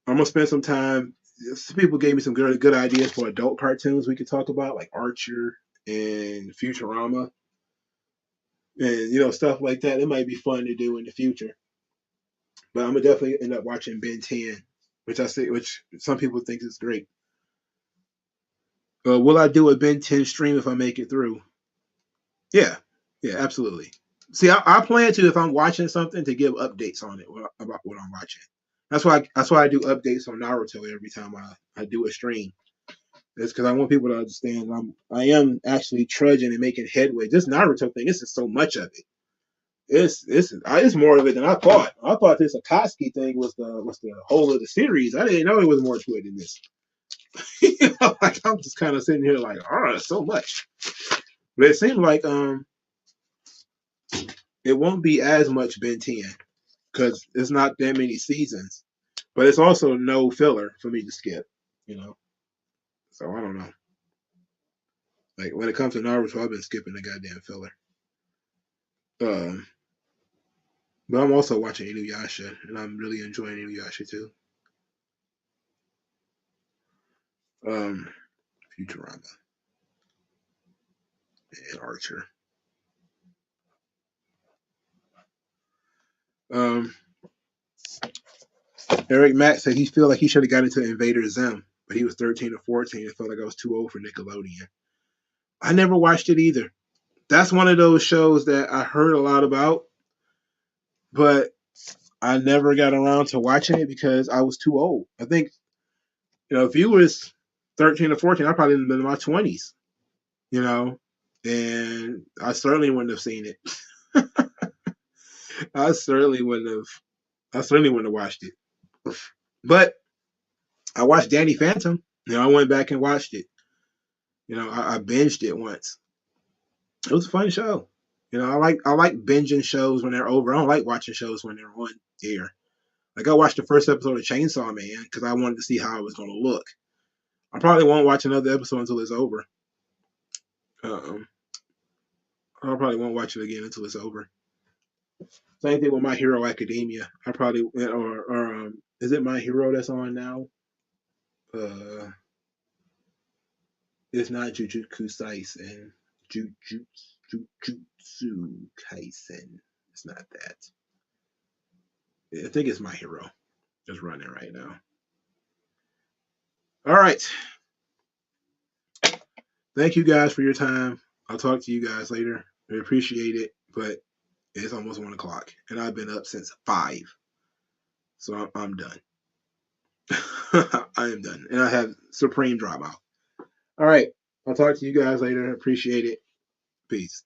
I'm gonna spend some time. Some people gave me some good ideas for adult cartoons we could talk about, like Archer and Futurama, and you know stuff like that. It might be fun to do in the future. But I'm gonna definitely end up watching Ben 10, which some people think is great. Will I do a Ben 10 stream if I make it through? Yeah, yeah, absolutely. See, I plan to if I'm watching something to give updates on it about what I'm watching. That's why I do updates on Naruto every time I do a stream. It's because I want people to understand I am actually trudging and making headway. This Naruto thing, this is so much of it. It's more of it than I thought. I thought this Akatsuki thing was the whole of the series. I didn't know it was more to it than this. Like I'm just kind of sitting here like, oh, so much. But it seems like it won't be as much Ben 10 because it's not that many seasons. But it's also no filler for me to skip, you know. So I don't know. Like when it comes to Naruto, I've been skipping the goddamn filler. Um, but I'm also watching Inuyasha, and I'm really enjoying Inuyasha too. Um, Futurama and Archer. Um, Eric Mack said he feel like he should have got into Invader Zim, but he was 13 or 14 and felt like I was too old for Nickelodeon. I never watched it either. That's one of those shows that I heard a lot about, but I never got around to watching it because I was too old. I think, if you was 13 or 14, I probably been in my 20s, you know, and I certainly wouldn't have seen it. I certainly wouldn't have. I certainly wouldn't have watched it. But I watched Danny Phantom. I went back and watched it. I binged it once. It was a fun show. I like binging shows when they're over. I don't like watching shows when they're on air. Like I watched the first episode of Chainsaw Man because I wanted to see how it was going to look. I probably won't watch another episode until it's over. Um, I probably won't watch it again until it's over. Same thing with My Hero Academia. I probably or is it My Hero that's on now? Uh, it's not Jujutsu Kaisen. Jujutsu Kaisen. It's not that. I think it's My Hero. Just running right now. All right. Thank you guys for your time. I'll talk to you guys later. I appreciate it, but it's almost 1 o'clock, and I've been up since 5, so I'm done. I am done, and I have supreme dropout. All right, I'll talk to you guys later. Appreciate it. Peace.